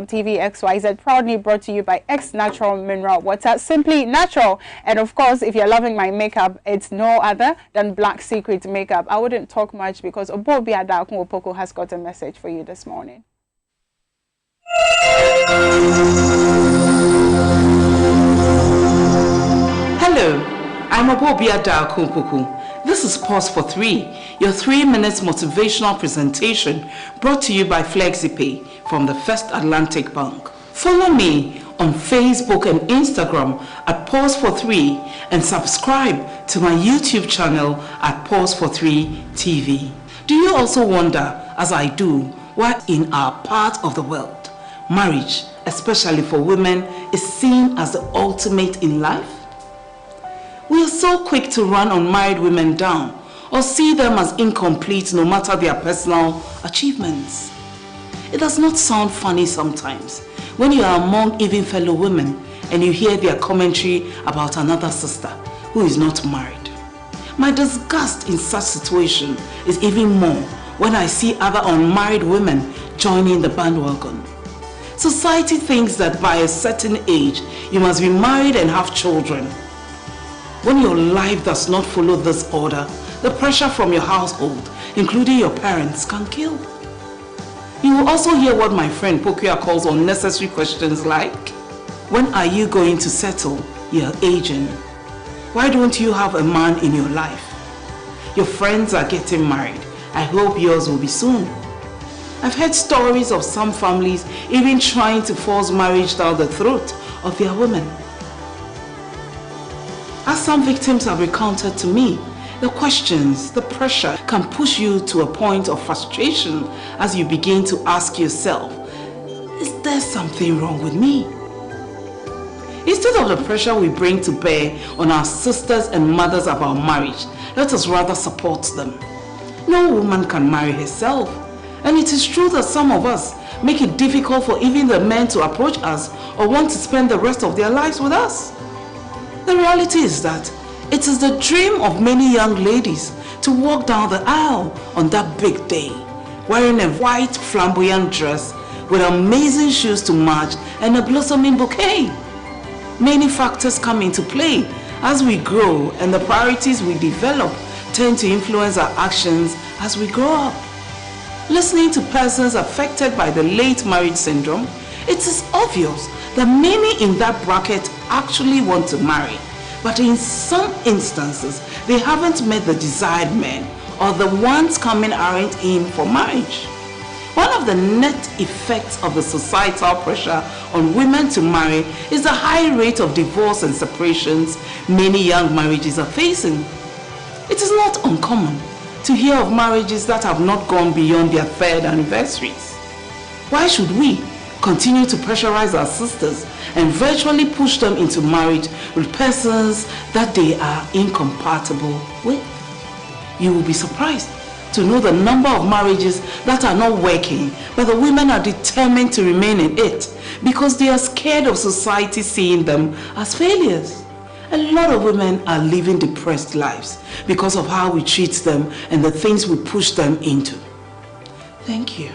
TV XYZ, proudly brought to you by X Natural Mineral Water, simply natural. And of course, if you're loving my makeup, it's no other than Black Secret Makeup. I wouldn't talk much because Obobi Adakun Opoko has got a message for you this morning. Hello, I'm Obobia Dakumpuku. This is Pause for 3, your 3 minutes motivational presentation brought to you by FlexiPay from the First Atlantic Bank. Follow me on Facebook and Instagram at Pause for 3 and subscribe to my YouTube channel at Pause for 3 TV. Do you also wonder, as I do, why in our part of the world, marriage, especially for women, is seen as the ultimate in life? We are so quick to run unmarried women down or see them as incomplete no matter their personal achievements. It does not sound funny sometimes when you are among even fellow women and you hear their commentary about another sister who is not married. My disgust in such situation is even more when I see other unmarried women joining the bandwagon. Society thinks that by a certain age you must be married and have children. When your life does not follow this order, the pressure from your household, including your parents, can kill. You will also hear what my friend Pokia calls unnecessary questions like, when are you going to settle? You're aging. Why don't you have a man in your life? Your friends are getting married. I hope yours will be soon. I've heard stories of some families even trying to force marriage down the throat of their women. As some victims have recounted to me, the questions, the pressure can push you to a point of frustration as you begin to ask yourself, is there something wrong with me? Instead of the pressure we bring to bear on our sisters and mothers about marriage, let us rather support them. No woman can marry herself, and it is true that some of us make it difficult for even the men to approach us or want to spend the rest of their lives with us. The reality is that it is the dream of many young ladies to walk down the aisle on that big day, wearing a white flamboyant dress with amazing shoes to match and a blossoming bouquet. Many factors come into play as we grow, and the priorities we develop tend to influence our actions as we grow up. Listening to persons affected by the late marriage syndrome, it is obvious that many in that bracket actually want to marry, but in some instances they haven't met the desired men, or the ones coming aren't in for marriage. One of the net effects of the societal pressure on women to marry is the high rate of divorce and separations many young marriages are facing. It is not uncommon to hear of marriages that have not gone beyond their 3rd anniversaries. Why should we continue to pressurize our sisters and virtually push them into marriage with persons that they are incompatible with? You will be surprised to know the number of marriages that are not working, but the women are determined to remain in it because they are scared of society seeing them as failures. A lot of women are living depressed lives because of how we treat them and the things we push them into. Thank you.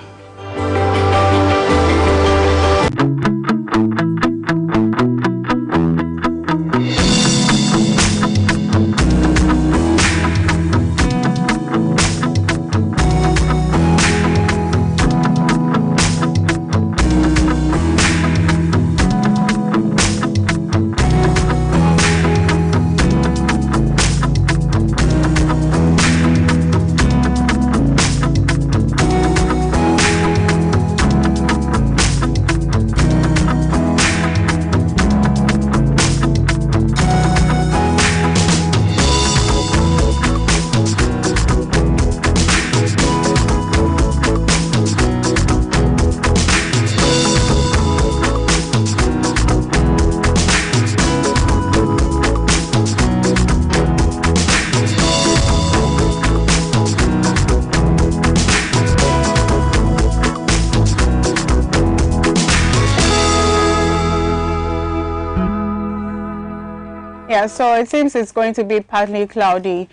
Yeah, so it seems it's going to be partly cloudy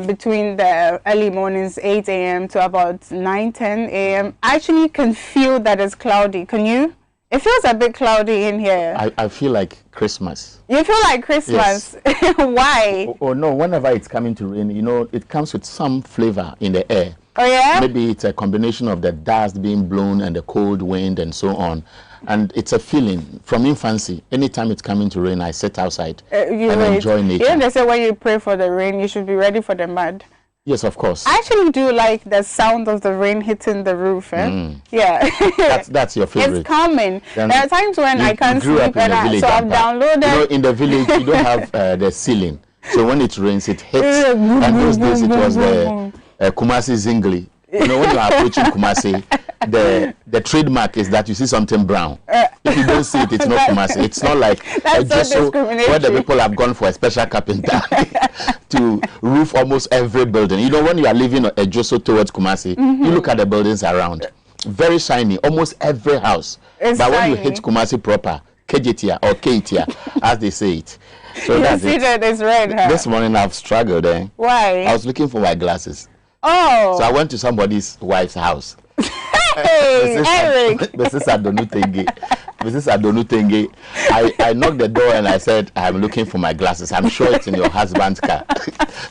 between the early mornings 8 a.m. to about 9-10 a.m. I actually can feel that it's cloudy. Can you? It feels a bit cloudy in here. I feel like Christmas. You feel like Christmas? Yes. Why? Oh, no, whenever it's coming to rain, you know, it comes with some flavor in the air. Oh, yeah? Maybe it's a combination of the dust being blown and the cold wind and so on. And it's a feeling from infancy. Anytime it's coming to rain, I sit outside and enjoy nature. You know, they say when you pray for the rain, you should be ready for the mud. Yes, of course. I actually do like the sound of the rain hitting the roof. Yeah. That's your favorite. It's calming. There are times when I can't sleep, and so I've downloaded. You know, in the village, you don't have the ceiling. So when it rains, it hits. And those days, it was the Kumasi Zingli. You know, when you are approaching Kumasi, the trademark is that you see something brown. If you don't see it, it's not Kumasi. It's not like so where the people have gone for a special carpenter to roof almost every building. You know, when you are leaving a Joso towards Kumasi, you look at the buildings around. Very shiny, almost every house. But when you hit Kumasi proper, Kejitia or Keitia, as they say it. So you see that it's red, huh? This morning I've struggled. Why? I was looking for my glasses. Oh. So I went to somebody's wife's house. Hey, Eric. Mrs. Adonutenge. I knocked the door and I said, I'm looking for my glasses. I'm sure it's in your husband's car.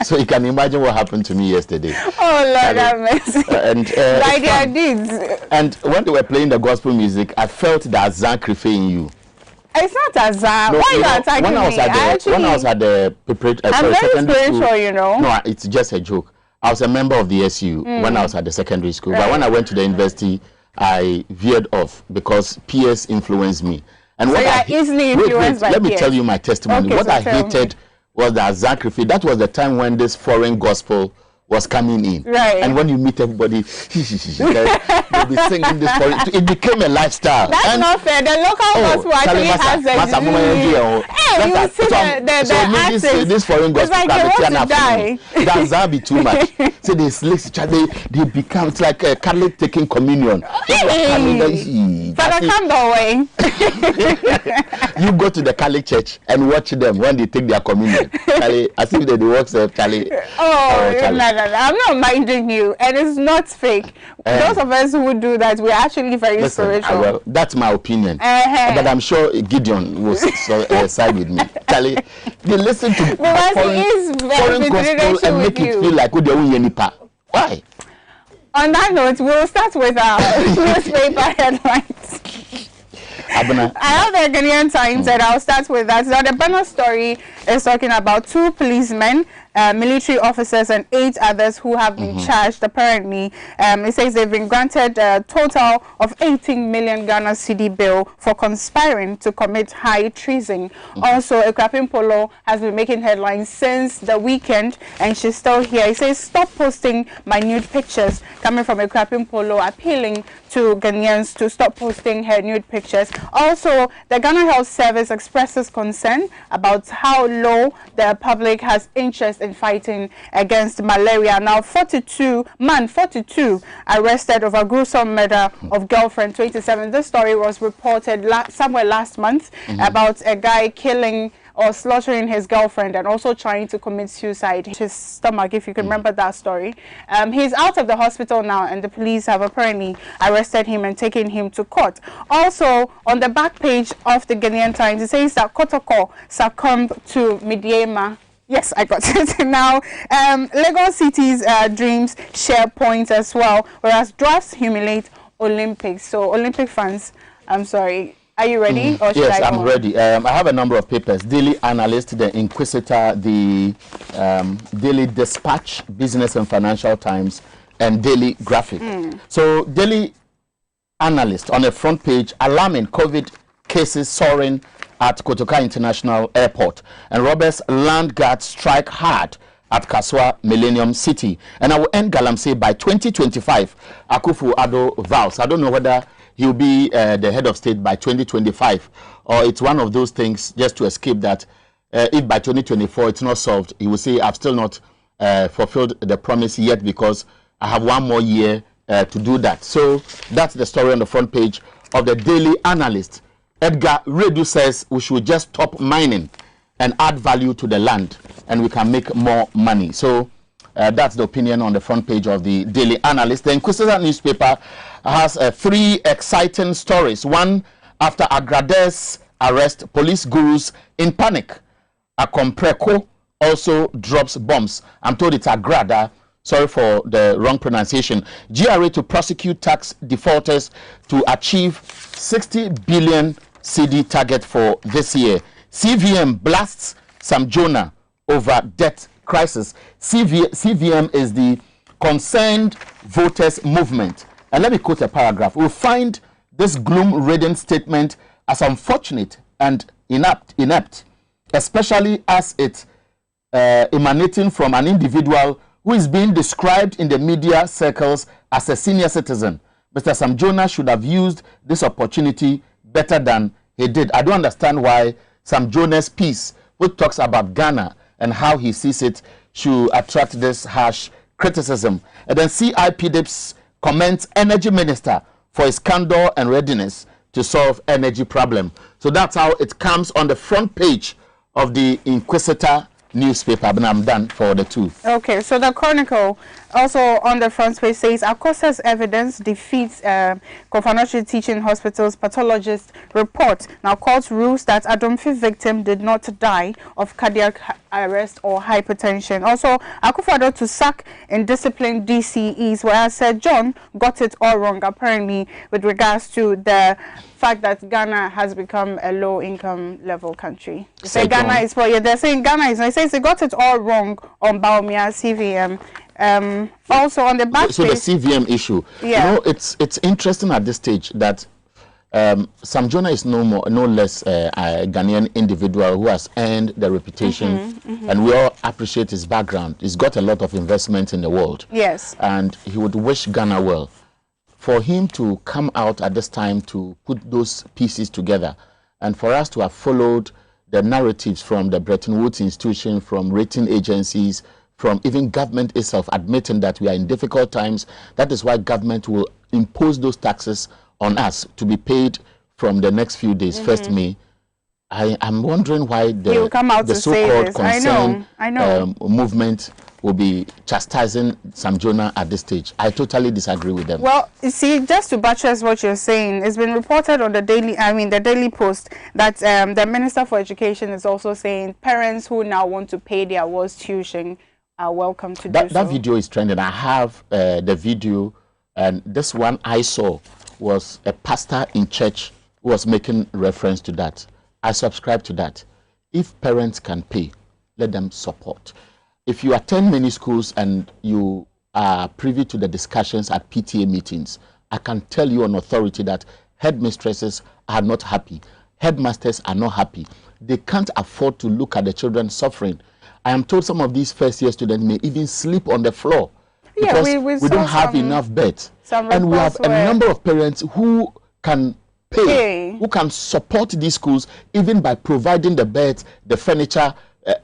So you can imagine what happened to me yesterday. Oh, Lord have mercy. Like their deeds. And when they were playing the gospel music, I felt that Azan Krife in you. It's not Azan. No, why are you attacking when I was at the I'm very spiritual, school, you know. No, it's just a joke. I was a member of the SU when I was at the secondary school. Right. But when I went to the university, I veered off because peers influenced me. And so what I easily influenced by let me peers. tell you my testimony. Okay, what I hated was that sacrifice. That was the time when this foreign gospel was coming in. Right. And when you meet everybody, they'll be singing this foreign. It became a lifestyle. That's not fair. The local gospel actually has a hey, you see the this foreign gospel like they want to die. That'll be too much. So they slick each other. They become, it's like a Catholic taking communion. Father, come the way. You go to the Catholic church and watch them when they take their communion. Charlie, as if they work self, Charlie. Charlie. I'm not minding you, and it's not fake. Those of us who do that, we're actually very spiritual. Well, that's my opinion. But I'm sure Gideon will side with me. Charlie, they listen to foreign gospel and make it feel like why? On that note, we'll start with our newspaper headlines. I have the Ghanaian Times, and I'll start with that. So the banner story is talking about 2 policemen, military officers, and 8 others who have been charged. Apparently, it says they've been granted a total of 18 million Ghana cedi bail for conspiring to commit high treason. Also, Ekrapin Polo has been making headlines since the weekend, and she's still here. It says, stop posting my nude pictures, coming from Ekrapin Polo, appealing to Ghanaians to stop posting her nude pictures. Also, the Ghana Health Service expresses concern about how low the public has interest in fighting against malaria. Now, 42 arrested over gruesome murder of girlfriend 27. This story was reported somewhere last month about a guy killing or slaughtering his girlfriend and also trying to commit suicide. His stomach, if you can remember that story. He's out of the hospital now, and the police have apparently arrested him and taken him to court. Also, on the back page of the Ghanaian Times, it says that Kotoko succumbed to Midiema. Yes, I got it. Now, Lagos City's dreams share points as well, whereas drafts humiliate Olympics. So, Olympic fans, I'm sorry. Are you ready? Or should yes, I'm ready. I have a number of papers. Daily Analyst, The Inquisitor, the Daily Dispatch, Business and Financial Times, and Daily Graphic. So, Daily Analyst on the front page, alarming COVID cases soaring at Kotoka International Airport. And Robert's land guards strike hard at Kaswa Millennium City. And I will end Galamsey by 2025. Akufo-Addo vows. I don't know whether he'll be the head of state by 2025, or it's one of those things just to escape that if by 2024 it's not solved, he will say, I've still not fulfilled the promise yet because I have 1 more year to do that. So that's the story on the front page of the Daily Analyst. Edgar Redu says we should just stop mining and add value to the land, and we can make more money. So that's the opinion on the front page of the Daily Analyst. The Inquisitor newspaper has 3 exciting stories. One After Agrade's arrest, police gurus in panic. Akompreko also drops bombs. I'm told it's Agrada. Sorry for the wrong pronunciation. GRA to prosecute tax defaulters to achieve 60 billion CD target for this year. CVM blasts Sam Jonah over debt crisis. CVM is the Concerned Voters Movement. And let me quote a paragraph. We'll find this gloom-ridden statement as unfortunate and inept, especially as it emanating from an individual who is being described in the media circles as a senior citizen. Mr. Sam Jonah should have used this opportunity better than he did. I don't understand why Sam Jonah's piece, which talks about Ghana and how he sees it, should attract this harsh criticism. And then CIPDIPS commends Energy Minister for his candor and readiness to solve energy problem. So that's how it comes on the front page of the Inquisitor newspaper, but I'm done for the two. Okay, so the Chronicle also on the front page says Akosa's evidence defeats Kofanochi Teaching Hospital's pathologist report. Now court rules that Adomfi victim did not die of cardiac arrest or hypertension. Also, Akufo-Addo to sack indisciplined DCEs, whereas Sir John got it all wrong apparently with regards to the fact that Ghana has become a low-income level country. So Ghana is, well, yeah, they're saying Ghana is. It says they got it all wrong on Baumia CVM. Also on the back so page, the CVM issue. Yeah. You know, it's interesting at this stage that Sam Jonah is no less a Ghanaian individual who has earned the reputation, and we all appreciate his background. He's got a lot of investment in the world. Yes. And he would wish Ghana well. For him to come out at this time to put those pieces together, and for us to have followed the narratives from the Bretton Woods institution, from rating agencies, from even government itself admitting that we are in difficult times, that is why government will impose those taxes on us to be paid from the next few days, 1st May. I'm wondering why the so-called concern movement will be chastising Sam Jonah at this stage. I totally disagree with them. Well, you see, just to buttress what you're saying, it's been reported on the Daily Post that the Minister for Education is also saying parents who now want to pay their awards tuition are welcome to do so. That video is trending. I have the video, and this one I saw was a pastor in church who was making reference to that. I subscribe to that. If parents can pay, let them support. If you attend many schools and you are privy to the discussions at PTA meetings, I can tell you on authority that headmistresses are not happy. Headmasters are not happy. They can't afford to look at the children suffering. I am told some of these first-year students may even sleep on the floor because we don't have enough beds. And we have a number of parents who can pay, who can support these schools even by providing the beds, the furniture,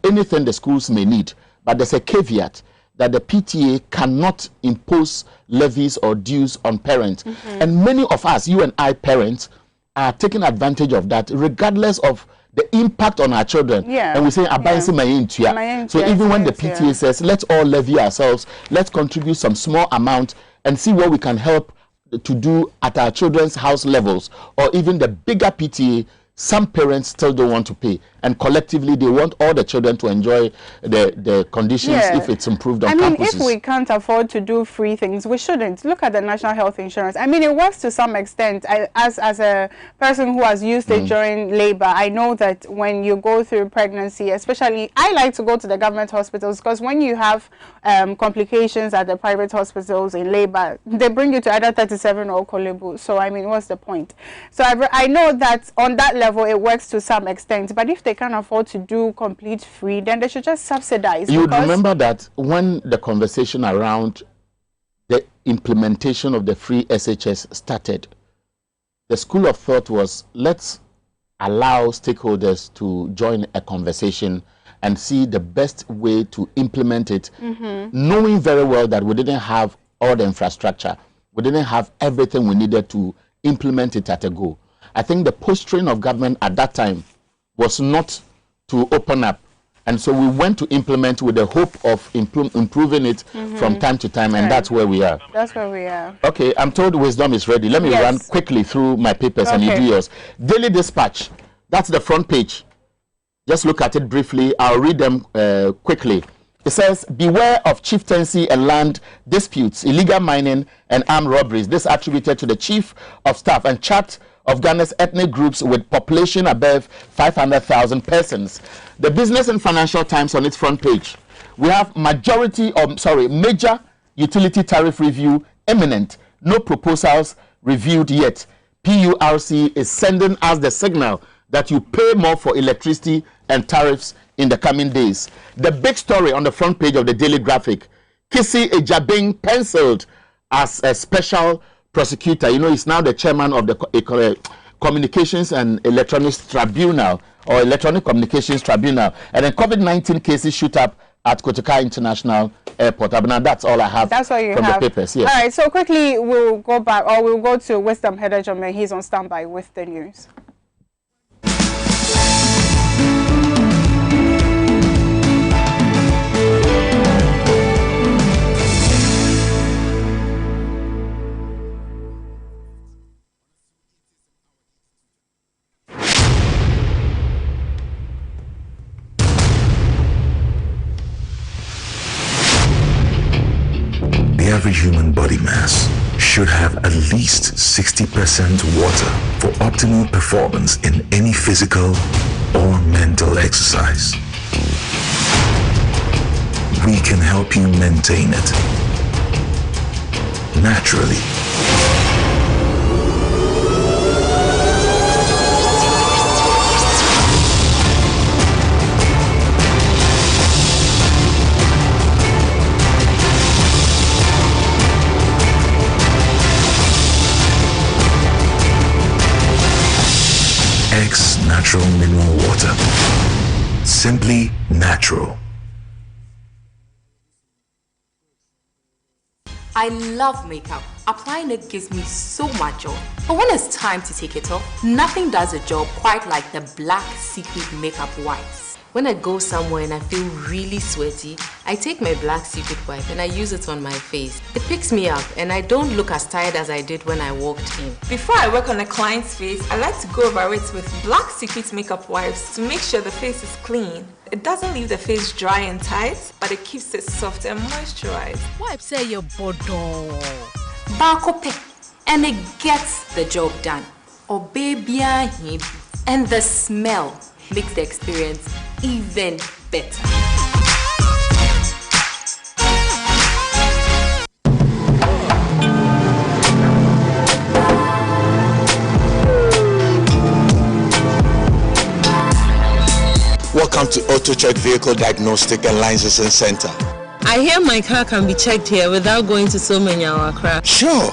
anything the schools may need. But there's a caveat that the PTA cannot impose levies or dues on parents. And many of us, you and I parents, are taking advantage of that regardless of the impact on our children. And we say, so even when the PTA says, let's all levy ourselves, let's contribute some small amount and see what we can help to do at our children's house levels, or even the bigger PTA, some parents still don't want to pay, and collectively they want all the children to enjoy the conditions if it's improved on campuses. If we can't afford to do free things, we shouldn't. Look at the national health insurance. I mean, it works to some extent. As a person who has used it during labor, I know that when you go through pregnancy, especially, I like to go to the government hospitals because when you have complications at the private hospitals in labor, they bring you to either 37 or Kolebu. So, I mean, what's the point? So, I know that on that level, it works to some extent. But if they can't afford to do complete free, then they should just subsidize. You would remember that when the conversation around the implementation of the free SHS started, the school of thought was, let's allow stakeholders to join a conversation and see the best way to implement it, knowing very well that we didn't have all the infrastructure. We didn't have everything we needed to implement it at a go. I think the posturing of government at that time was not to open up And so we went to implement with the hope of improving it from time to time, and that's where we are. That's where we are. Okay, I'm told wisdom is ready. Let me run quickly through my papers and you do yours. Daily Dispatch, that's the front page. Just look at it briefly. I'll read them quickly. It says, beware of chieftaincy and land disputes, illegal mining, and armed robberies. This attributed to the Chief of Staff and chart of Ghana's ethnic groups with population above 500,000 persons. The Business and Financial Times on its front page. We have major utility tariff review imminent. No proposals reviewed yet. PURC is sending us the signal that you pay more for electricity and tariffs in the coming days. The big story on the front page of the Daily Graphic, Kisi Ejabing penciled as a special prosecutor. You know, he's now the chairman of the Communications and Electronics Tribunal, or Electronic Communications Tribunal. And then COVID-19 cases shoot up at Kotoka International Airport. Now that's all I have. That's all you have from the papers. Yes. All right, so quickly we'll go back, or we'll go to Wisdom Hedajome. He's on standby with the news. The average human body mass should have at least 60% water for optimal performance in any physical or mental exercise. We can help you maintain it naturally. X Natural Mineral Water. Simply natural. I love makeup. Applying it gives me so much joy. But when it's time to take it off, nothing does the job quite like the Black Secret Makeup Wipes. When I go somewhere and I feel really sweaty, I take my Black Secret wipe and I use it on my face. It picks me up and I don't look as tired as I did when I walked in. Before I work on a client's face, I like to go over it with Black Secret makeup wipes to make sure the face is clean. It doesn't leave the face dry and tight, but it keeps it soft and moisturized. Wipes say your bodo. Barco pick, and it gets the job done. Or baby, and the smell makes the experience even better. Welcome to AutoCheck Vehicle Diagnostic and Licensing Center. I hear my car can be checked here without going to so many Accra. Sure.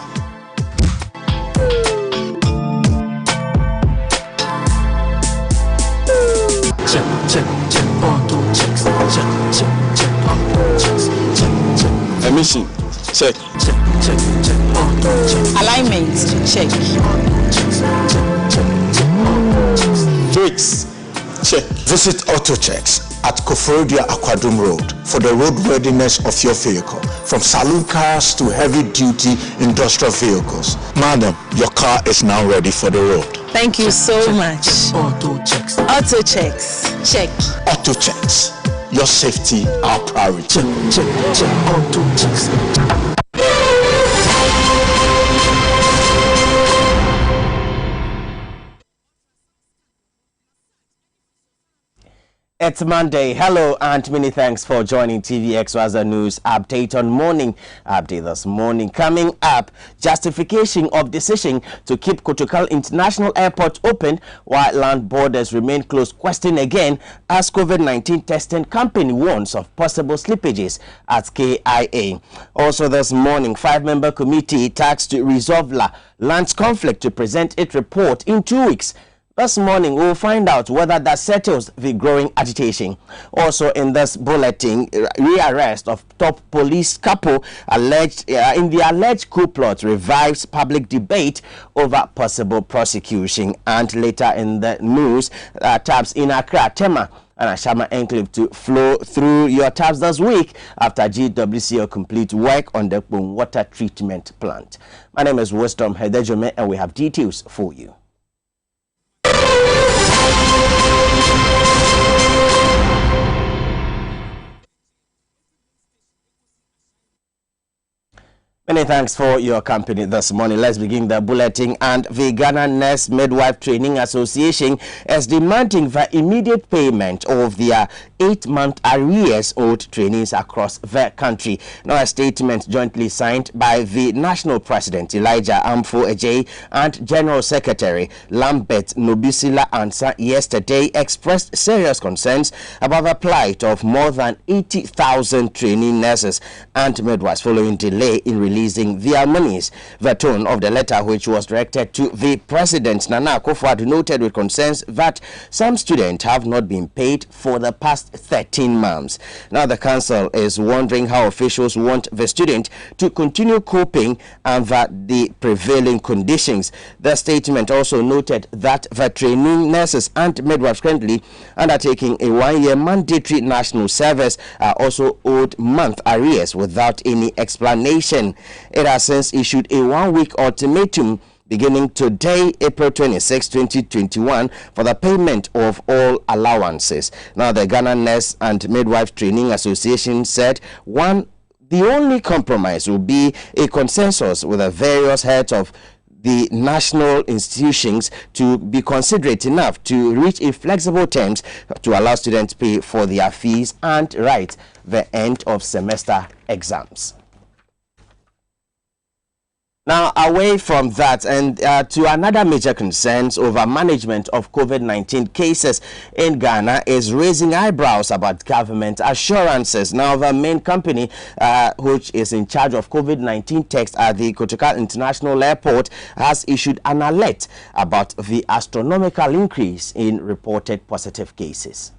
Check, auto checks, check, auto checks, check. Emission, check. Auto checks. Alignment, check. Brakes, check. Visit AutoChecks at Koforidua Aquadum Road for the roadworthiness of your vehicle, from saloon cars to heavy-duty industrial vehicles. Madam, your car is now ready for the road. Thank you so much. Auto checks. Auto checks. Check. AutoChecks. Your safety, our priority. Check. Auto checks. It's Monday. Hello and many thanks for joining Xyz News Update on Morning. Update this morning. Coming up, justification of decision to keep Kotoka International Airport open while land borders remain closed. Question again as COVID-19 testing company warns of possible slippages at KIA. Also this morning, 5-member committee tasked to resolve land conflict to present its report in 2 weeks. This morning, we'll find out whether that settles the growing agitation. Also in this bulletin, rearrest of top police couple alleged in the alleged coup plot revives public debate over possible prosecution. And later in the news, tabs in Accra, Tema and Ashama Enclave to flow through your taps this week after GWCL complete work on the water treatment plant. My name is Wisdom Hedejome, and we have details for you. Many thanks for your company this morning. Let's begin the bulletin. And the Ghana Nurse Midwife Training Association is demanding the immediate payment of their 8-month arrears owed trainees across the country. Now, a statement jointly signed by the National President Elijah Amfo Ejay and General Secretary Lambert Nobisila Ansa yesterday expressed serious concerns about the plight of more than 80,000 trainee nurses and midwives following delay in releasing their monies. The tone of the letter, which was directed to the President Nana Akufo-Addo, noted with concerns that some students have not been paid for the past 13 months. Now, the council is wondering how officials want the student to continue coping under the prevailing conditions. The statement also noted that the trainee nurses and midwives currently undertaking a 1-year mandatory national service are also owed month arrears without any explanation. It has since issued a 1-week ultimatum beginning today, April 26, 2021, for the payment of all allowances. Now, the Ghana Nurse and Midwife Training Association said the only compromise will be a consensus with the various heads of the national institutions to be considerate enough to reach a flexible terms to allow students to pay for their fees and write the end of semester exams. Now, away from that and to another major concerns over management of COVID-19 cases in Ghana is raising eyebrows about government assurances. Now, the main company which is in charge of COVID-19 tests at the Kotoka International Airport has issued an alert about the astronomical increase in reported positive cases.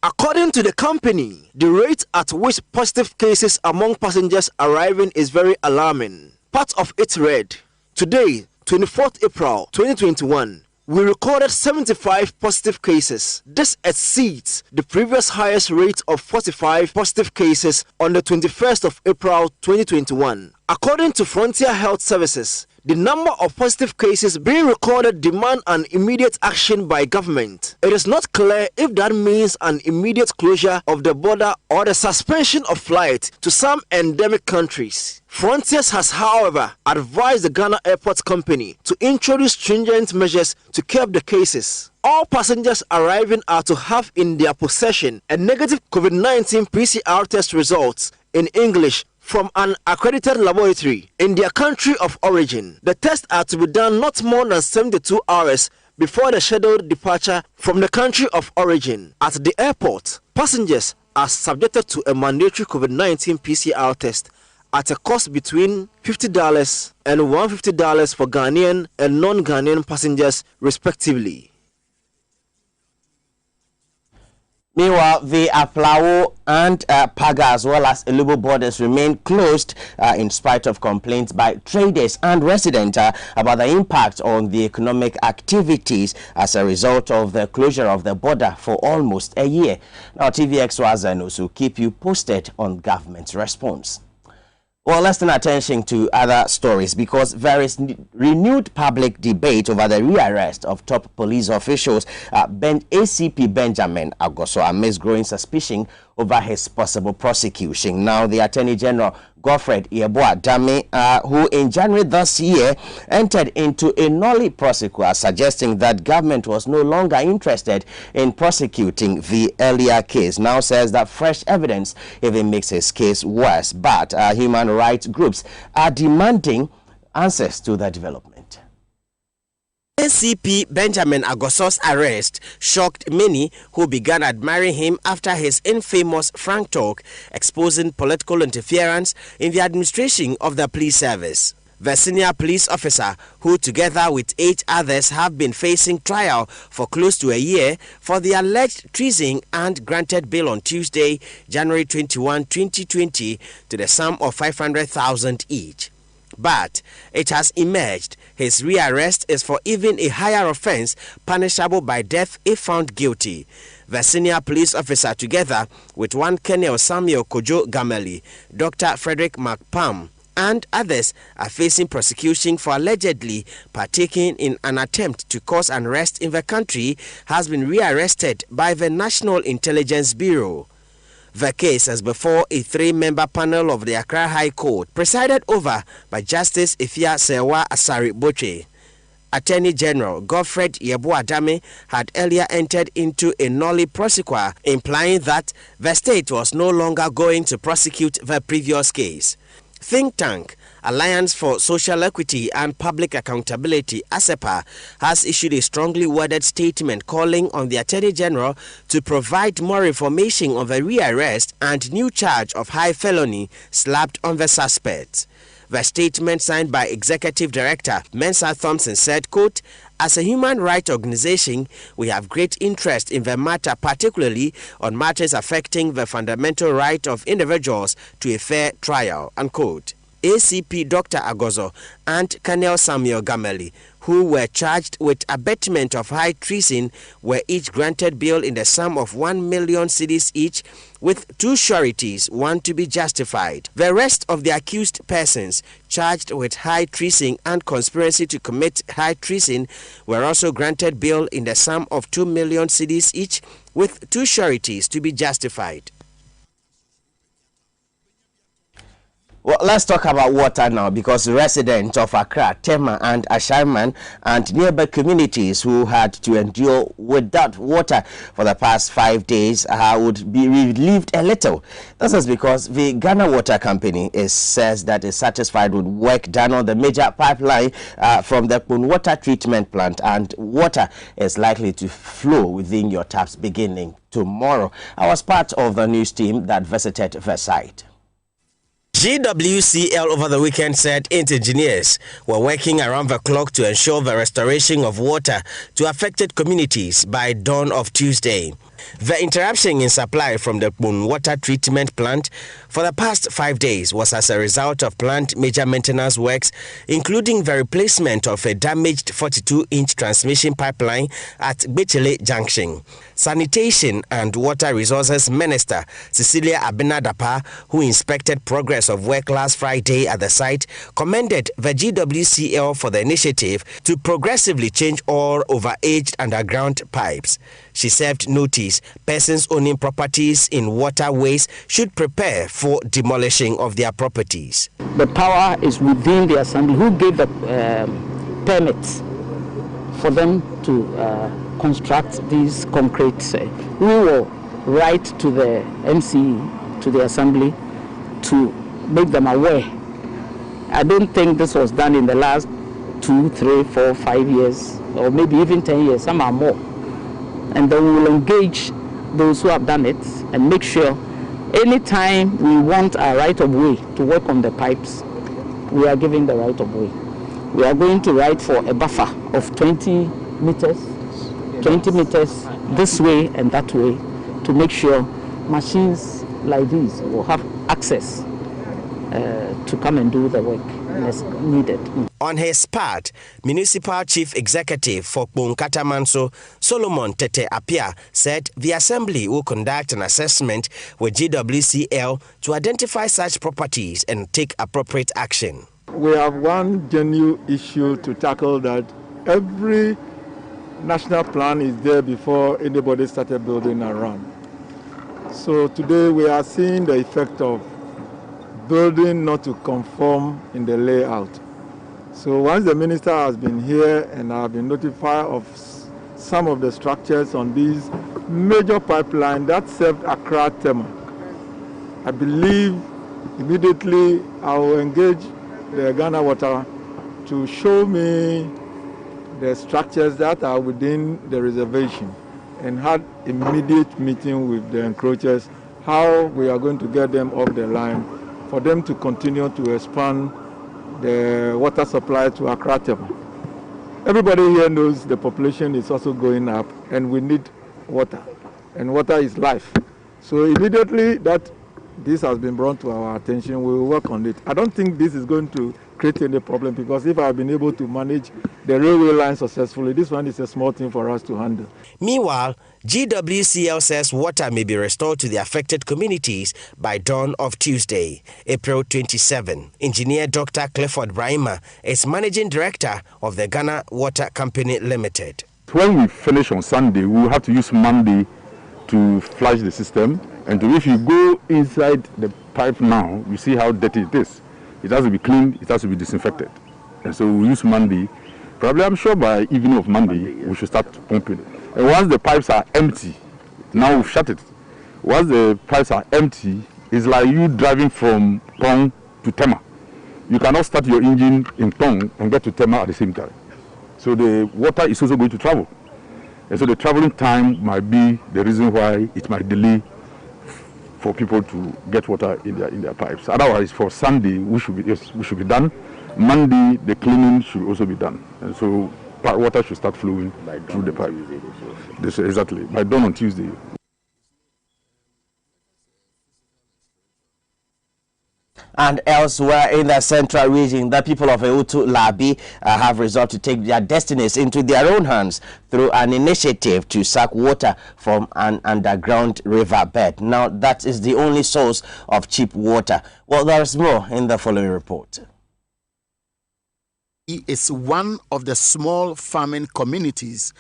According to the company, the rate at which positive cases among passengers arriving is very alarming. Part of it read, today, 24th April 2021, we recorded 75 positive cases. This exceeds the previous highest rate of 45 positive cases on the 21st of April 2021. According to Frontier Health Services, the number of positive cases being recorded demand an immediate action by government. It is not clear if that means an immediate closure of the border or the suspension of flight to some endemic countries. Frontiers has, however, advised the Ghana Airport Company to introduce stringent measures to curb the cases. All passengers arriving are to have in their possession a negative COVID-19 PCR test results in English from an accredited laboratory in their country of origin. The tests are to be done not more than 72 hours before the scheduled departure from the country of origin. At the airport, passengers are subjected to a mandatory COVID-19 PCR test at a cost between $50 and $150 for Ghanaian and non-Ghanaian passengers, respectively. Meanwhile, the Aflao and Paga as well as Elubo borders remain closed in spite of complaints by traders and residents about the impact on the economic activities as a result of the closure of the border for almost a year. Now, TVX Xyz will keep you posted on government's response. Well, let's turn attention to other stories because there is renewed public debate over the rearrest of top police officials, ACP Benjamin Agoso, amidst growing suspicion over his possible prosecution. Now, the Attorney General Godfred Yeboah Dame, who in January this year entered into a nolle prosequa, suggesting that government was no longer interested in prosecuting the earlier case, now says that fresh evidence even makes his case worse. But human rights groups are demanding answers to the development. ACP Benjamin Agoso's arrest shocked many who began admiring him after his infamous frank talk exposing political interference in the administration of the police service. The senior police officer, who together with 8 others have been facing trial for close to a year for the alleged treason, and granted bail on Tuesday, January 21, 2020 to the sum of 500,000 each. But it has emerged his rearrest is for even a higher offense punishable by death if found guilty. The senior police officer, together with one Colonel Samuel Kojo Gameli, Dr. Frederick McPalm, and others, are facing prosecution for allegedly partaking in an attempt to cause unrest in the country, has been rearrested by the National Intelligence Bureau. The case is before a 3-member panel of the Accra High Court, presided over by Justice Ifia Sewa Asari Boche. Attorney General Godfred Yeboah-Dame had earlier entered into a nolle prosequi, implying that the state was no longer going to prosecute the previous case. Think tank Alliance for Social Equity and Public Accountability, ASEPA, has issued a strongly worded statement calling on the Attorney General to provide more information on the rearrest and new charge of high felony slapped on the suspects. The statement, signed by Executive Director Mensa Thompson, said, quote, "As a human rights organization, we have great interest in the matter, particularly on matters affecting the fundamental right of individuals to a fair trial," unquote. ACP Dr. Agozo and Colonel Samuel Gameli, who were charged with abetment of high treason, were each granted bail in the sum of 1 million cedis each, with 2 sureties, one to be justified. The rest of the accused persons charged with high treason and conspiracy to commit high treason were also granted bail in the sum of 2 million cedis each, with 2 sureties to be justified. Well, let's talk about water now, because residents of Accra, Tema and Ashaiman and nearby communities who had to endure without water for the past 5 days would be relieved a little. This is because the Ghana Water Company says that is satisfied with work done on the major pipeline from the water treatment plant, and water is likely to flow within your taps beginning tomorrow. I was part of the news team that visited the site. GWCL over the weekend said engineers were working around the clock to ensure the restoration of water to affected communities by dawn of Tuesday. The interruption in supply from the water treatment plant for the past 5 days was as a result of plant major maintenance works, including the replacement of a damaged 42-inch transmission pipeline at Bechele Junction. Sanitation and Water Resources Minister Cecilia Abinadapa, who inspected progress of work last Friday at the site, commended the GWCL for the initiative to progressively change all overaged underground pipes. She served notice persons owning properties in waterways should prepare for demolishing of their properties. The power is within the assembly, who gave the permits for them to construct these concrete. We will write to the MCE, to the assembly, to make them aware. I don't think this was done in the last 2, 3, 4, 5 years, or maybe even 10 years, some are more. And then we will engage those who have done it and make sure anytime we want our right of way to work on the pipes, we are giving the right of way. We are going to write for a buffer of 20 meters this way and that way, to make sure machines like these will have access to come and do the work as needed. On his part, Municipal Chief Executive for Katamanso, Solomon Tete Apia, said the Assembly will conduct an assessment with GWCL to identify such properties and take appropriate action. We have one genuine issue to tackle, that every national plan is there before anybody started building around. So today we are seeing the effect of building not to conform in the layout. So once the minister has been here and I have been notified of some of the structures on these major pipelines that served Accra Tema, I believe immediately I will engage the Ghana Water to show me the structures that are within the reservation, and had immediate meeting with the encroachers, how we are going to get them off the line for them to continue to expand the water supply to Accra Tema. Everybody here knows the population is also going up and we need water, and water is life. So immediately that this has been brought to our attention, we will work on it. I don't think this is going to create any problem, because if I've been able to manage the railway line successfully, this one is a small thing for us to handle. Meanwhile, GWCL says water may be restored to the affected communities by dawn of Tuesday, April 27. Engineer Dr. Clifford Brahima is Managing Director of the Ghana Water Company Limited. When we finish on Sunday, we will have to use Monday to flush the system. And if you go inside the pipe now, you see how dirty it is. It has to be cleaned, it has to be disinfected. And so we use Monday. Probably, I'm sure by evening of Monday, we should start pumping. And once the pipes are empty, now we've shut it. Once the pipes are empty, it's like you driving from Tong to Tema. You cannot start your engine in Tong and get to Tema at the same time. So the water is also going to travel. And so the traveling time might be the reason why it might delay for people to get water in their pipes. Otherwise, for Sunday, we should be done. Monday, the cleaning should also be done. And so water should start flowing through the pipe. Exactly, by dawn on Tuesday. And elsewhere in the central region, the people of Eutu Labi have resolved to take their destinies into their own hands through an initiative to suck water from an underground riverbed. Now, that is the only source of cheap water. Well, there's more in the following report. It is one of the small farming communities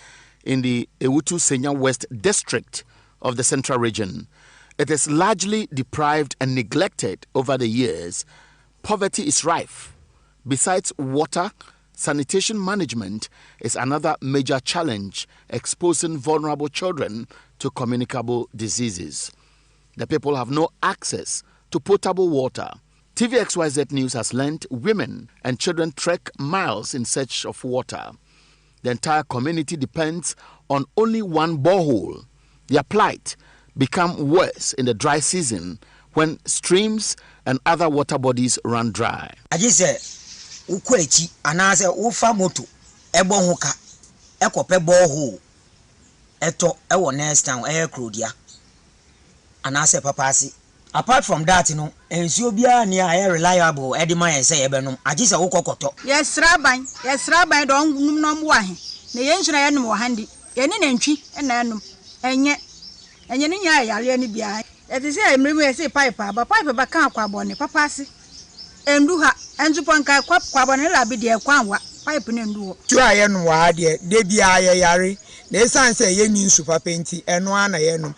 in the Eutu Senya West district of the central region. It is largely deprived and neglected over the years. Poverty is rife. Besides water, sanitation management is another major challenge, exposing vulnerable children to communicable diseases. The people have no access to potable water. TVXYZ News has learned women and children trek miles in search of water. The entire community depends on only one borehole. Their plight become worse in the dry season when streams and other water bodies run dry. Ajise ukwechi anase ufa moto ebo hoka ekope borehole eto ewo next town krodia anase papasi. Apart from that, ensuo bia ni aye reliable edima yen say ebenum ajise ukokoto. Yes raban don num wa he. Na yen hira yenum wo handi. Yeni nantwi na enum. Enye ni nya yale ni bia. Eti say emrimu ese pipe aba pipe ba kan akwa bone papasi. Endu ha enzu ponka kwa bone la bi de kwanwa pipe ne ndu wo. Tu aye no wa de bia aye yare. Na esan say ye ni nsu papa enti eno ana yenum.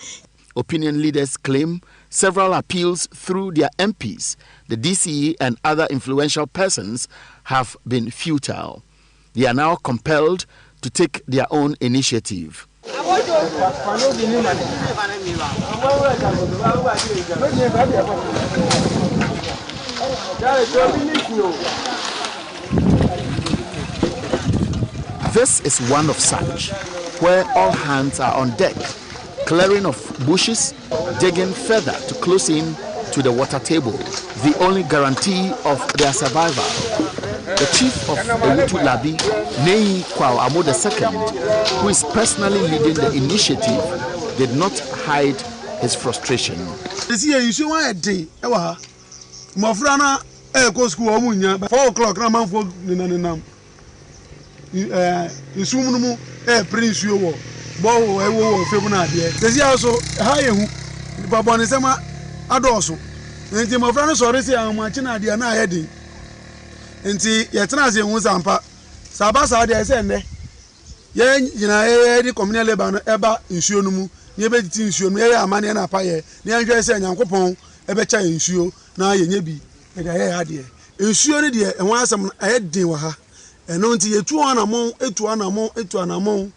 Opinion leaders claim several appeals through their MPs, the DCE and other influential persons have been futile. They are now compelled to take their own initiative. This is one of such, where all hands are on deck, clearing of bushes, digging further to close in to the water table, the only guarantee of their survival. The chief of Eutu Labi, Nei Kwao Amo II, who is personally leading the initiative, did not hide his frustration. Bo ewo febu na de tesi also ha yehu babo ne sema adoso enti mofra no sori se amachi na de na ayedi enti yetena se hu sampa sabasa de se ne ye nyina ye di communal labor no eba nsuo no mu ne ebe ti nsuo no ye amane na pa ye ne anhwe se nyankopon ebe cha nsuo na ye nya bi e da ye ha de nsuo ne de e ho asem ayedi wa ha eno enti yetu anamon.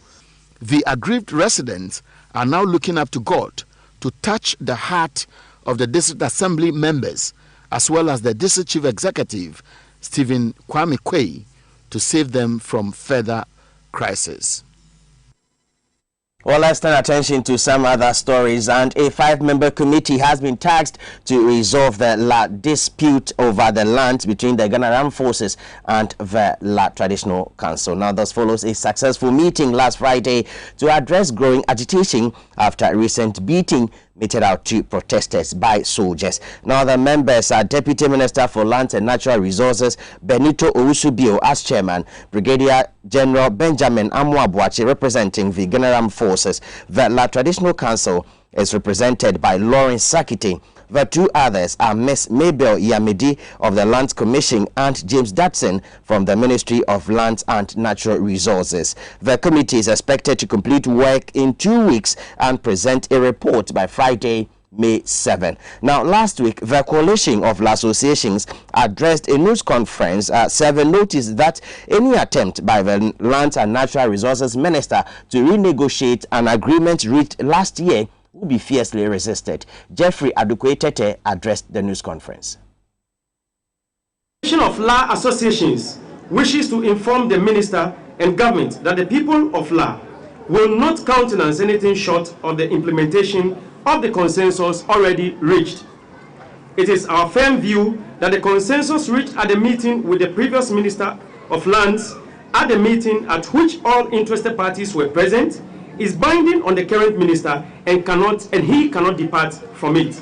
The aggrieved residents are now looking up to God to touch the heart of the district assembly members as well as the district chief executive, Stephen Kwame Kwei, to save them from further crisis. Well, let's turn attention to some other stories, and a 5-member committee has been tasked to resolve the dispute over the land between the Ghana Armed Forces and the La Traditional Council. Now, thus follows a successful meeting last Friday to address growing agitation after a recent beating meted out to protesters by soldiers. Now the members are Deputy Minister for Lands and Natural Resources Benito Owusubio as chairman, Brigadier General Benjamin Amuabuachi representing the General Forces. The La Traditional Council is represented by Lawrence Sakiti. The two others are Miss Mabel Yamidi of the Lands Commission and James Datson from the Ministry of Lands and Natural Resources. The committee is expected to complete work in 2 weeks and present a report by Friday, May 7. Now, last week, the Coalition of Associations addressed a news conference serving notice that any attempt by the Lands and Natural Resources Minister to renegotiate an agreement reached last year will be fiercely resisted. Jeffrey Adukwe-Tete addressed the news conference. The Coalition of La Associations wishes to inform the Minister and Government that the people of La will not countenance anything short of the implementation of the consensus already reached. It is our firm view that the consensus reached at the meeting with the previous Minister of Lands, at the meeting at which all interested parties were present, is binding on the current minister and he cannot depart from it.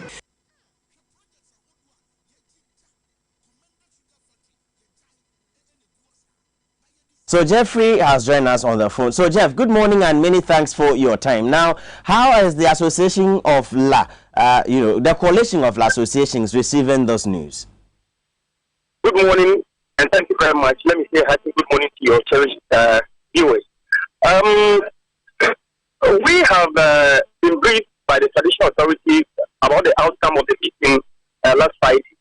So Jeffrey has joined us on the phone. So Jeff, good morning and many thanks for your time. Now, how is the Association of La, the Coalition of La Associations receiving those news? Good morning and thank you very much. Let me say happy good morning to your cherished viewers. We have been briefed by the traditional authorities about the outcome of the meeting last Friday.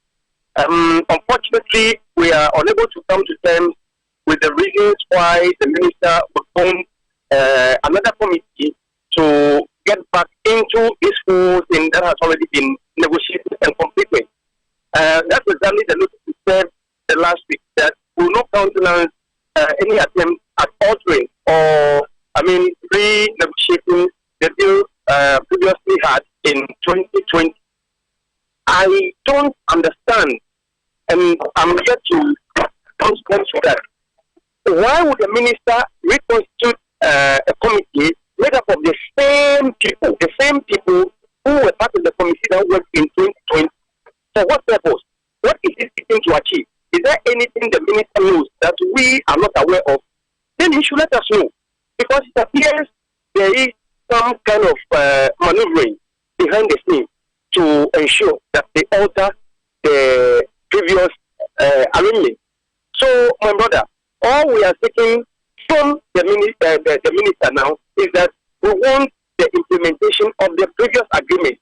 Unfortunately, we are unable to come to terms with the reasons why the minister would form another committee to get back into this whole thing that has already been negotiated and completed. That's exactly the notice we served the last week, that we will not countenance any attempt at altering or renegotiating the deal previously had in 2020. I don't understand, and I'm yet to come to that. Why would the minister reconstitute a committee made up of the same people who were part of the committee that worked in 2020? For what purpose? What is it seeking to achieve? Is there anything the minister knows that we are not aware of? Then he should let us know. Because it appears there is some kind of maneuvering behind the scene to ensure that they alter the previous arrangement. So, my brother, all we are seeking from the minister now is that we want the implementation of the previous agreement.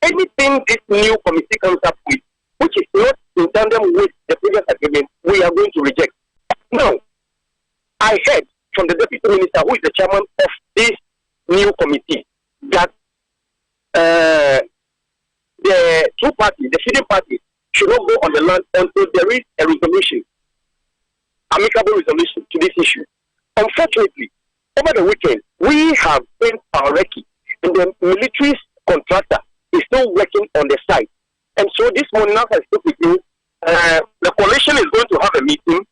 Anything this new committee comes up with, which is not in tandem with the previous agreement, we are going to reject. Now, I heard from the deputy minister, who is the chairman of this new committee, that the two parties, the feeding parties, should not go on the land until there is a resolution, amicable resolution to this issue. Unfortunately, over the weekend, we have sent our recce, and the military contractor is still working on the site. And so this morning, as I speak with you, the coalition is going to have a meeting,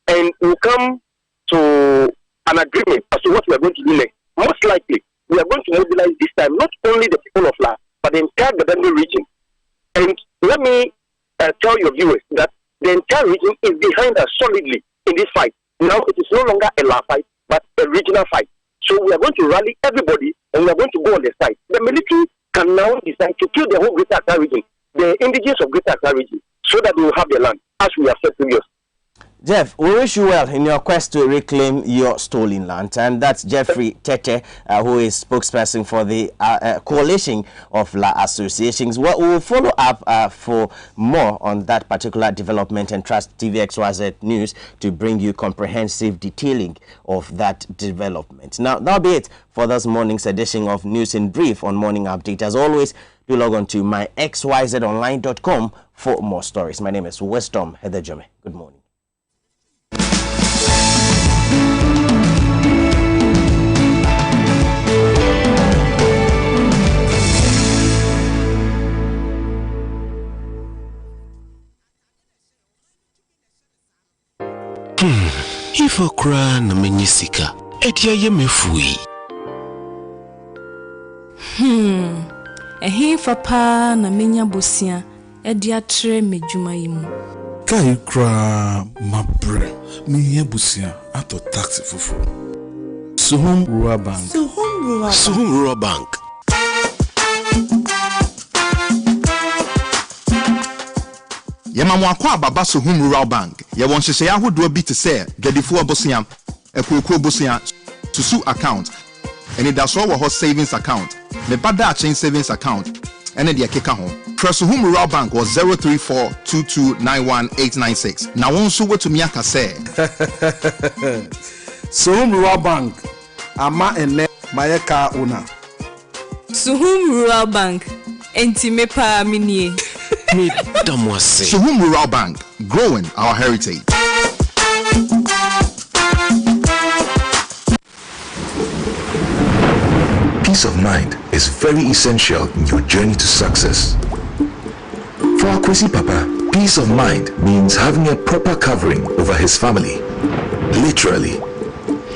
and will come to an agreement as to what we are going to do next. Most likely, we are going to mobilize this time not only the people of La, but the entire Gadambi region. And let me tell your viewers that the entire region is behind us solidly in this fight. Now it is no longer a La fight, but a regional fight. So we are going to rally everybody, and we are going to go on the side. The military can now decide to kill the whole Greater Accra region, the indigenous of Greater Accra region, so that they will have the land, as we have said previously. Jeff, we wish you well in your quest to reclaim your stolen land. And that's Jeffrey Tete, who is spokesperson for the Coalition of La Associations. Well, we will follow up for more on that particular development and trust TV XYZ News to bring you comprehensive detailing of that development. Now, that'll be it for this morning's edition of News in Brief on Morning Update. As always, do log on to myxyzonline.com for more stories. My name is Wisdom Hedejome. Good morning. If I cry na menyisika, etia ye mefui. Ehe papa na menya bosia e di atre medwuma yimu. Kai kra mabre me busia ato taxi fufu. Suhum Rural Bank. Suhum Rural Bank. Yema mwakwa baba Suhum Rural Bank. Ye wonhyehyɛ ahodo bi te sɛ dwadifo abosia, ekuokuo abosia, susu account, eni daso wo ho savings account, me bada chain savings account, ene de keka ho. Suhum Rural Bank was 03422919896. Na won so wetumi aka sɛ Suhum Rural Bank ama ene mayeka una. Suhum Rural Bank enti mepa minie. Suhum Rural Bank, growing our heritage. Peace of mind is very essential in your journey to success. For Akwesi Papa, peace of mind means having a proper covering over his family. Literally.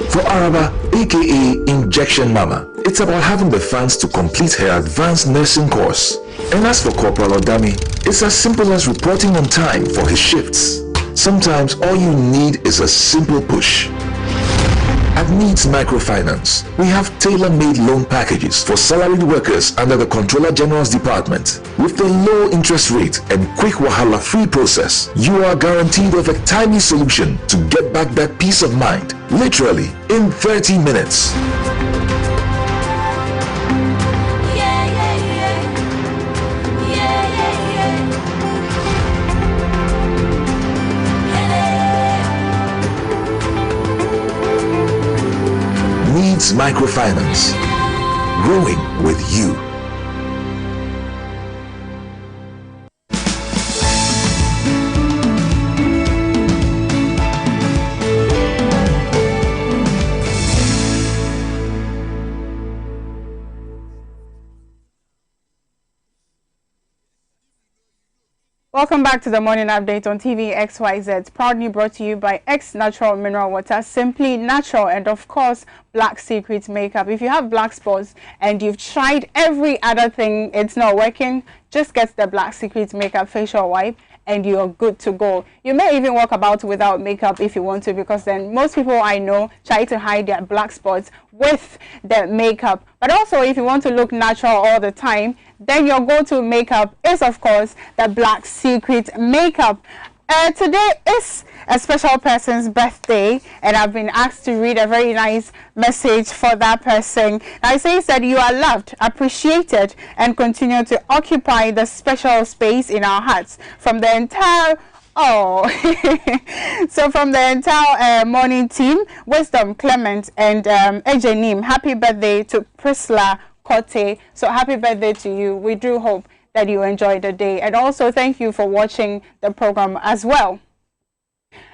For Araba, aka Injection Mama, it's about having the funds to complete her advanced nursing course. And as for Corporal Odami, it's as simple as reporting on time for his shifts. Sometimes all you need is a simple push. At Needs Microfinance, we have tailor-made loan packages for salaried workers under the Controller General's Department. With the low interest rate and quick wahala-free process, you are guaranteed of a timely solution to get back that peace of mind, literally in 30 minutes. Needs Microfinance, growing with you. Welcome back to the morning update on TV XYZ, proudly brought to you by X Natural Mineral Water, simply natural, and of course Black Secret Makeup. If you have black spots and you've tried every other thing, it's not working, just get the Black Secret Makeup facial wipe and you're good to go. You may even walk about without makeup if you want to, because then most people I know try to hide their black spots with the makeup. But also if you want to look natural all the time, then your go-to makeup is of course the Black Secret Makeup. Today is a special person's birthday, and I've been asked to read a very nice message for that person. Now it says that you are loved, appreciated, and continue to occupy the special space in our hearts. From the entire so from the entire morning team, Wisdom, Clement, and Ejenim, happy birthday to Priscilla Kote. So happy birthday to you. We do hope that you enjoy the day, and also thank you for watching the program as well.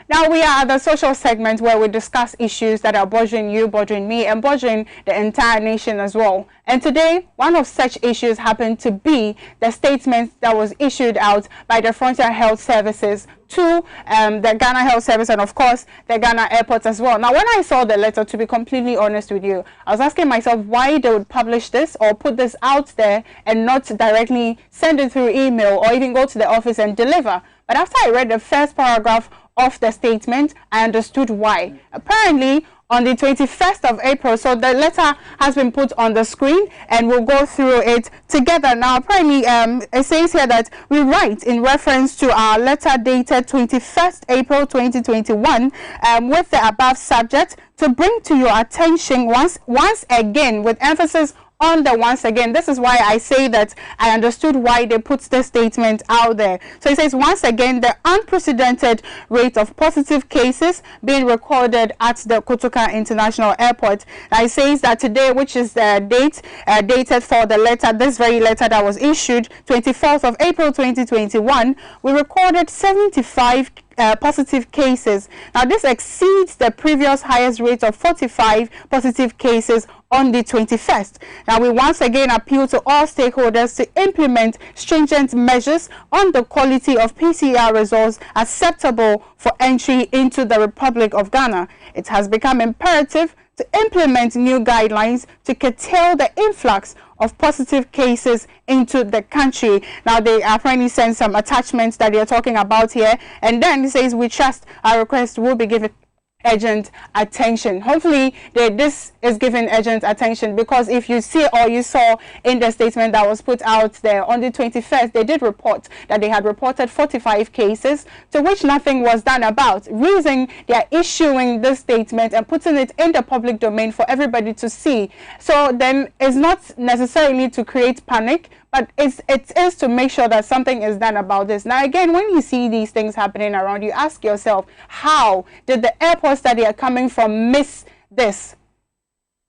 Now we are at the social segment where we discuss issues that are bothering you, bothering me, and bothering the entire nation as well. And today, one of such issues happened to be the statement that was issued out by the Frontier Health Services to the Ghana Health Service, and of course the Ghana airports as well. Now when I saw the letter, to be completely honest with you, I was asking myself why they would publish this or put this out there and not directly send it through email or even go to the office and deliver. But after I read the first paragraph of the statement, I understood why. Apparently, on the 21st of April, so the letter has been put on the screen and we'll go through it together. Now, apparently, it says here that we write in reference to our letter dated 21st April 2021 with the above subject to bring to your attention once again, with emphasis on the once again. This is why I say that I understood why they put this statement out there. So it says, once again, the unprecedented rate of positive cases being recorded at the Kotoka International Airport. Now it says that today, which is the date dated for the letter, this very letter that was issued, 24th of April 2021, we recorded 75 positive cases. Now this exceeds the previous highest rate of 45 positive cases on the 21st. Now we once again appeal to all stakeholders to implement stringent measures on the quality of PCR results acceptable for entry into the Republic of Ghana. It has become imperative to implement new guidelines to curtail the influx of positive cases into the country. Now, they apparently sent some attachments that they are talking about here, and then it says, we trust our request will be given urgent attention. Hopefully this is given urgent attention, because if you see or you saw in the statement that was put out there on the 21st, they did report that they had reported 45 cases to which nothing was done about. Reason they are issuing this statement and putting it in the public domain for everybody to see. So then it's not necessarily to create panic, but it is to make sure that something is done about this. Now, again, when you see these things happening around, you ask yourself, how did the airports that they are coming from miss this?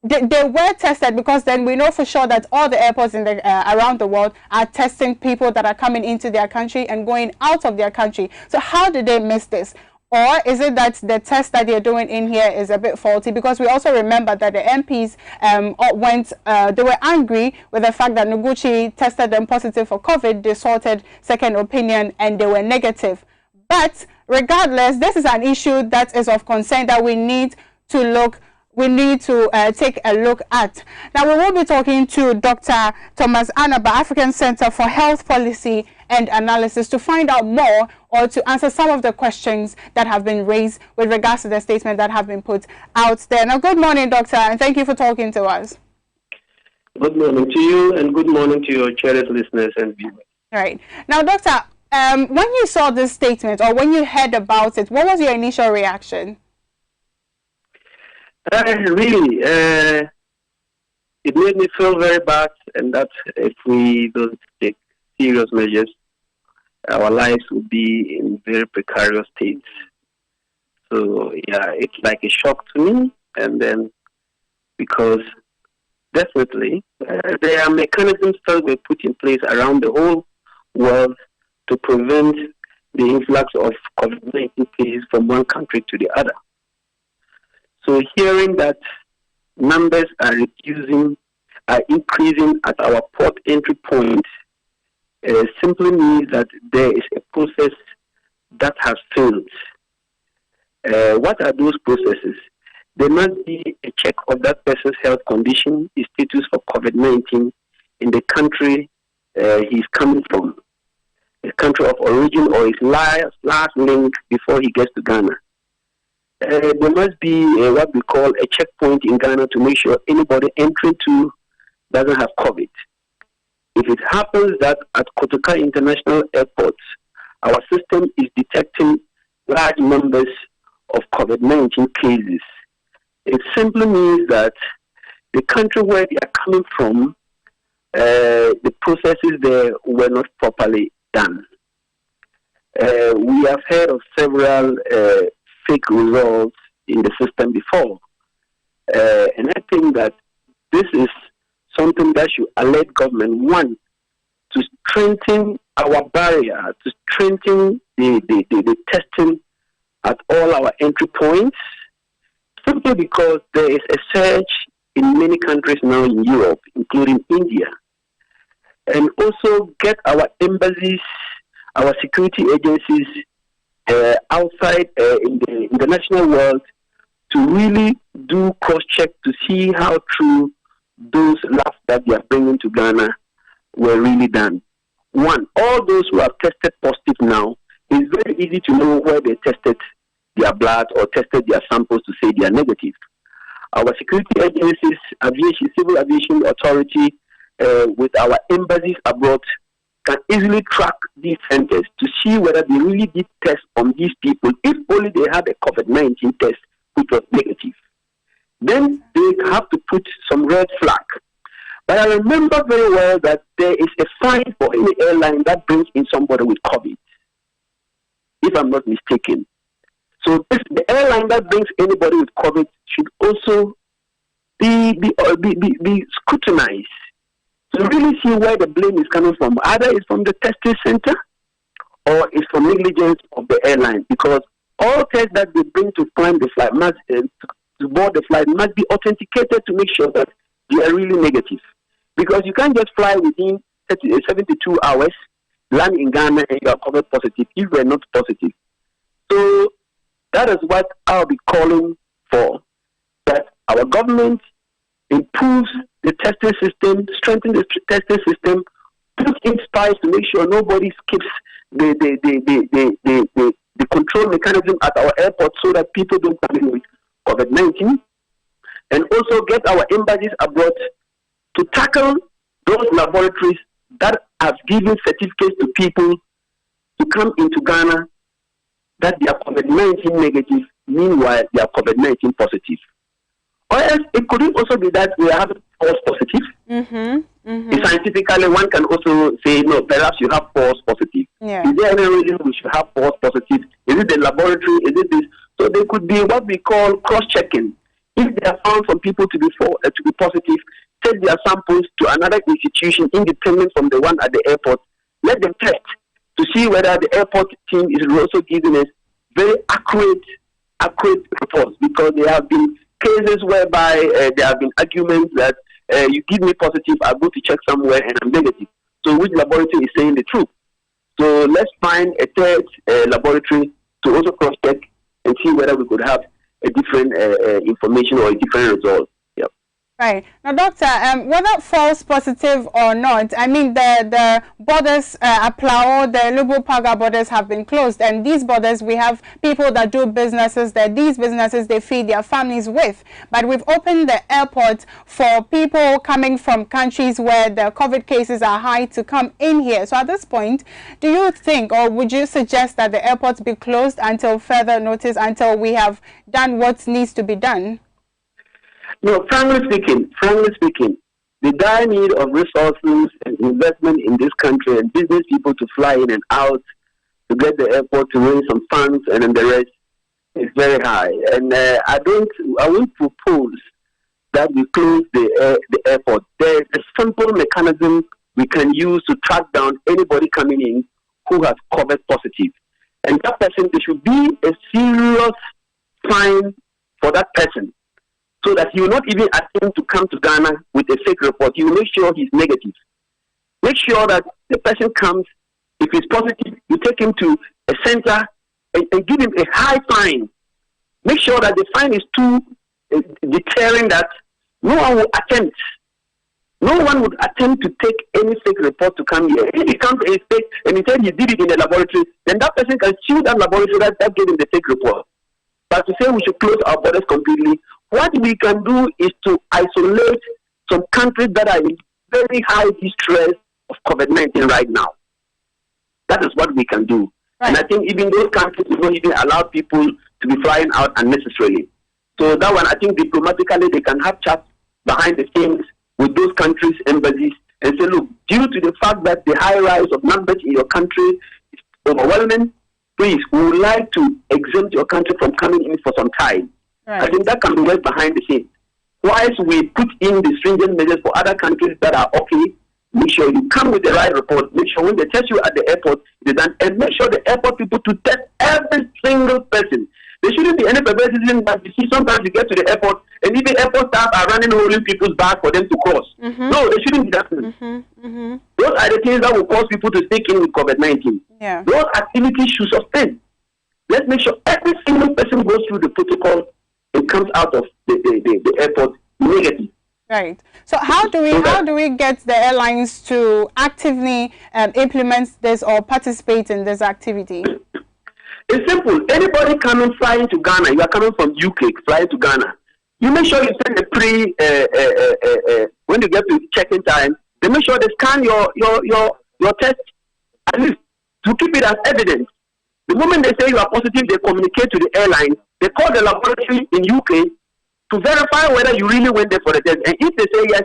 They were tested, because then we know for sure that all the airports in the around the world are testing people that are coming into their country and going out of their country. So how did they miss this? Or is it that the test that they're doing in here is a bit faulty? Because we also remember that the MPs they were angry with the fact that Noguchi tested them positive for COVID. They sought second opinion and they were negative. But regardless, this is an issue that is of concern that we need to take a look at. Now, we will be talking to Dr. Thomas Anaba, African Center for Health Policy and Analysis, to find out more or to answer some of the questions that have been raised with regards to the statement that have been put out there. Now, good morning, Doctor, and thank you for talking to us. Good morning to you, and good morning to your cherished listeners and viewers. All right. Now, Doctor, when you saw this statement or when you heard about it, what was your initial reaction? Really, it made me feel very bad, and that if we don't take serious measures, our lives would be in very precarious states. So, yeah, it's like a shock to me, and then because definitely there are mechanisms that were put in place around the whole world to prevent the influx of COVID-19 cases from one country to the other. So hearing that numbers are increasing at our port entry point simply means that there is a process that has failed. What are those processes? There must be a check of that person's health condition, his status for COVID-19 in the country he's coming from, the country of origin, or his last link before he gets to Ghana. There must be what we call a checkpoint in Ghana to make sure anybody entering to doesn't have COVID. If it happens that at Kotoka International Airport, our system is detecting large numbers of COVID-19 cases, it simply means that the country where they are coming from, the processes there were not properly done. We have heard of several fake results in the system before. And I think that this is something that should alert government, one, to strengthen our barrier, to strengthen the testing at all our entry points, simply because there is a surge in many countries now in Europe, including India. And also get our embassies, our security agencies outside in the international world to really do cross-check to see how true those labs that they are bringing to Ghana were really done. One, all those who have tested positive now, it's very easy to know where they tested their blood or tested their samples to say they are negative. Our security agencies, aviation, civil aviation authority, with our embassies abroad, can easily track these centers to see whether they really did test on these people, if only they had a COVID-19 test which was negative. Then they have to put some red flag. But I remember very well that there is a fine for any airline that brings in somebody with COVID, if I'm not mistaken. So the airline that brings anybody with COVID should also be scrutinized to really see where the blame is coming from. Either it's from the testing center or it's from negligence of the airline, because all tests that they bring to climb the flight must to board the flight must be authenticated to make sure that they are really negative. Because you can't just fly within 72 hours, land in Ghana, and you are COVID positive if you are not positive. So that is what I'll be calling for, that our government improves the testing system, strengthens the testing system, puts in spies to make sure nobody skips the control mechanism at our airport so that people don't come in with COVID-19, and also get our embassies abroad to tackle those laboratories that have given certificates to people to come into Ghana that they are COVID-19 negative, meanwhile they are COVID-19 positive. Or else it could also be that we have false positive. Scientifically, one can also say, no, perhaps you have false positive. Yeah. Is there any reason we should have false positive? Is it the laboratory? Is it this? So there could be what we call cross-checking. If they are found from people to be positive, take their samples to another institution independent from the one at the airport. Let them test to see whether the airport team is also giving us very accurate reports, because there have been cases whereby there have been arguments that you give me positive, I go to check somewhere and I'm negative. So which laboratory is saying the truth? So let's find a third laboratory to also cross-check and see whether we could have a different information or a different result. Yep. Right. Now, Doctor, whether false positive or not, I mean, the borders, Aplao, the Lubu Paga borders have been closed. And these borders, we have people that do businesses, that these businesses, they feed their families with. But we've opened the airport for people coming from countries where the COVID cases are high to come in here. So at this point, do you think, or would you suggest that the airport be closed until further notice, until we have done what needs to be done? No, frankly speaking, the dire need of resources and investment in this country and business people to fly in and out to get the airport to raise some funds and then the rest is very high. And I won't propose that we close the airport. There is a simple mechanism we can use to track down anybody coming in who has COVID positive. And that person, there should be a serious fine for that person, so that he will not even attempt to come to Ghana with a fake report. He will make sure he's negative. Make sure that the person comes, if he's positive, you take him to a center and give him a high fine. Make sure that the fine is too deterring that no one would attempt to take any fake report to come here. If he comes to a fake and he said he did it in the laboratory, then that person can sue that laboratory that gave him the fake report. But to say we should close our borders completely, what we can do is to isolate some countries that are in very high distress of COVID-19 right now. That is what we can do. Right. And I think even those countries will not even allow people to be flying out unnecessarily. So that one, I think diplomatically they can have chats behind the scenes with those countries' embassies and say, look, due to the fact that the high rise of numbers in your country is overwhelming, please, we would like to exempt your country from coming in for some time. Right. I think that can be worked behind the scenes. Whilst we put in the stringent measures for other countries that are okay, make sure you come with the right report. Make sure when they test you at the airport, they're done, and make sure the airport people to test every single person. There shouldn't be any favoritism, but you see sometimes you get to the airport and even airport staff are running holding people's bags for them to cross. No, they shouldn't be that. Those are the things that will cause people to stick in with COVID-19. Yeah. Those activities should suspend. Let's make sure every single person goes through the protocol and comes out of the airport negative. Right. So how do we get the airlines to actively implement this or participate in this activity? It's simple. Anybody flying to Ghana, you are coming from UK, flying to Ghana. You make sure you send a when you get to check-in time, they make sure they scan your test, at least to keep it as evidence. The moment they say you are positive, they communicate to the airline. They call the laboratory in UK to verify whether you really went there for the test. And if they say yes,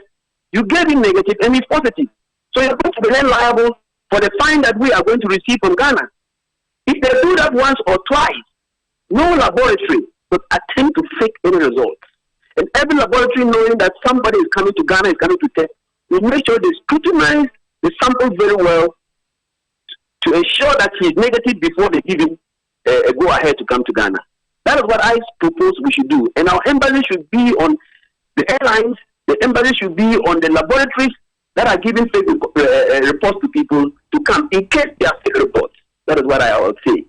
you gave it negative and it's positive. So you're going to be then liable for the fine that we are going to receive from Ghana. If they do that once or twice, no laboratory would attempt to fake any results. And every laboratory, knowing that somebody is coming to Ghana, is coming to test, will make sure they scrutinize the sample very well to ensure that he is negative before they give him a go-ahead to come to Ghana. That is what I propose we should do. And our embassy should be on the airlines, the embassy should be on the laboratories that are giving fake reports to people to come in case they are fake reports. That is what I will say.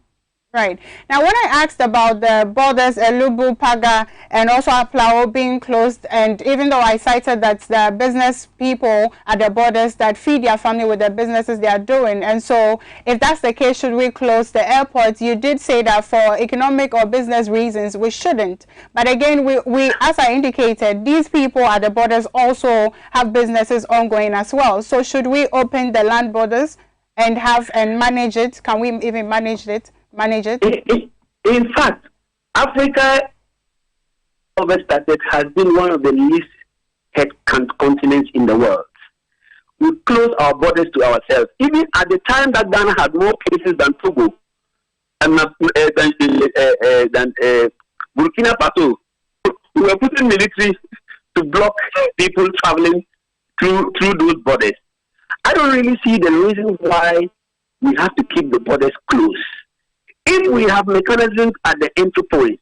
Right. Now, when I asked about the borders, Elubu, Paga, and also Aplao being closed, and even though I cited that the business people at the borders that feed their family with the businesses they are doing, and so if that's the case, should we close the airports? You did say that for economic or business reasons, we shouldn't. But again, we as I indicated, these people at the borders also have businesses ongoing as well. So should we open the land borders and manage it? Can we even manage it? In fact, Africa overstated has been one of the least headcount continents in the world. We close our borders to ourselves. Even at the time that Ghana had more cases than Togo and than Burkina Faso, we were putting military to block people traveling through those borders. I don't really see the reason why we have to keep the borders closed. If we have mechanisms at the entry point,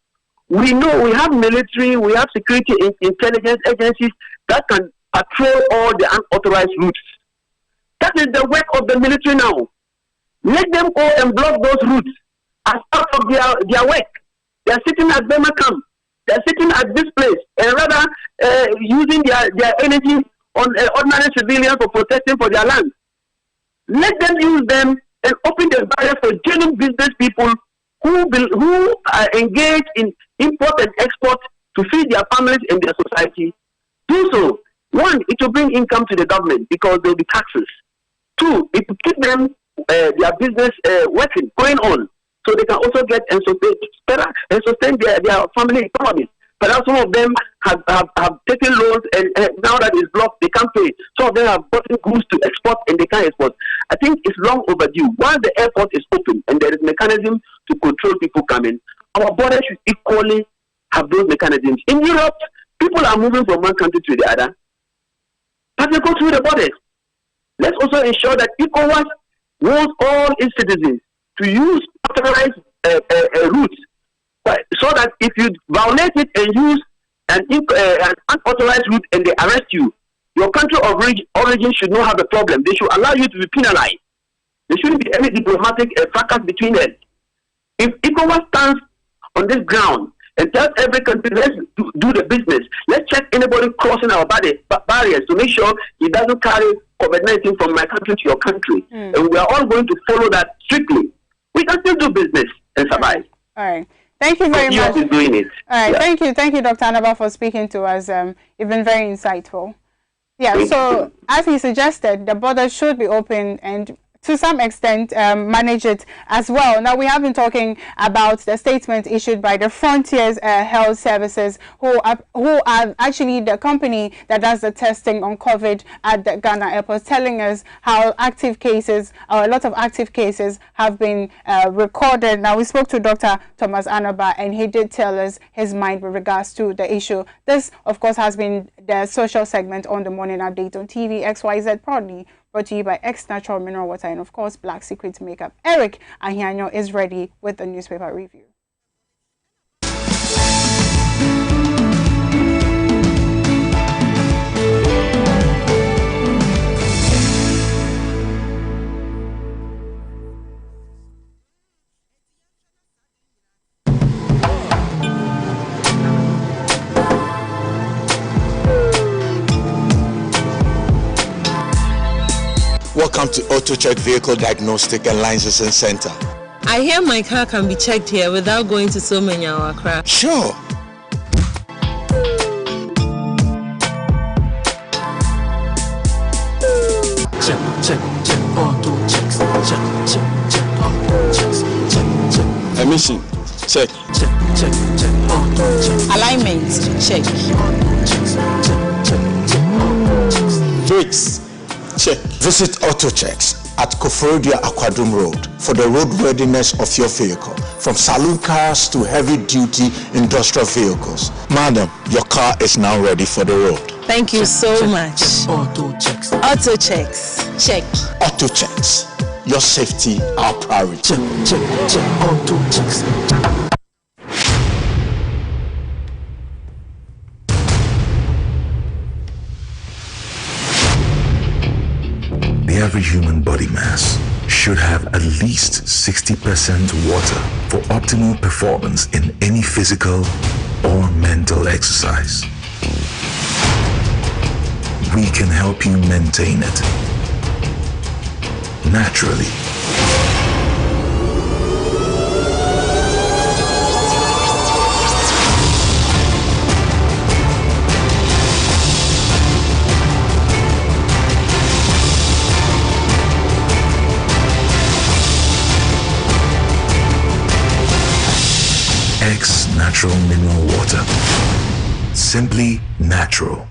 we know we have military, we have security intelligence agencies that can patrol all the unauthorized routes. That is the work of the military now. Let them go and block those routes as part of their work. They are sitting at Bema camp. They are sitting at this place and rather using their energy on ordinary civilians for protecting for their land. Let them use them and open the barrier for genuine business people who are engaged in import and export to feed their families and their society. Do so. One, it will bring income to the government because there will be taxes. Two, it will keep them their business working, going on, so they can also get and sustain their family economies. But some of them have taken loans and now that it's blocked, they can't pay. Some of them have gotten goods to export and they can't export. I think it's long overdue. Once the airport is open and there is mechanism to control people coming, our borders should equally have those mechanisms. In Europe, people are moving from one country to the other, but they go through the borders. Let's also ensure that ECOWAS wants all its citizens to use authorized routes, so that if you violate it and use an unauthorized route and they arrest you, your country of origin should not have a problem. They should allow you to be penalized. There shouldn't be any diplomatic fracas between them. If ECOWAS stands on this ground and tells every country, let's do the business, let's check anybody crossing our barriers to make sure he doesn't carry COVID-19 from my country to your country. And we are all going to follow that strictly. We can still do business and survive. All right. Thank you very much. Is doing it. All right. Yeah. Thank you, Dr. Anaba, for speaking to us. You've been very insightful. Yeah, so as he suggested, the borders should be open and to some extent manage it as well. Now, we have been talking about the statement issued by the Frontiers Health Services, who are actually the company that does the testing on COVID at the Ghana airport, telling us how active cases, or a lot of active cases, have been recorded. Now, we spoke to Dr. Thomas Anaba, and he did tell us his mind with regards to the issue. This, of course, has been the social segment on the Morning Update on TV XYZ, proudly brought to you by X Natural Mineral Water and, of course, Black Secret Makeup. Eric Ahianyo is ready with the newspaper review. Welcome to AutoCheck Vehicle Diagnostic and Licensing Center. I hear my car can be checked here without going to so many Accra. Sure. Check, auto checks. Check, auto checks. Check. Emission, check. Check, auto checks. Alignment, check. Brakes, check. Visit AutoChecks at Koforidua Aquadum Road for the roadworthiness of your vehicle, from saloon cars to heavy-duty industrial vehicles. Madam, your car is now ready for the road. Thank you so much. AutoChecks. AutoChecks. Check. AutoChecks. Your safety, our priority. Check. AutoChecks. The average human body mass should have at least 60% water for optimal performance in any physical or mental exercise. We can help you maintain it naturally. X Natural Mineral Water. Simply natural.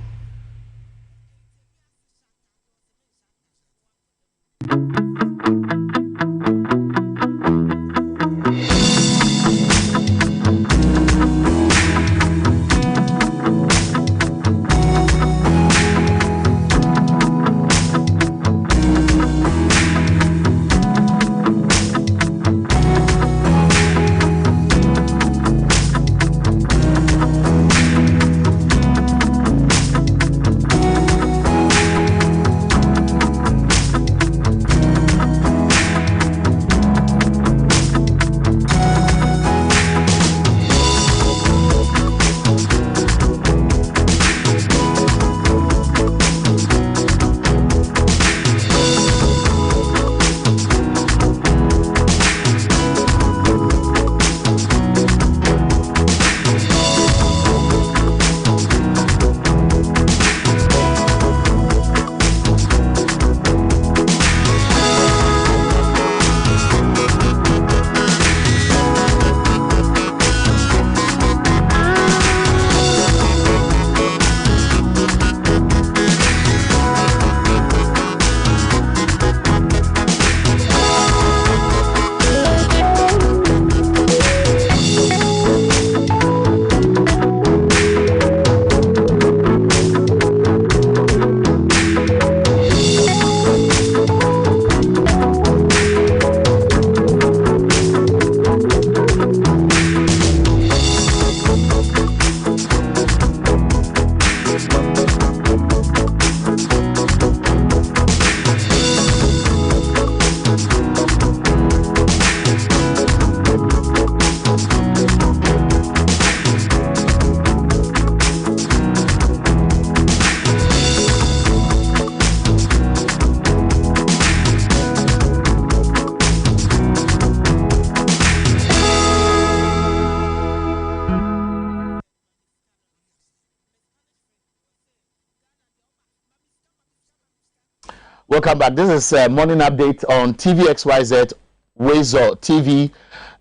Welcome back. This is a morning update on TVXYZ Xyz TV.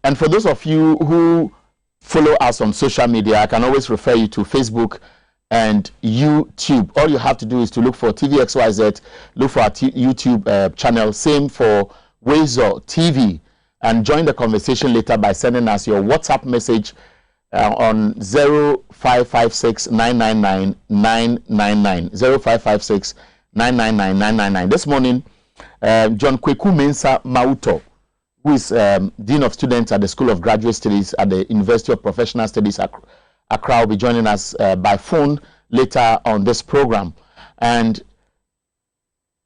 And for those of you who follow us on social media, I can always refer you to Facebook and YouTube. All you have to do is to look for TVXYZ, look for our YouTube channel, same for Xyz TV, and join the conversation later by sending us your WhatsApp message on 0556 999 999 0556 999 999. This morning, John Kweku Mensah Mauto, who is Dean of Students at the School of Graduate Studies at the University of Professional Studies, Accra, will be joining us by phone later on this program. And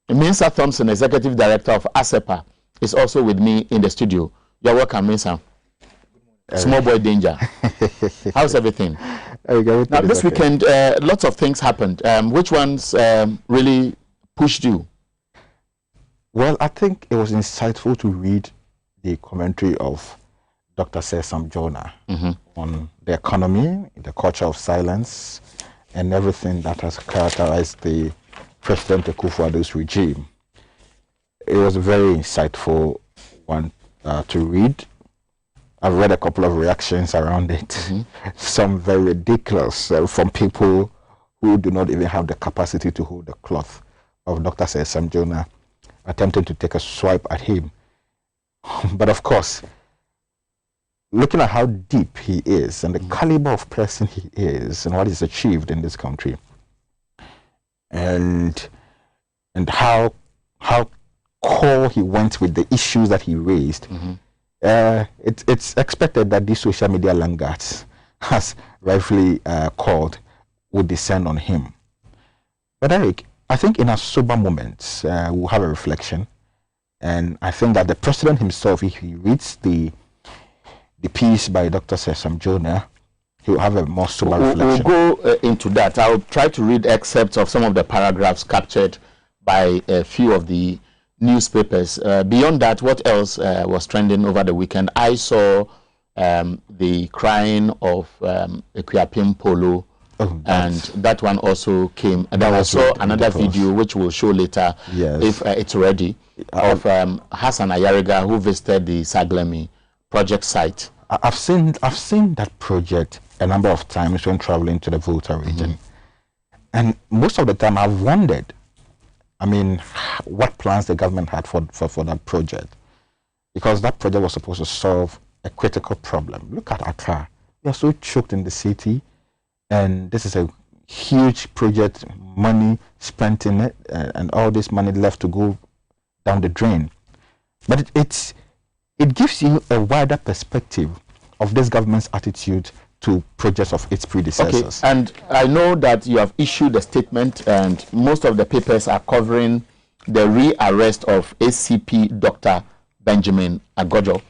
Mensah Thompson, Executive Director of ASEPA, is also with me in the studio. You're welcome, Mensah. Small boy danger. How's everything? Now, this weekend, lots of things happened. Which ones really pushed you? Well, I think it was insightful to read the commentary of Dr. Xyz Jonah on the economy, the culture of silence, and everything that has characterized the President Akufo-Addo's regime. It was a very insightful one to read. I've read a couple of reactions around it, some very ridiculous from people who do not even have the capacity to hold the cloth of Dr. Xyz Jonah, attempting to take a swipe at him. But of course, looking at how deep he is and the caliber of person he is and what he's achieved in this country, and how core he went with the issues that he raised, it's expected that these social media laggards, as rightfully called, would descend on him. But Eric, I think in our sober moments, we'll have a reflection And I think that the president himself, if he reads the piece by Dr. Xyz Morning, he will have a more sober reflection. We'll go into that. I'll try to read excerpts of some of the paragraphs captured by a few of the newspapers. Beyond that, what else was trending over the weekend? I saw the crying of Ekuapim Polo, and that one also came. And then I saw another video which we'll show later, if it's ready, of Hassan Ayariga, who visited the Saglemi project site. I've seen that project a number of times when traveling to the Volta region, and most of the time I've wondered, I mean, what plans the government had for that project, because that project was supposed to solve a critical problem. Look at Accra; we are so choked in the city, and this is a huge project, money spent in it, and all this money left to go down the drain. But it gives you a wider perspective of this government's attitude to projects of its predecessors. Okay, and I know that you have issued a statement, and most of the papers are covering the re-arrest of ACP Dr. Benjamin Agojo.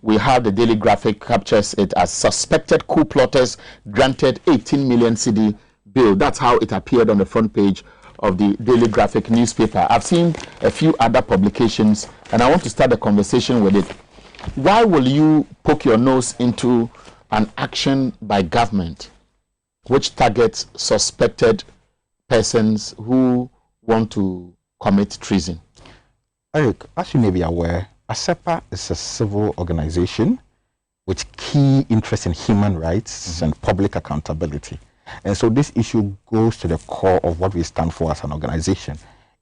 We have the Daily Graphic captures it as suspected coup plotters granted 18 million cedi bail. That's how it appeared on the front page of the Daily Graphic newspaper. I've seen a few other publications, and I want to start the conversation with it. Why will you poke your nose into an action by government which targets suspected persons who want to commit treason? Eric, as you may be aware, ASEPA is a civil organization with key interest in human rights and public accountability. And so this issue goes to the core of what we stand for as an organization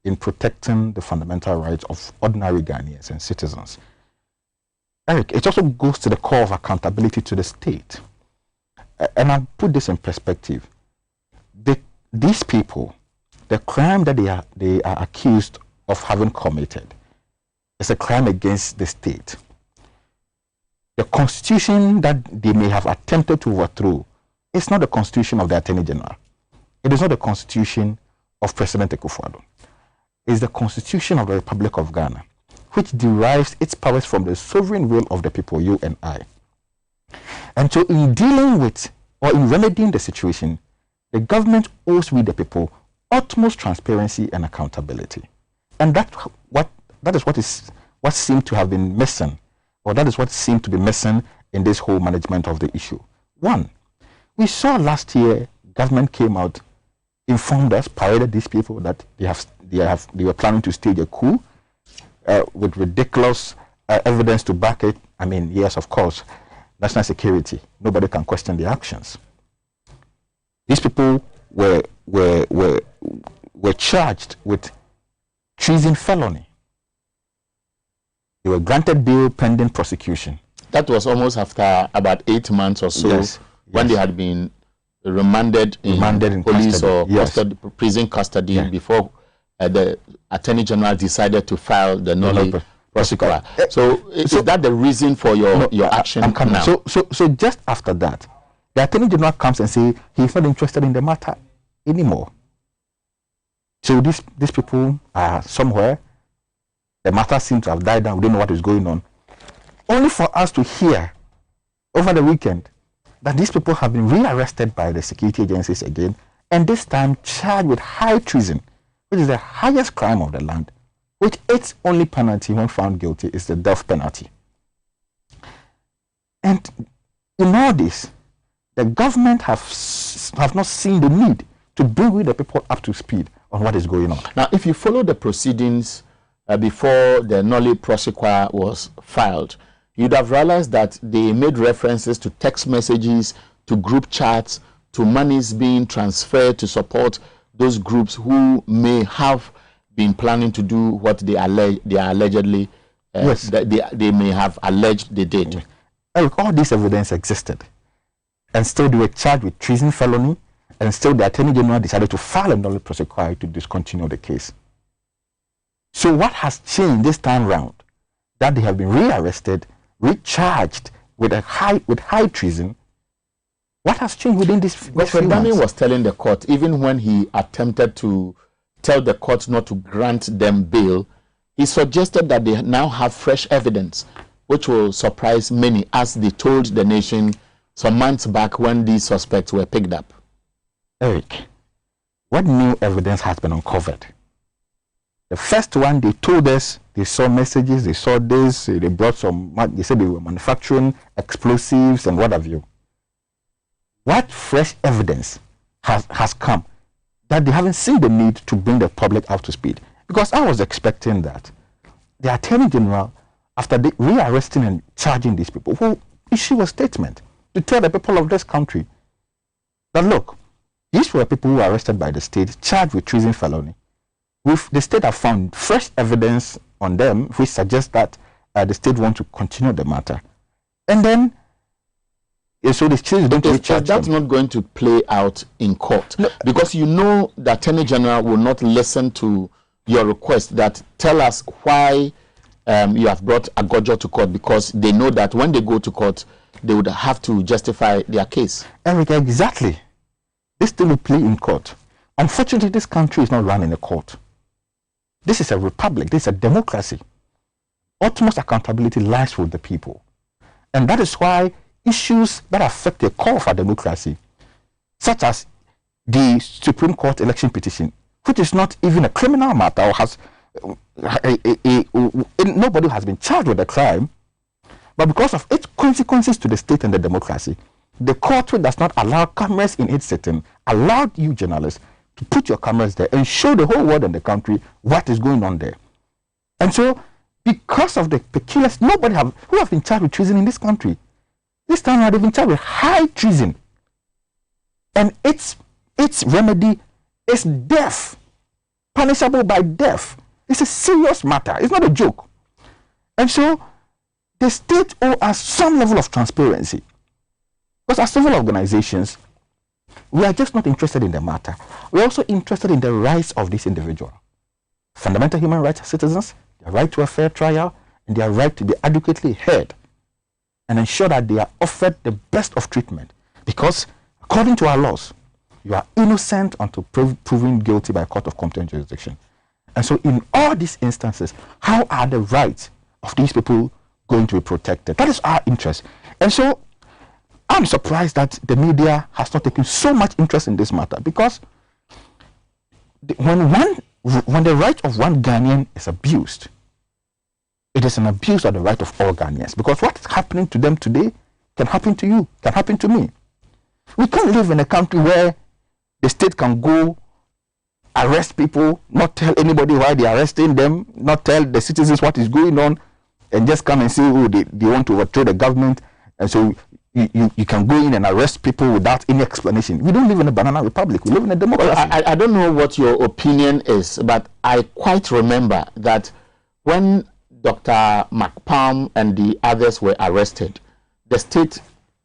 in protecting the fundamental rights of ordinary Ghanaians and citizens. Eric, it also goes to the core of accountability to the state. And I'll put this in perspective. These people, the crime that they are accused of having committed is a crime against the state. The constitution that they may have attempted to overthrow is not the constitution of the Attorney General. It is not the constitution of President Akufo-Addo. It is the constitution of the Republic of Ghana, which derives its powers from the sovereign will of the people, you and I. And so in dealing with, or in remedying the situation, the government owes we the people utmost transparency and accountability. And that is what seemed to have been missing, or that is what seemed to be missing in this whole management of the issue. One, we saw last year, government came out, informed us, paraded these people that they were planning to stage a coup, with ridiculous evidence to back it. I mean, yes, of course, national security. Nobody can question the actions. These people were charged with treason felony. They were granted bail pending prosecution. That was almost after about 8 months or so, when they had been remanded in police custody, or custody, prison custody before the Attorney General decided to file the nolle prosequi. So is that the reason for your action now? So just after that, the Attorney General comes and says he's not interested in the matter anymore. So these people are somewhere. The matter seems to have died down. We don't know what is going on. Only for us to hear over the weekend that these people have been rearrested by the security agencies again, and this time charged with high treason, which is the highest crime of the land, which its only penalty when found guilty is the death penalty. And in all this, the government have not seen the need to bring the people up to speed on what is going on. Now, if you follow the proceedings before the nolle prosequi was filed, you'd have realized that they made references to text messages, to group chats, to monies being transferred to support those groups who may have been planning to do what they are allegedly they may have alleged they did. All this evidence existed, and still they were charged with treason felony, and still the Attorney General decided to file a nolle prosequi to discontinue the case. So what has changed this time round? That they have been rearrested, recharged with high treason. What has changed within this? But Dami was telling the court, even when he attempted to tell the court not to grant them bail, he suggested that they now have fresh evidence, which will surprise many, as they told the nation some months back when these suspects were picked up. Eric, what new evidence has been uncovered? The first one, they told us they saw messages, they saw this, they brought some, they said they were manufacturing explosives and what have you. What fresh evidence has come that they haven't seen the need to bring the public up to speed? Because I was expecting that the Attorney General, after rearresting and charging these people, will issue a statement to tell the people of this country that, look, these were people who were arrested by the state, charged with treason felony. The state have found fresh evidence on them, which suggests that the state wants to continue the matter. And then, so the state is going to charge them. That's not going to play out in court. No. Because you know the Attorney General will not listen to your request that tell us why you have brought Agojo to court, because they know that when they go to court, they would have to justify their case. Eric, exactly. This thing will play in court. Unfortunately, this country is not run in a court. This is a republic. This is a democracy. Utmost accountability lies with the people. And that is why issues that affect the core of our democracy, such as the Supreme Court election petition, which is not even a criminal matter, or has nobody has been charged with a crime, but because of its consequences to the state and the democracy, the court, which does not allow cameras in its sitting, allowed you journalists to put your cameras there and show the whole world and the country what is going on there. And so, because of the peculiars, who have been charged with treason in this country. This time around, they've been charged with high treason. And its remedy is death, punishable by death. It's a serious matter. It's not a joke. And so, the state owes us some level of transparency. Because as civil organizations, we are just not interested in the matter. We are also interested in the rights of this individual. Fundamental human rights of citizens, their right to a fair trial, and their right to be adequately heard, and ensure that they are offered the best of treatment. Because according to our laws, you are innocent until proven guilty by a court of competent jurisdiction. And so in all these instances, how are the rights of these people going to be protected? That is our interest. And so I'm surprised that the media has not taken so much interest in this matter, because when the right of one Ghanaian is abused, it is an abuse of the right of all Ghanaians. Because what's happening to them today can happen to you, can happen to me. We can't live in a country where the state can go arrest people, not tell anybody why they're arresting them, not tell the citizens what is going on, and just come and say, oh, they want to overthrow the government, and so you can go in and arrest people without any explanation. We don't live in a banana republic. We live in a democracy. Well, I don't know what your opinion is, but I quite remember that when Dr. McPalm and the others were arrested, the state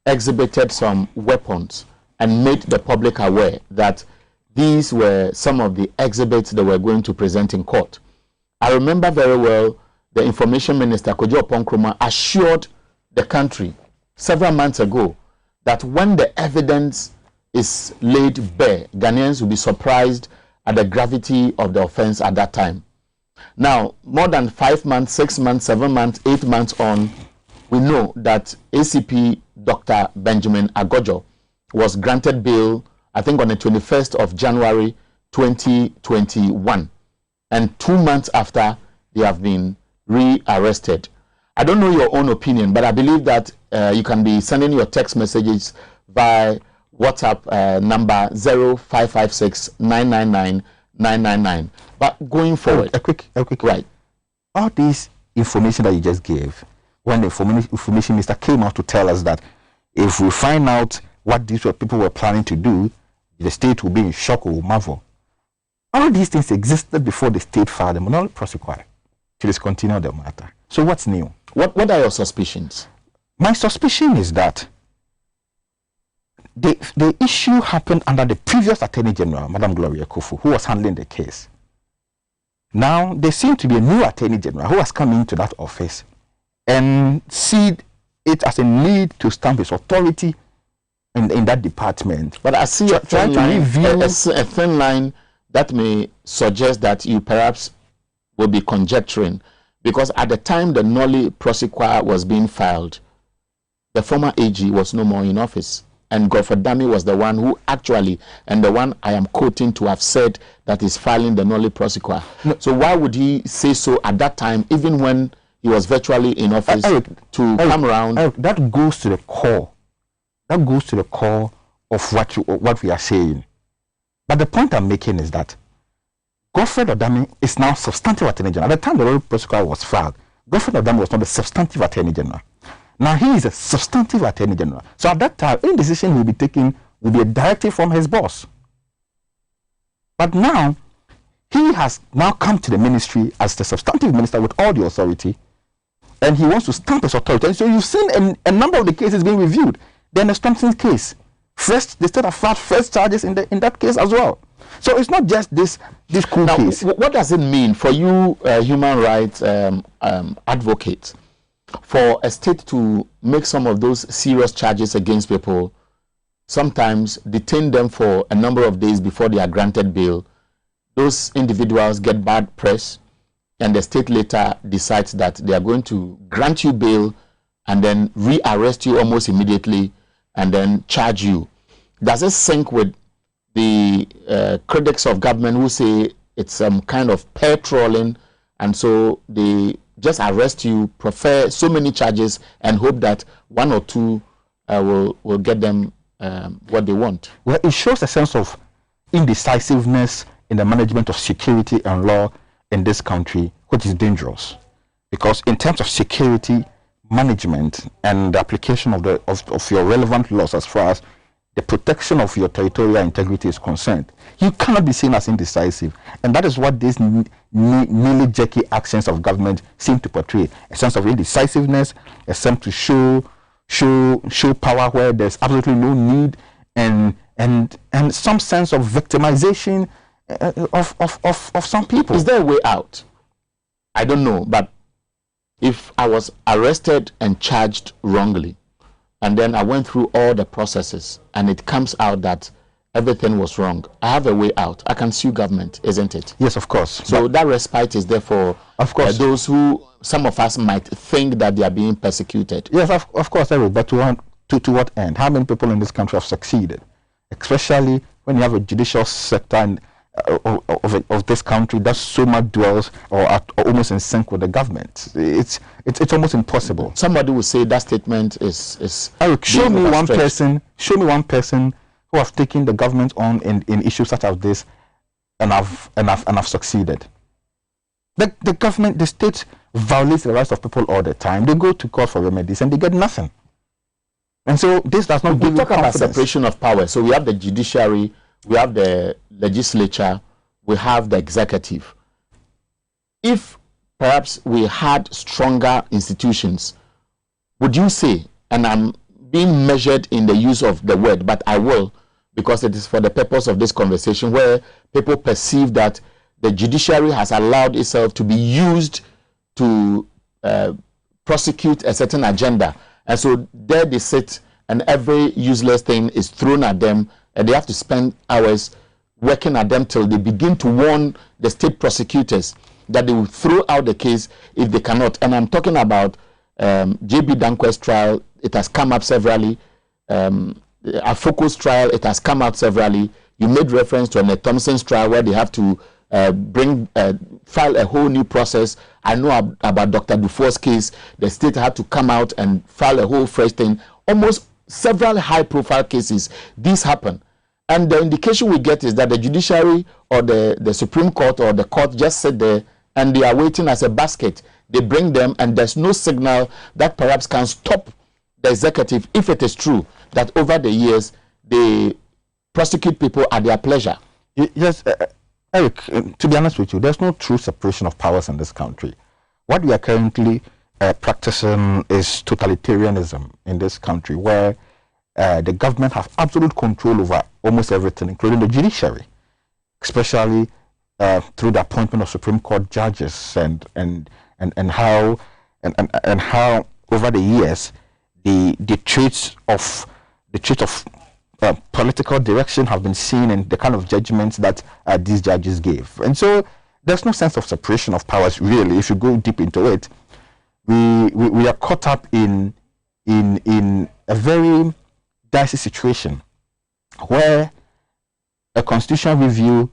exhibited some weapons and made the public aware that these were some of the exhibits they were going to present in court. I remember very well the Information Minister, Kojo Oponkroma, assured the country several months ago that when the evidence is laid bare, Ghanaians will be surprised at the gravity of the offense at that time. Now, more than 5 months, 6 months, 7 months, 8 months on, we know that ACP Dr. Benjamin Agojo was granted bail, I think on the 21st of January 2021. And 2 months after, they have been re-arrested. I don't know your own opinion, but I believe that you can be sending your text messages via WhatsApp number 0556 999 999. But going forward, a quick right. All this information that you just gave, when the information minister came out to tell us that if we find out what these people were planning to do, the state will be in shock or will marvel. All these things existed before the state filed the Monol Prosecutor to discontinue the matter. So what's new? What are your suspicions? My suspicion is that the issue happened under the previous Attorney General, Madam Gloria Kufu, who was handling the case. Now, there seems to be a new Attorney General who has come into that office and see it as a need to stamp his authority in that department. But I see a thin line that may suggest that you perhaps will be conjecturing, because at the time the Nolly prosequa was being filed, the former AG was no more in office. And Godfred Dami was the one who actually, and the one I am quoting to have said that is filing the Nolly prosequa. No. So why would he say so at that time, even when he was virtually in office, come around? That goes to the core. That goes to the core of what we are saying. But the point I'm making is that Godfred Odami is now substantive Attorney General. At the time the Nolly prosequa was filed, Godfred Odami was not the substantive Attorney General. Now he is a substantive Attorney General. So at that time, any decision will be taken will be a directive from his boss. But now, he has now come to the ministry as the substantive minister with all the authority, and he wants to stamp his authority. And so you've seen a number of the cases being reviewed. Then the Thompson case, they still have filed first charges in that case as well. So it's not just this cool case. What does it mean for you, human rights advocates, for a state to make some of those serious charges against people, sometimes detain them for a number of days before they are granted bail? Those individuals get bad press, and the state later decides that they are going to grant you bail and then re-arrest you almost immediately and then charge you. Does it sync with the critics of government who say it's some kind of pair trolling, and so they just arrest you, prefer so many charges, and hope that one or two will get them what they want? Well, it shows a sense of indecisiveness in the management of security and law in this country, which is dangerous. Because in terms of security management and the application of your relevant laws as far as the protection of your territorial integrity is concerned, you cannot be seen as indecisive. And that is what these nearly jerky actions of government seem to portray. A sense of indecisiveness, a sense to show power where there's absolutely no need, and some sense of victimization of some people. Is there a way out? I don't know, but if I was arrested and charged wrongly, and then I went through all the processes, and it comes out that everything was wrong, I have a way out. I can sue government, isn't it? Yes, of course. So that respite is there for those who, some of us might think that they are being persecuted. Yes, of course, Eric, but to what end? How many people in this country have succeeded? Especially when you have a judicial sector of this country that so much dwells or almost in sync with the government. It's almost impossible. Somebody will say that statement is Eric, show me one person who have taken the government on in issues such as this and have succeeded. The government, the state violates the rights of people all the time. They go to court for remedies and they get nothing. And so this does not give you confidence. We talk about separation of power. So we have the judiciary, we have the legislature, we have the executive. If perhaps we had stronger institutions, would you say, and I'm being measured in the use of the word, but I will, because it is for the purpose of this conversation, where people perceive that the judiciary has allowed itself to be used to prosecute a certain agenda. And so there they sit, and every useless thing is thrown at them, and they have to spend hours working at them till they begin to warn the state prosecutors that they will throw out the case if they cannot. And I'm talking about J.B. Danquest's trial. It has come up severally. Afoko's trial, it has come out severally. You made reference to Annette Thompson's trial, where they have to file a whole new process. I know about Dr. Dufour's case. The state had to come out and file a whole fresh thing. Almost several high-profile cases, these happen. And the indication we get is that the judiciary or the Supreme Court or the court just sit there and they are waiting as a basket. They bring them, and there's no signal that perhaps can stop the executive, if it is true that over the years they prosecute people at their pleasure. Yes, Eric, to be honest with you, there's no true separation of powers in this country. What we are currently practicing is totalitarianism in this country, where the government have absolute control over almost everything, including the judiciary, especially through the appointment of Supreme Court judges, and how over the years the traits of political direction have been seen in the kind of judgments that these judges gave. And so there's no sense of separation of powers, really. If you go deep into it, we are caught up in a very dicey situation where a constitutional review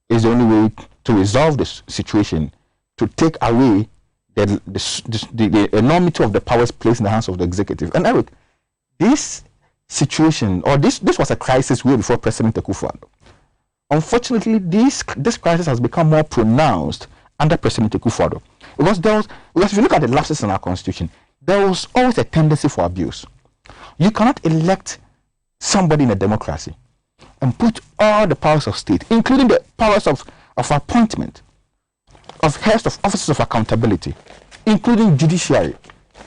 is the only way to resolve this situation, to take away the enormity of the powers placed in the hands of the executive. And Eric, this situation, or this was a crisis way before President Akufo-Addo. Unfortunately, this crisis has become more pronounced under President Akufo-Addo. Because if you look at the lapses in our constitution, there was always a tendency for abuse. You cannot elect somebody in a democracy and put all the powers of state, including the powers of appointment, of heads of offices of accountability, including judiciary,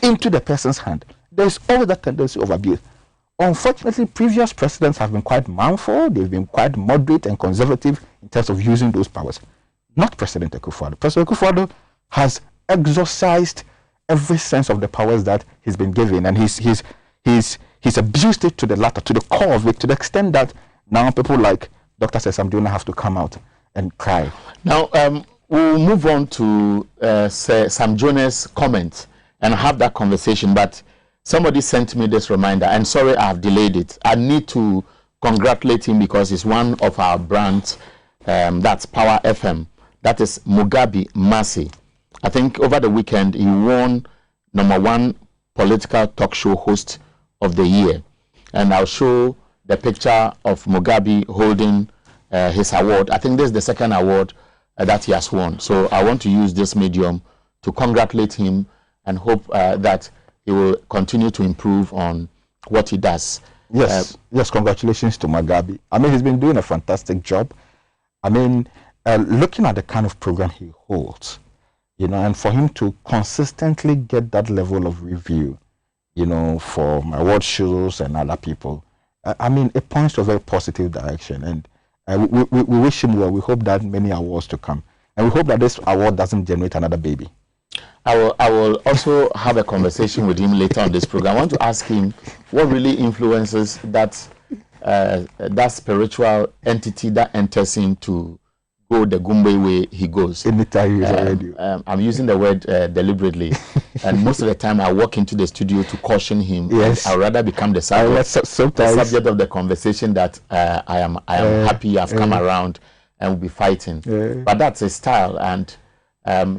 into the person's hand. There is always that tendency of abuse. Unfortunately, previous presidents have been quite mindful. They've been quite moderate and conservative in terms of using those powers. Not President Akufo-Addo. President Akufo-Addo has exorcised every sense of the powers that he's been given, and he's abused it to the latter, to the core of it, to the extent that now people like Dr. Sesam Jonah have to come out and cry. Now, we'll move on to Sam Jonah's comment and have that conversation, but somebody sent me this reminder, and sorry I have delayed it. I need to congratulate him because he's one of our brands, that's Power FM. That is Mugabe Masi. I think over the weekend he won #1 political talk show host of the year. And I'll show the picture of Mugabe holding his award. I think this is the second award that he has won. So I want to use this medium to congratulate him and hope that he will continue to improve on what he does. Yes, yes, congratulations to Mugabe. I mean, he's been doing a fantastic job. I mean, looking at the kind of program he holds, you know, and for him to consistently get that level of review, you know, for my award shows and other people, I mean, it points to a very positive direction. And we wish him well. We hope that many awards to come. And we hope that this award doesn't generate another baby. I will also have a conversation with him later on this program. I want to ask him what really influences that spiritual entity that enters him to go the Gumbe way he goes. I'm using the word deliberately, and most of the time I walk into the studio to caution him. Yes. I'd rather become the subject of the conversation that I am happy I've come around and we'll be fighting. But that's his style, and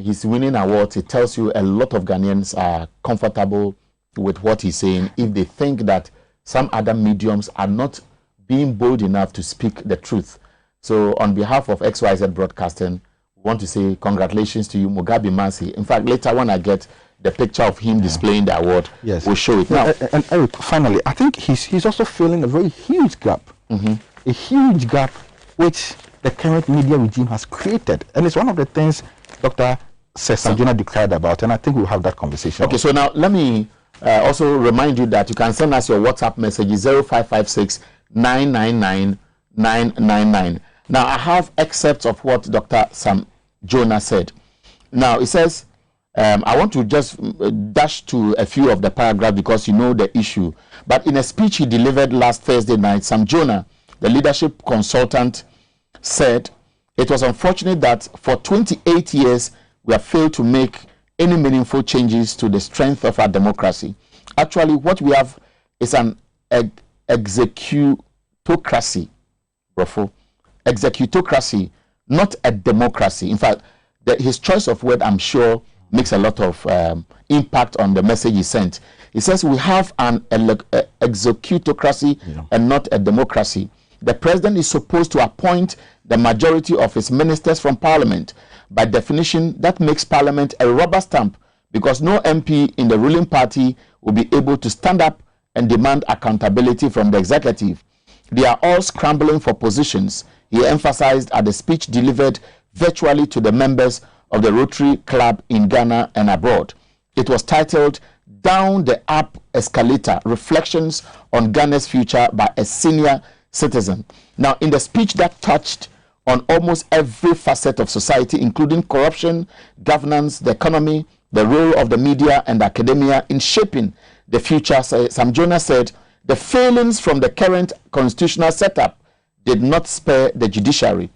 he's winning awards. It tells you a lot of Ghanaians are comfortable with what he's saying if they think that some other mediums are not being bold enough to speak the truth. So on behalf of XYZ Broadcasting, we want to say congratulations to you, Mugabe Masi. In fact, later when I get the picture of him displaying the award, we'll show it now. And Eric, finally, I think he's also filling a very huge gap. A huge gap which the current media regime has created. And it's one of the things Dr. Sesam Jonah declared about, and I think we'll have that conversation. Okay, so now let me also remind you that you can send us your WhatsApp messages 0556 999 999. Now, I have excerpts of what Dr. Sam Jonah said. Now, it says, I want to just dash to a few of the paragraphs because you know the issue. But in a speech he delivered last Thursday night, Sam Jonah, the leadership consultant, said, it was unfortunate that for 28 years we have failed to make any meaningful changes to the strength of our democracy. Actually, what we have is an executocracy, executocracy, not a democracy. In fact, his choice of word, I'm sure, makes a lot of impact on the message he sent. He says we have an executocracy and not a democracy. The president is supposed to appoint the majority of his ministers from parliament. By definition, that makes parliament a rubber stamp because no MP in the ruling party will be able to stand up and demand accountability from the executive. They are all scrambling for positions, he emphasized at the speech delivered virtually to the members of the Rotary Club in Ghana and abroad. It was titled, Down the Up Escalator, Reflections on Ghana's Future by a Senior Citizen. Now, in the speech that touched on almost every facet of society, including corruption, governance, the economy, the role of the media and academia in shaping the future, Sam Jonah said, the failings from the current constitutional setup did not spare the judiciary.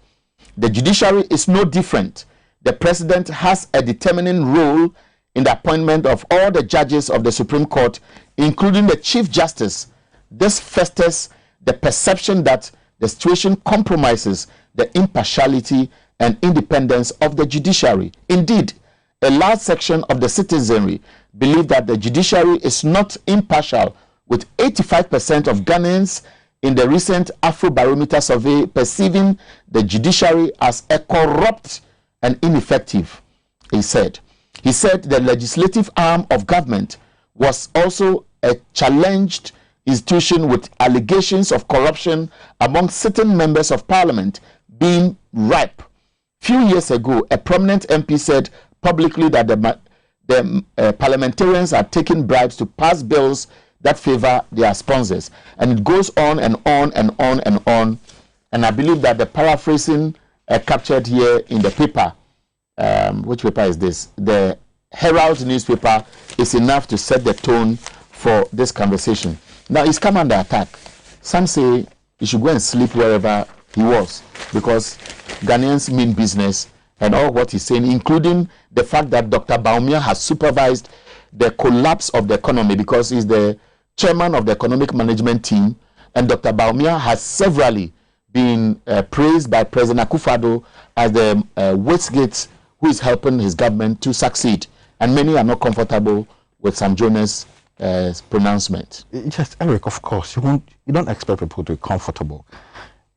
The judiciary is no different. the president has a determining role in the appointment of all the judges of the Supreme Court, including the Chief Justice. This fosters the perception that the situation compromises the impartiality and independence of the judiciary. Indeed, a large section of the citizenry believe that the judiciary is not impartial, with 85% of Ghanaians in the recent Afrobarometer survey perceiving the judiciary as a corrupt and ineffective, he said. He said the legislative arm of government was also a challenged institution with allegations of corruption among certain members of parliament being ripe. Few years ago, a prominent MP said publicly that the parliamentarians are taking bribes to pass bills that favor their sponsors. And it goes on and on and on and on. And I believe that the paraphrasing captured here in the paper, which paper is this? The Herald newspaper, is enough to set the tone for this conversation. Now, he's come under attack. Some say he should go and sleep wherever he was, because Ghanaians mean business, and all what he's saying, including the fact that Dr. Baumia has supervised the collapse of the economy, because he's the chairman of the economic management team, and Dr. Baumia has severally been praised by President Akufo-Addo as the Westgate who is helping his government to succeed. And many are not comfortable with Sam Jonas' pronouncement. Yes, Eric, of course. You don't expect people to be comfortable.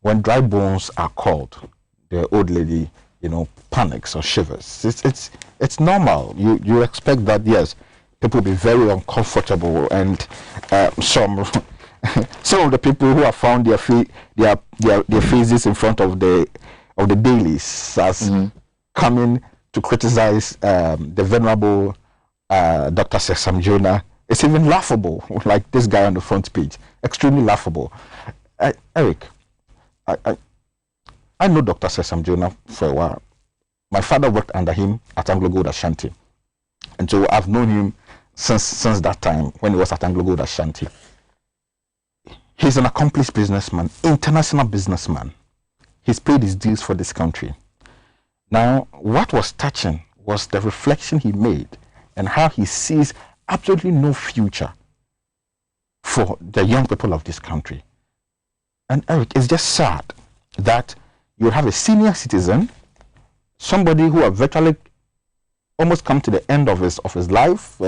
When dry bones are called, the old lady, panics or shivers. It's normal. You expect that, yes, people will be very uncomfortable, and some of the people who have found their faces in front of the dailies as coming to criticize the venerable Dr. Sesam Jonah. It's even laughable, like this guy on the front page. Extremely laughable. Eric, I know Dr. Sesam Jonah for a while. My father worked under him at Anglo Gold Ashanti. And so I've known him since that time when he was at Anglo Gold Ashanti. He's an accomplished businessman, international businessman. He's paid his dues for this country. Now, what was touching was the reflection he made and how he sees absolutely no future for the young people of this country. And Eric, it's just sad that you have a senior citizen, somebody who have virtually almost come to the end of his life,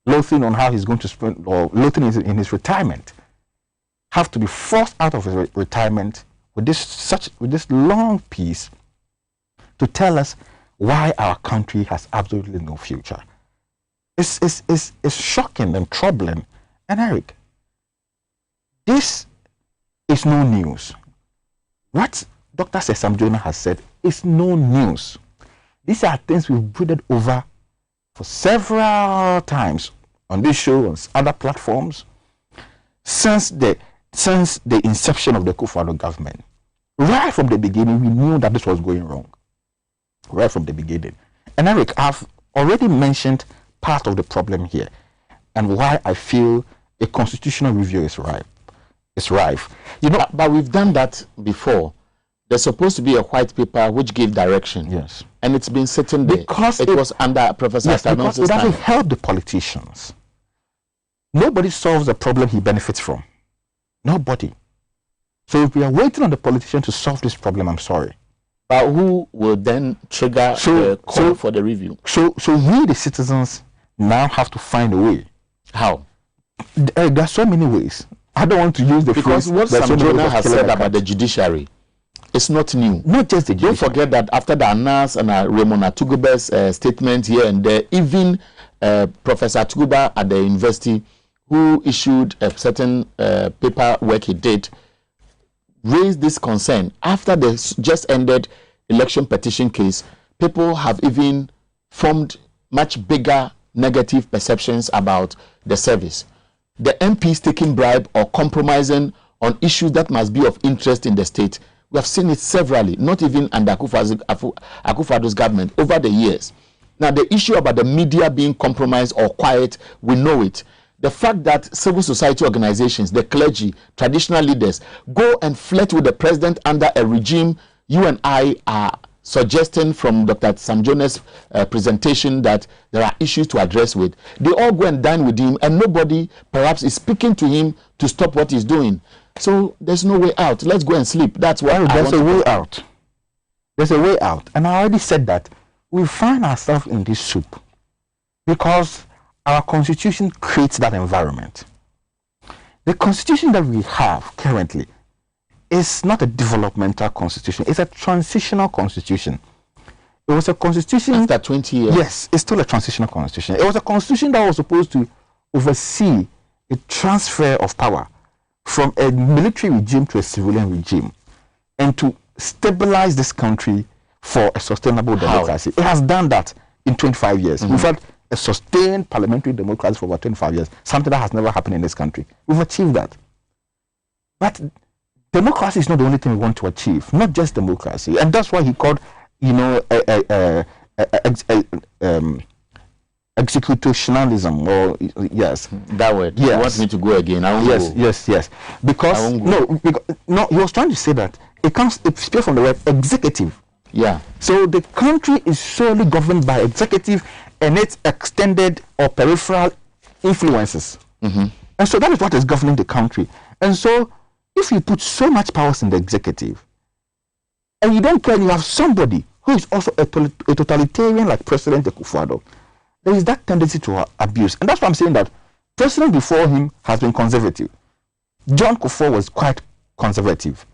loathing on how he's going to spend, or loathing in his retirement, have to be forced out of his retirement with this long piece to tell us why our country has absolutely no future. It's shocking and troubling. And Eric, this is no news. What Dr. Sesam Jonah has said is no news. These are things we've brooded over for several times on this show, on other platforms, since the inception of the Akufo-Addo government. Right from the beginning, we knew that this was going wrong. Right from the beginning. And Eric, I've already mentioned part of the problem here and why I feel a constitutional review is ripe. It's rife. But we've done that before. There's supposed to be a white paper which gave direction. Yes. And it's been sitting there. Because it was under Professor because it doesn't help the politicians. Nobody solves the problem he benefits from. Nobody. So if we are waiting on the politician to solve this problem, I'm sorry. But who will then trigger the call for the review? So we, the citizens, now have to find a way. How? There are so many ways. I don't want to use the because phrase. Because what Sam Jonah has said about the judiciary, it's not new. Not just the judiciary. Don't forget that after the Anas and Raymond Atuguba's statement here and there, even Professor Atuguba at the university, who issued a certain paperwork he did, raised this concern. After the just ended election petition case, people have even formed much bigger negative perceptions about the service. The MPs taking bribe or compromising on issues that must be of interest in the state. We have seen it severally, not even under Akufo-Addo's government over the years. Now, the issue about the media being compromised or quiet, we know it. The fact that civil society organizations, the clergy, traditional leaders, go and flirt with the president under a regime you and I are suggesting from Dr. Samjona's presentation that there are issues to address with, they all go and dine with him, and nobody perhaps is speaking to him to stop what he's doing. So there's no way out. Let's go and sleep. That's why there's a way out. There's a way out. And I already said that we find ourselves in this soup because our constitution creates that environment. The constitution that we have currently is not a developmental constitution. It's a transitional constitution. It was a constitution after 20 years. Yes, it's still a transitional constitution. It was a constitution that was supposed to oversee a transfer of power from a military regime to a civilian regime and to stabilize this country for a sustainable democracy. It has done that in 25 years. We've had a sustained parliamentary democracy for about 25 years, something that has never happened in this country. We've achieved that. But democracy is not the only thing we want to achieve, not just democracy. And that's why he called, executionalism, or yes. That word. Yes. You want me to go again? Yes. Because, he was trying to say that it speaks from the word executive. Yeah. So the country is solely governed by executive and its extended or peripheral influences. And so that is what is governing the country. And so if you put so much powers in the executive and you don't care, you have somebody who is also a totalitarian like President Akufo-Addo, there is that tendency to abuse. And that's why I'm saying that President before him has been conservative. John Kufuor was quite conservative.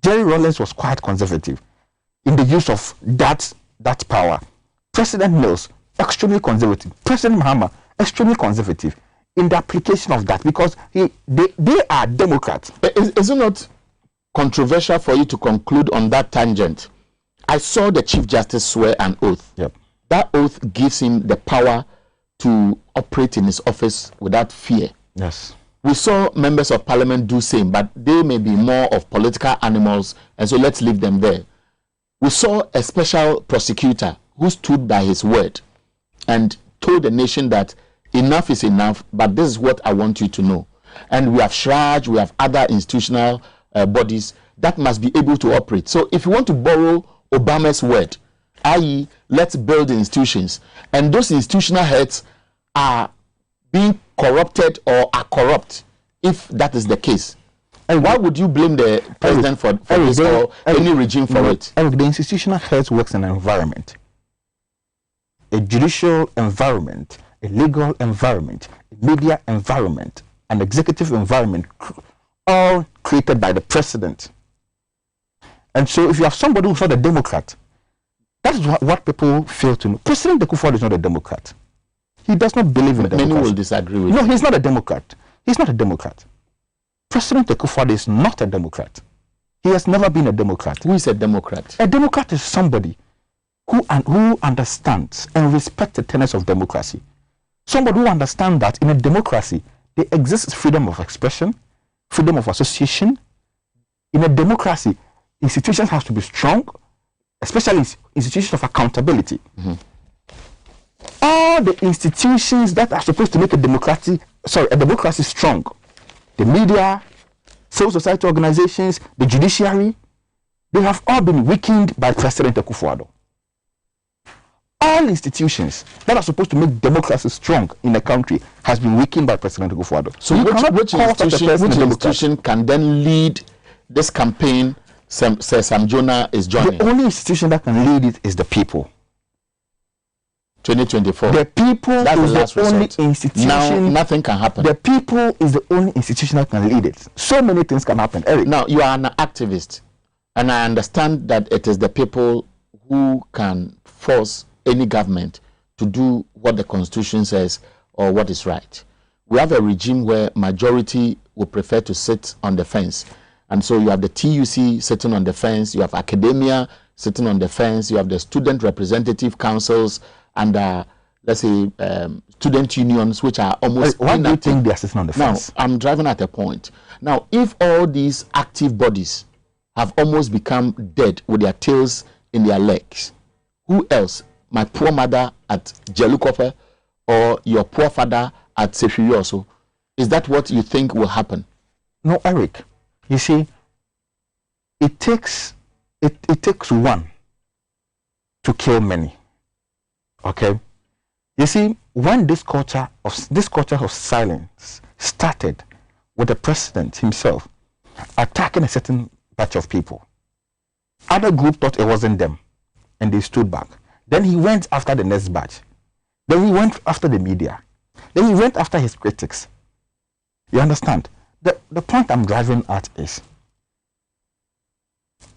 Jerry Rawlings was quite conservative in the use of that power. President Mills, extremely conservative. President Mahama, extremely conservative in the application of that, because they are Democrats. Is it not controversial for you to conclude on that tangent? I saw the Chief Justice swear an oath. Yep. That oath gives him the power to operate in his office without fear. Yes. We saw members of parliament do same, but they may be more of political animals, and so let's leave them there. We saw a special prosecutor who stood by his word and told the nation that enough is enough, but this is what I want you to know. And we have SHRAJ, we have other institutional bodies that must be able to operate. So if you want to borrow Obama's word, i.e., let's build institutions, and those institutional heads are being corrupted or are corrupt, if that is the case, and why would you blame the president for this or any regime for it? The institutional heads works in an environment, a judicial environment, a legal environment, a media environment, an executive environment, all created by the president. And so if you have somebody who's not a Democrat, that is what people fail to know. President Akufo-Addo is not a Democrat. He does not believe in democracy. Many will disagree with you. No, you. He's not a Democrat. He's not a Democrat. President Akufo-Addo is not a Democrat. He has never been a Democrat. Who is a Democrat? A Democrat is somebody who understands and respects the tenets of democracy. Somebody who understands that in a democracy, there exists freedom of expression, freedom of association. In a democracy, institutions have to be strong, especially institutions of accountability. All the institutions that are supposed to make a democracy strong, the media, civil society organizations, the judiciary, they have all been weakened by President Akufo-Addo. All institutions that are supposed to make democracy strong in a country has been weakened by President Akufo-Addo. So which institution can then lead this campaign Samjona is joining? The only institution that can lead it is the people. 2024. The people is the only institution. Now nothing can happen. The people is the only institution that can lead it. So many things can happen, Eric. Now you are an activist, and I understand that it is the people who can force any government to do what the constitution says or what is right. We have a regime where majority would prefer to sit on the fence. And so you have the TUC sitting on the fence, you have academia sitting on the fence, you have the student representative councils and let's say student unions, which are almost why do you think they are sitting on the fence? Now, I'm driving at a point. Now, if all these active bodies have almost become dead with their tails in their legs, who else? My poor mother at Jelukope or your poor father at Sefirioso? Is that what you think will happen? No, Eric. You see, it takes one to kill many. Okay? You see, when this culture of silence started with the president himself attacking a certain batch of people, other group thought it wasn't them, and they stood back. Then he went after the next batch. Then he went after the media. Then he went after his critics. You understand? The point I'm driving at is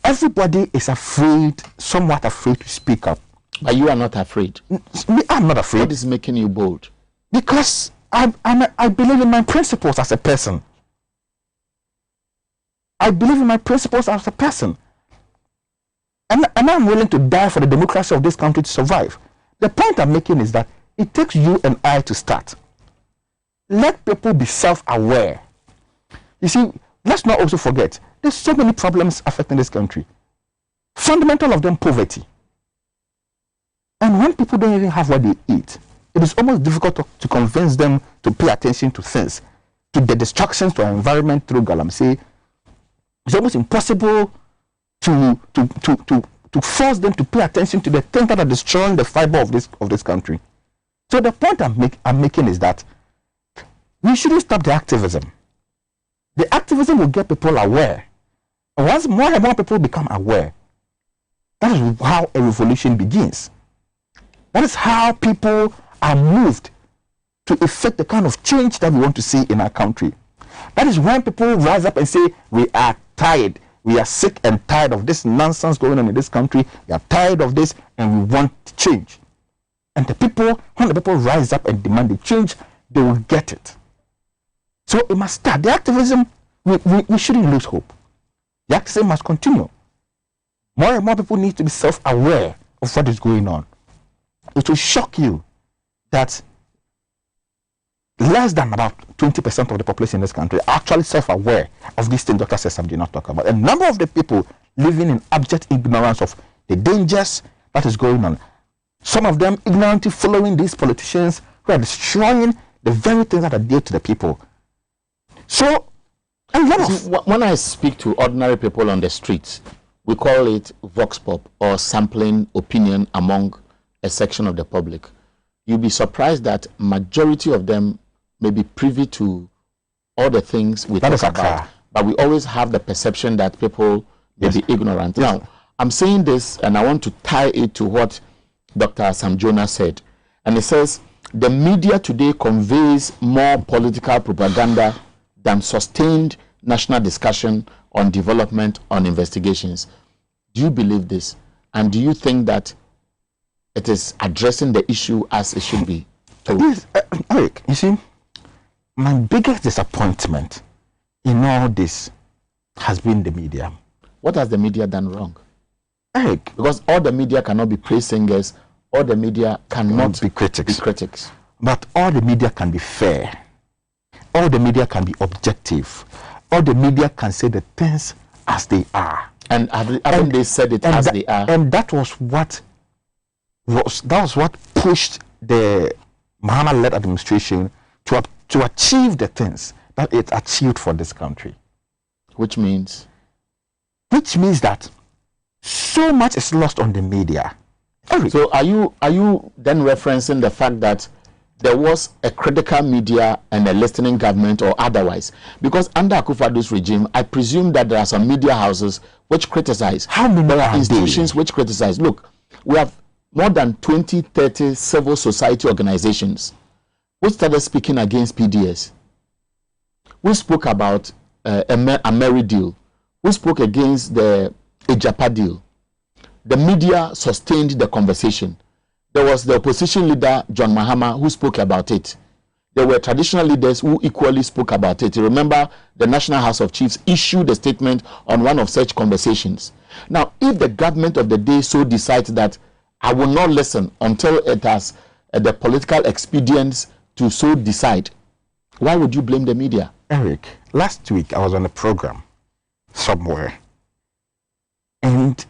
everybody is afraid, somewhat afraid to speak up. But you are not afraid. I'm not afraid. What is making you bold? Because I believe in my principles as a person. I believe in my principles as a person. And I'm willing to die for the democracy of this country to survive. The point I'm making is that it takes you and I to start. Let people be self-aware. You see, let's not also forget, there's so many problems affecting this country. Fundamental of them, poverty. And when people don't even have what they eat, it is almost difficult to convince them to pay attention to things, to the destructions to our environment through galamsey. It's almost impossible to force them to pay attention to the things that are destroying the fiber of this country. So the point I'm making is that we shouldn't stop the activism. The activism will get people aware. And once more and more people become aware, that is how a revolution begins. That is how people are moved to effect the kind of change that we want to see in our country. That is when people rise up and say, we are tired. We are sick and tired of this nonsense going on in this country. We are tired of this and we want change. And when the people rise up and demand the change, they will get it. So it must start. The activism, we shouldn't lose hope. The activism must continue. More and more people need to be self-aware of what is going on. It will shock you that less than about 20% of the population in this country are actually self-aware of these things Dr. Sesam did not talk about. A number of the people living in abject ignorance of the dangers that is going on. Some of them ignorantly following these politicians who are destroying the very things that are dear to the people. So, when I speak to ordinary people on the streets, we call it vox pop or sampling opinion among a section of the public. You'll be surprised that majority of them may be privy to all the things we talk about, but we always have the perception that people may be ignorant. Yes. Now, I'm saying this and I want to tie it to what Dr. Sam Jonah said. And he says, the media today conveys more political propaganda than sustained national discussion on development, on investigations. Do you believe this? And do you think that it is addressing the issue as it should be told? Yes, Eric, you see, my biggest disappointment in all this has been the media. What has the media done wrong? Eric, because all the media cannot be praise singers, all the media cannot be critics. But all the media can be fair. All the media can be objective. All the media can say the things as they are. And haven't they said it as they are? And that was what pushed the Mahama-led administration to achieve the things that it achieved for this country. Which means that so much is lost on the media. Eric. So are you then referencing the fact that there was a critical media and a listening government or otherwise? Because under Akufo-Addo's regime, I presume that there are some media houses which criticize. How many there are institutions which criticize? Look, we have more than 20, 30 civil society organizations which started speaking against PDS. We spoke about a Mary deal. We spoke against the Ejapa deal. The media sustained the conversation. There was the opposition leader, John Mahama, who spoke about it. There were traditional leaders who equally spoke about it. You remember the National House of Chiefs issued a statement on one of such conversations. Now, if the government of the day so decides that I will not listen until it has the political expedience to so decide, why would you blame the media? Eric, last week I was on a program somewhere and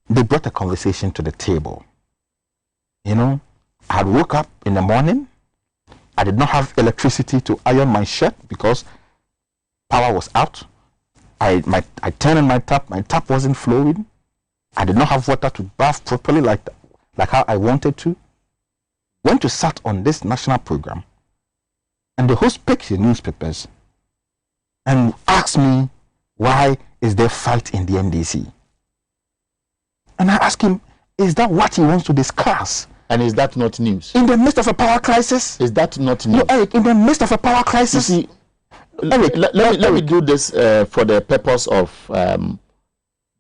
they brought a conversation to the table. You know, I had woke up in the morning. I did not have electricity to iron my shirt because power was out. I turned on my tap wasn't flowing. I did not have water to bath properly like like how I wanted to, went to sat on this national program, and the host picked the newspapers and asked me, why is there fight in the NDC? And I asked him, is that what he wants to discuss? And is that not news? In the midst of a power crisis? Is that not news? No, Eric, in the midst of a power crisis? You see, Eric, let me do this for the purpose of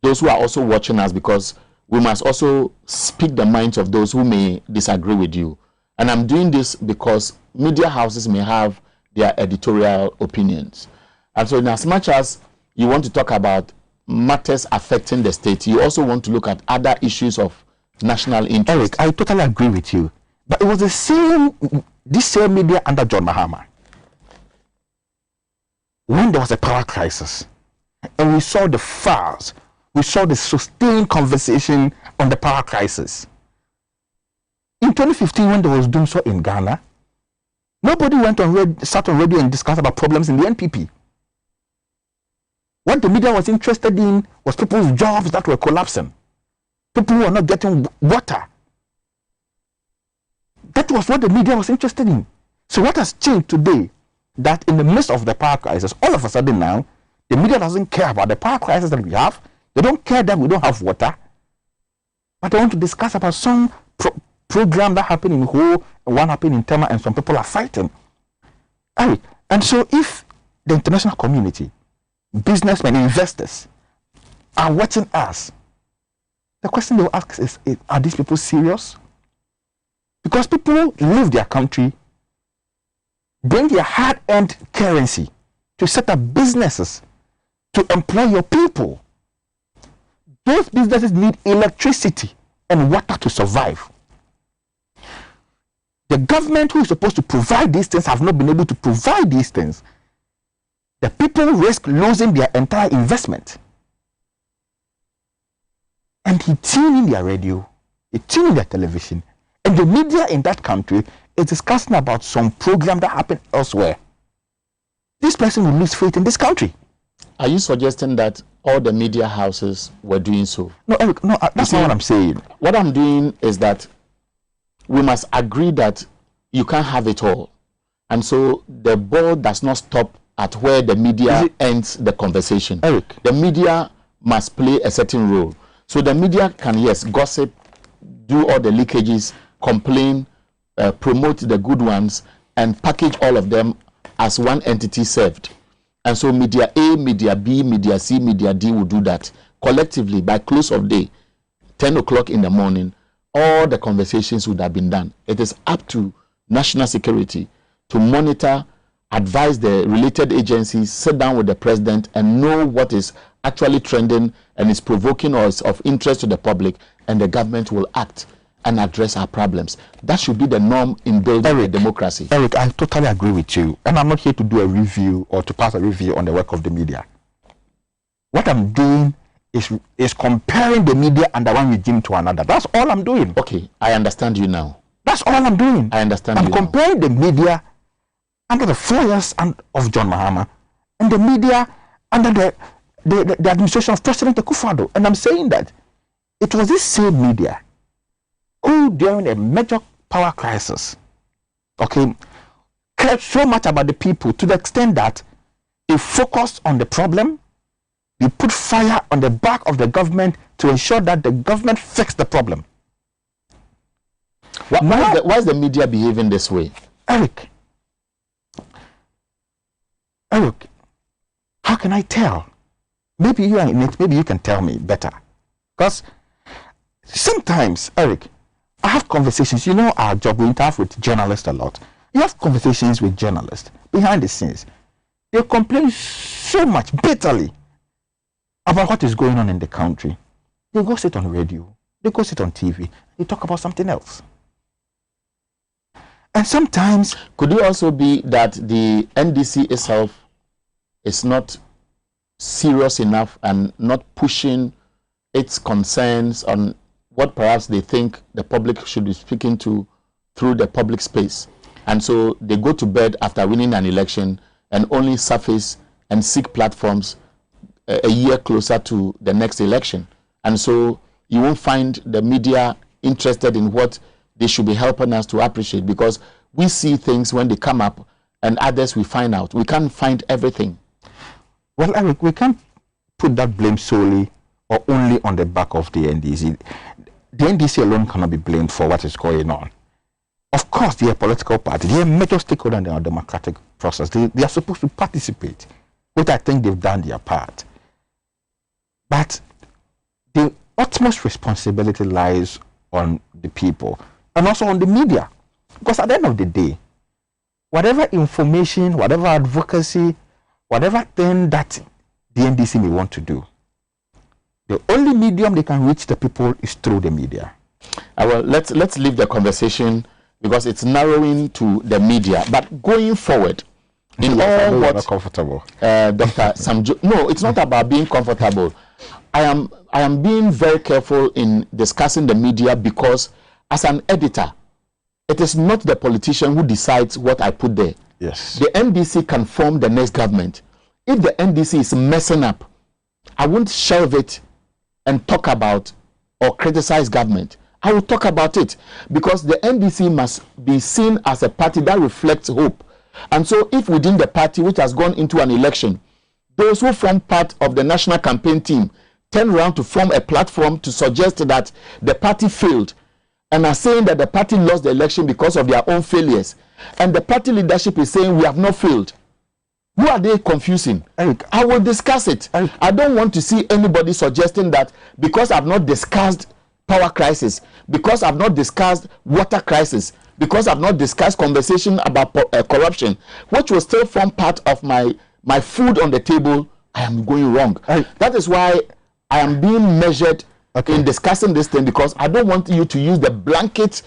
those who are also watching us, because we must also speak the minds of those who may disagree with you. And I'm doing this because media houses may have their editorial opinions. And so in as much as you want to talk about matters affecting the state, you also want to look at other issues of national interest. Eric, I totally agree with you. But it was this same media under John Mahama, when there was a power crisis, and we saw the files, we saw the sustained conversation on the power crisis. In 2015, when there was doomsday in Ghana, nobody sat on radio and discussed about problems in the NPP. What the media was interested in was people's jobs that were collapsing. People who were not getting water. That was what the media was interested in. So what has changed today, that in the midst of the power crisis, all of a sudden now, the media doesn't care about the power crisis that we have. They don't care that we don't have water. But they want to discuss about some program that happened in Ho, one happened in Tema, and some people are fighting. And so if the international community, businessmen, investors are watching us, the question they will ask is, are these people serious? Because people leave their country, bring their hard-earned currency to set up businesses, to employ your people. Those businesses need electricity and water to survive. The government who is supposed to provide these things have not been able to provide these things. The people risk losing their entire investment. And he tuned in their radio, he tuned in their television, and the media in that country is discussing about some program that happened elsewhere. This person will lose faith in this country. Are you suggesting that all the media houses were doing so? No, Eric, no, that's not what I'm saying. What I'm doing is that we must agree that you can't have it all. And so the ball does not stop at where the media ends the conversation. Eric. The media must play a certain role. So the media can, yes, gossip, do all the leakages, complain, promote the good ones, and package all of them as one entity served. And so media A, media B, media C, media D will do that. Collectively, by close of day, 10 o'clock in the morning, all the conversations would have been done. It is up to national security to monitor, advise the related agencies, sit down with the president and know what is actually trending and is provoking or is of interest to the public, and the government will act and address our problems. That should be the norm in building a democracy. Eric, I totally agree with you. And I'm not here to do a review or to pass a review on the work of the media. What I'm doing is comparing the media under one regime to another. That's all I'm doing. Okay, I understand you now. That's all I'm doing. I understand I'm comparing the media under the 4 years of John Mahama and the media under the administration of President Akufo-Addo. And I'm saying that it was this same media who, during a major power crisis, cared so much about the people to the extent that they focused on the problem, they put fire on the back of the government to ensure that the government fixed the problem. Why is the media behaving this way? Eric, how can I tell? Maybe you are in it, maybe you can tell me better. Because sometimes, Eric, I have conversations, you know our job, we interact with journalists a lot. You have conversations with journalists behind the scenes. They complain so much bitterly about what is going on in the country. They go sit on radio, they go sit on TV, they talk about something else. And sometimes... Could it also be that the NDC itself is not serious enough and not pushing its concerns on what perhaps they think the public should be speaking to through the public space? And so they go to bed after winning an election and only surface and seek platforms a year closer to the next election. And so you won't find the media interested in what they should be helping us to appreciate, because we see things when they come up and others we find out. We can't find everything. Well, Eric, we can't put that blame solely or only on the back of the NDC. The NDC alone cannot be blamed for what is going on. Of course, they are a political party. They are a major stakeholder in our democratic process. They are supposed to participate, which I think they've done their part. But the utmost responsibility lies on the people and also on the media. Because at the end of the day, whatever information, whatever advocacy, whatever thing that the NDC may want to do, the only medium they can reach the people is through the media. Well, let's leave the conversation because it's narrowing to the media. But going forward, in all what comfortable, Dr. Samjo, no, it's not about being comfortable. I am being very careful in discussing the media because as an editor, it is not the politician who decides what I put there. Yes. The NDC can form the next government. If the NDC is messing up, I won't shelve it and talk about or criticize government. I will talk about it because the NDC must be seen as a party that reflects hope. And so if within the party which has gone into an election, those who form part of the national campaign team turn around to form a platform to suggest that the party failed and are saying that the party lost the election because of their own failures, and the party leadership is saying we have not failed, who are they confusing? Eric, I will discuss it. Eric, I don't want to see anybody suggesting that because I've not discussed power crisis, because I've not discussed water crisis, because I've not discussed conversation about corruption, which will still form part of my food on the table, I am going wrong. That is why I am being measured in discussing this thing, because I don't want you to use the blanket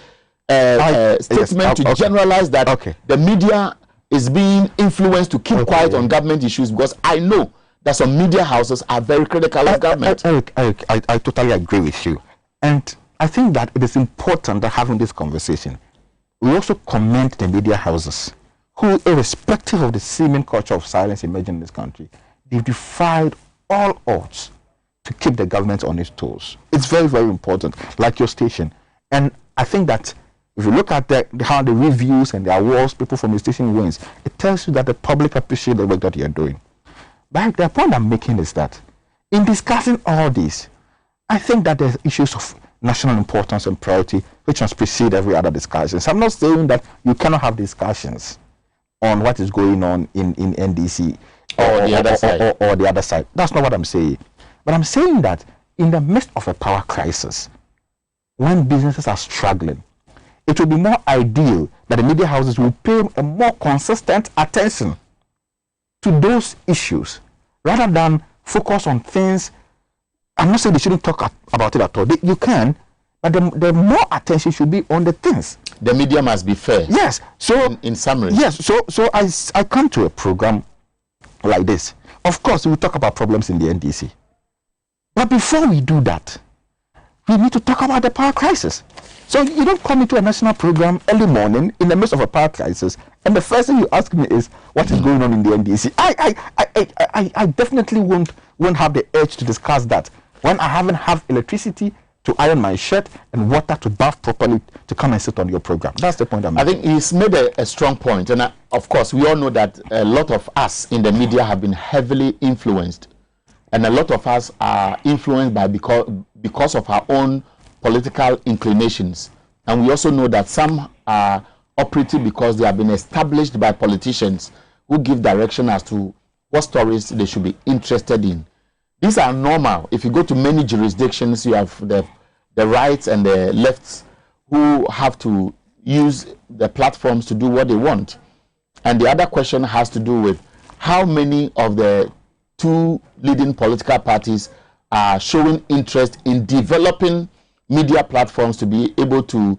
statement to generalize that the media is being influenced to keep quiet on government issues, because I know that some media houses are very critical of government. Eric, I totally agree with you. And I think that it is important that having this conversation, we also commend the media houses who, irrespective of the seeming culture of silence emerging in this country, they've defied all odds to keep the government on its toes. It's very, very important, like your station. And I think that if you look at how the reviews and the awards people from the station wins, it tells you that the public appreciate the work that you're doing. But the point I'm making is that in discussing all this, I think that there's issues of national importance and priority which must precede every other discussion. So I'm not saying that you cannot have discussions on what is going on in NDC or the other side. That's not what I'm saying. But I'm saying that in the midst of a power crisis, when businesses are struggling, it will be more ideal that the media houses will pay a more consistent attention to those issues rather than focus on things. I'm not saying they shouldn't talk about it at all. You can, but the more attention should be on the things. The media must be fair. Yes. So in summary. Yes. So I come to a program like this. Of course, we talk about problems in the NDC. But before we do that, we need to talk about the power crisis. So you don't come into a national program early morning in the midst of a power crisis, and the first thing you ask me is what is going on in the NDC. I definitely won't have the urge to discuss that when I haven't have electricity to iron my shirt and water to bath properly to come and sit on your program. That's the point I'm making. I think he's made a strong point, and of course we all know that a lot of us in the media have been heavily influenced, and a lot of us are influenced by because of our own political inclinations, and we also know that some are operating because they have been established by politicians who give direction as to what stories they should be interested in. These are normal. If you go to many jurisdictions, you have the rights and the lefts who have to use the platforms to do what they want. And the other question has to do with how many of the two leading political parties are showing interest in developing media platforms to be able to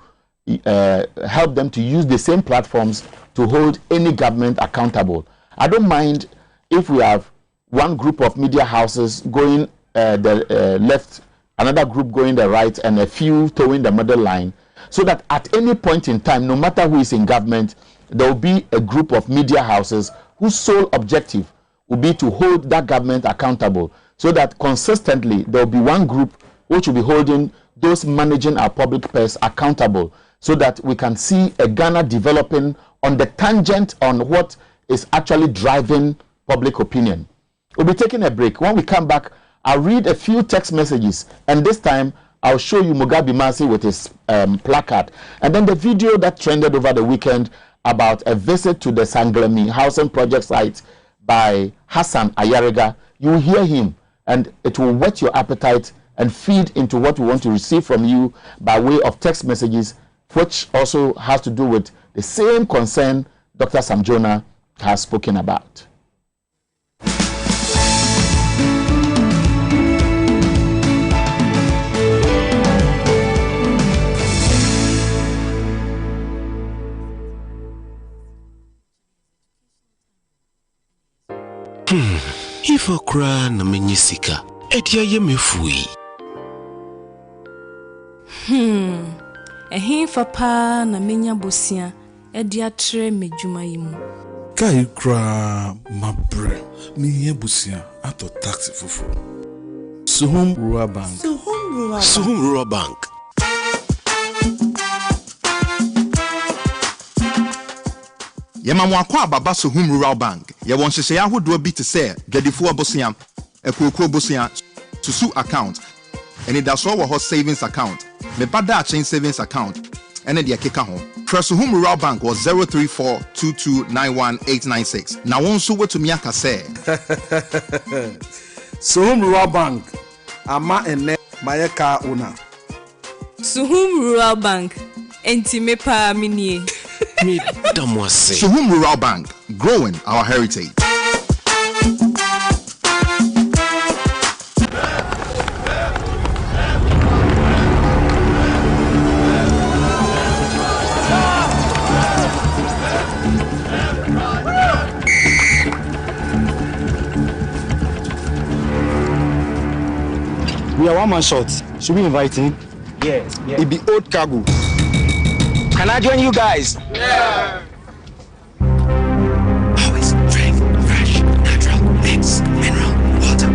help them to use the same platforms to hold any government accountable. I don't mind if we have one group of media houses going the left, another group going the right, and a few towing the middle line, so that at any point in time, no matter who is in government, there will be a group of media houses whose sole objective will be to hold that government accountable, so that consistently there will be one group which will be holding those managing our public purse accountable so that we can see a Ghana developing on the tangent on what is actually driving public opinion. We'll be taking a break. When we come back, I'll read a few text messages, and this time I'll show you Mugabe Masi with his placard, and then the video that trended over the weekend about a visit to the Sanglemi housing project site by Hassan Ayariga. You will hear him, and it will whet your appetite and feed into what we want to receive from you by way of text messages, which also has to do with the same concern Dr. Sam Jonah has spoken about. If I cry na menyisika, edia ye mefui. Ehin fa na menya bosia, edia tre medjuma yimu. Kai kra mabre, miye busia ato taxi fufu. Suhum Rural Bank. Suhum Rural Bank. Yema kwa baba Suhum Rural Bank. Ye won hyehyɛ ahodo bi te sɛ gadifo abosia, ekoko abosia, susu account. Eni da so wo ho savings account. Me bada chain savings account. Ene de akeka ho. Suhum Rural Bank was 03422919896. Na won so wetumi aka sɛ Suhum Rural Bank ama ene mayeka una. Suhum Rural Bank enti me pa minie. Suhum Rural Bank, growing our heritage. We are one man short. Should we invite him? Yes. It be old cargo. Can I join you guys? Yeah. Always drink fresh, natural, mix, mineral, water.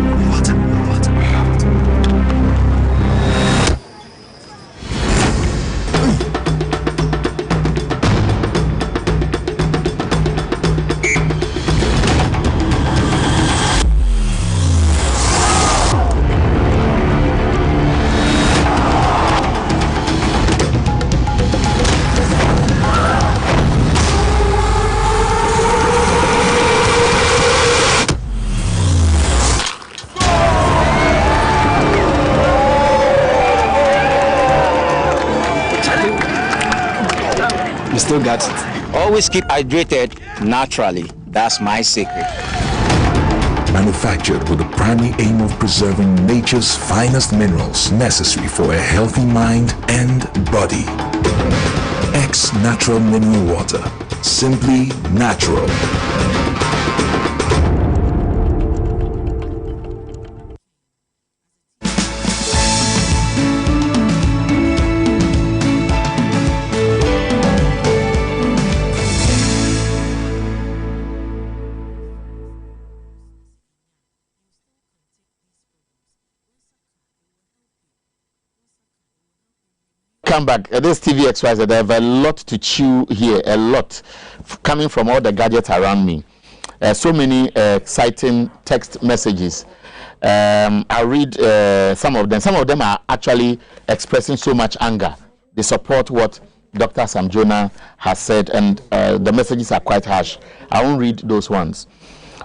Still got it. Always keep hydrated naturally. That's my secret. Manufactured with the primary aim of preserving nature's finest minerals necessary for a healthy mind and body. X Natural Mineral Water. Simply natural. Come back. This TV Xyz, they have a lot to chew here, a lot coming from all the gadgets around me. So many exciting text messages. I'll read some of them. Some of them are actually expressing so much anger. They support what Dr. Sam Jonah has said, and the messages are quite harsh. I won't read those ones.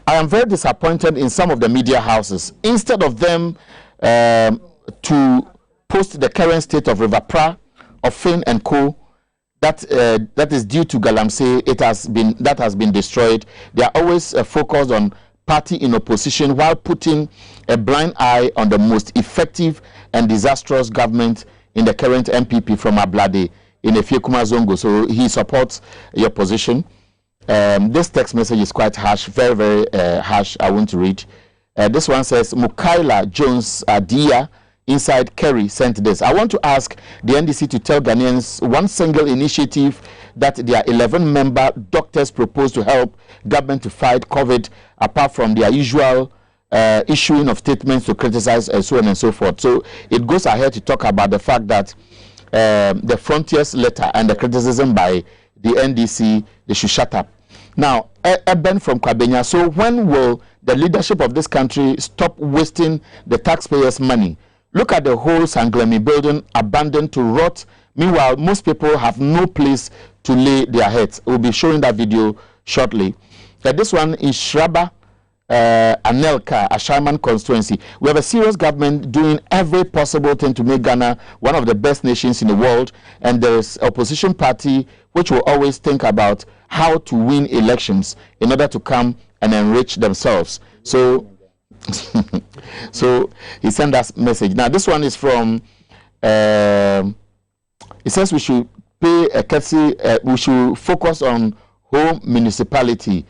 I am very disappointed in some of the media houses. Instead of them to post the current state of River Pra, of Finn and Co. That is due to Galamsey. That has been destroyed. They are always focused on party in opposition while putting a blind eye on the most effective and disastrous government in the current MPP from Ablade in Efiekuma Zongo. So he supports your position. This text message is quite harsh, very, very harsh. I want to read. This one says, Mukaila Jones Adia inside Kerry sent this. I want to ask the NDC to tell Ghanaians one single initiative that their 11-member doctors propose to help government to fight COVID, apart from their usual issuing of statements to criticize and so on and so forth. So it goes ahead to talk about the fact that the Frontiers letter and the criticism by the NDC, they should shut up. Now, Eben from Kwabenya, so when will the leadership of this country stop wasting the taxpayers' money? Look at the whole Sanglemi building abandoned to rot. Meanwhile, most people have no place to lay their heads. We'll be showing that video shortly. This one is Shraba Anelka, Ashaman constituency. We have a serious government doing every possible thing to make Ghana one of the best nations in the world, and there is opposition party which will always think about how to win elections in order to come and enrich themselves. So so he sent us message. Now this one is from it says we should pay a courtesy, we should focus on home municipality.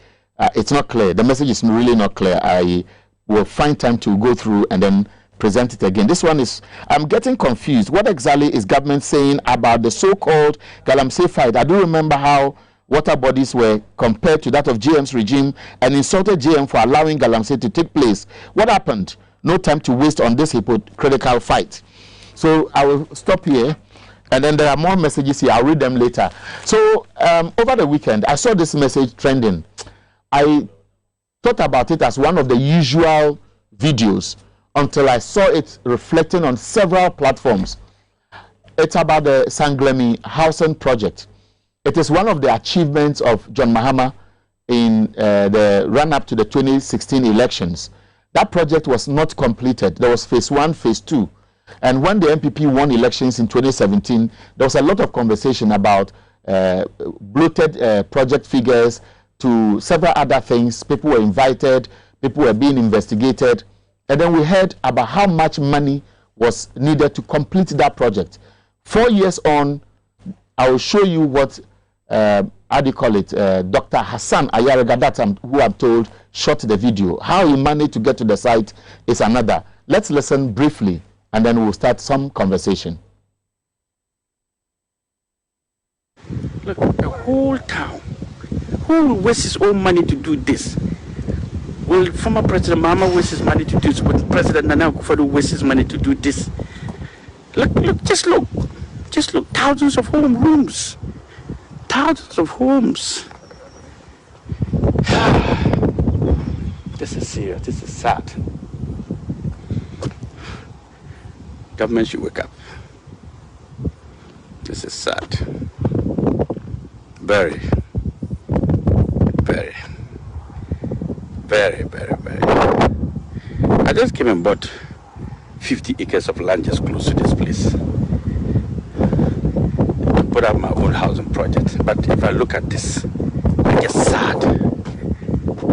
It's not clear. The message is really not clear. I will find time to go through and then present it again. This one is, I'm getting confused. What exactly is government saying about the so-called Galamsey fight? I do remember how water bodies were compared to that of GM's regime and insulted GM for allowing Galamsey to take place. What happened? No time to waste on this hypocritical fight. So I will stop here. And then there are more messages here. I'll read them later. So over the weekend, I saw this message trending. I thought about it as one of the usual videos until I saw it reflecting on several platforms. It's about the Sanglemi Housing Project. It is one of the achievements of John Mahama in the run-up to the 2016 elections. That project was not completed. There was phase 1, phase 2. And when the MPP won elections in 2017, there was a lot of conversation about bloated project figures, to several other things. People were invited, people were being investigated, and then we heard about how much money was needed to complete that project. 4 years on, I will show you what, how do you call it, Dr. Hassan Ayarega, who I'm told shot the video. How he managed to get to the site is another. Let's listen briefly, and then we'll start some conversation. Look, the whole town. Who will waste his own money to do this? Will former President Mahama waste his money to do this? Will President Nana Akufo-Addo waste his money to do this? Look, just look. Just look, thousands of rooms. Thousands of homes. This is serious, this is sad. Government should wake up. This is sad. Very, very. I just came and bought 50 acres of land just close to this place. I put up my own housing project. But if I look at this, I get sad.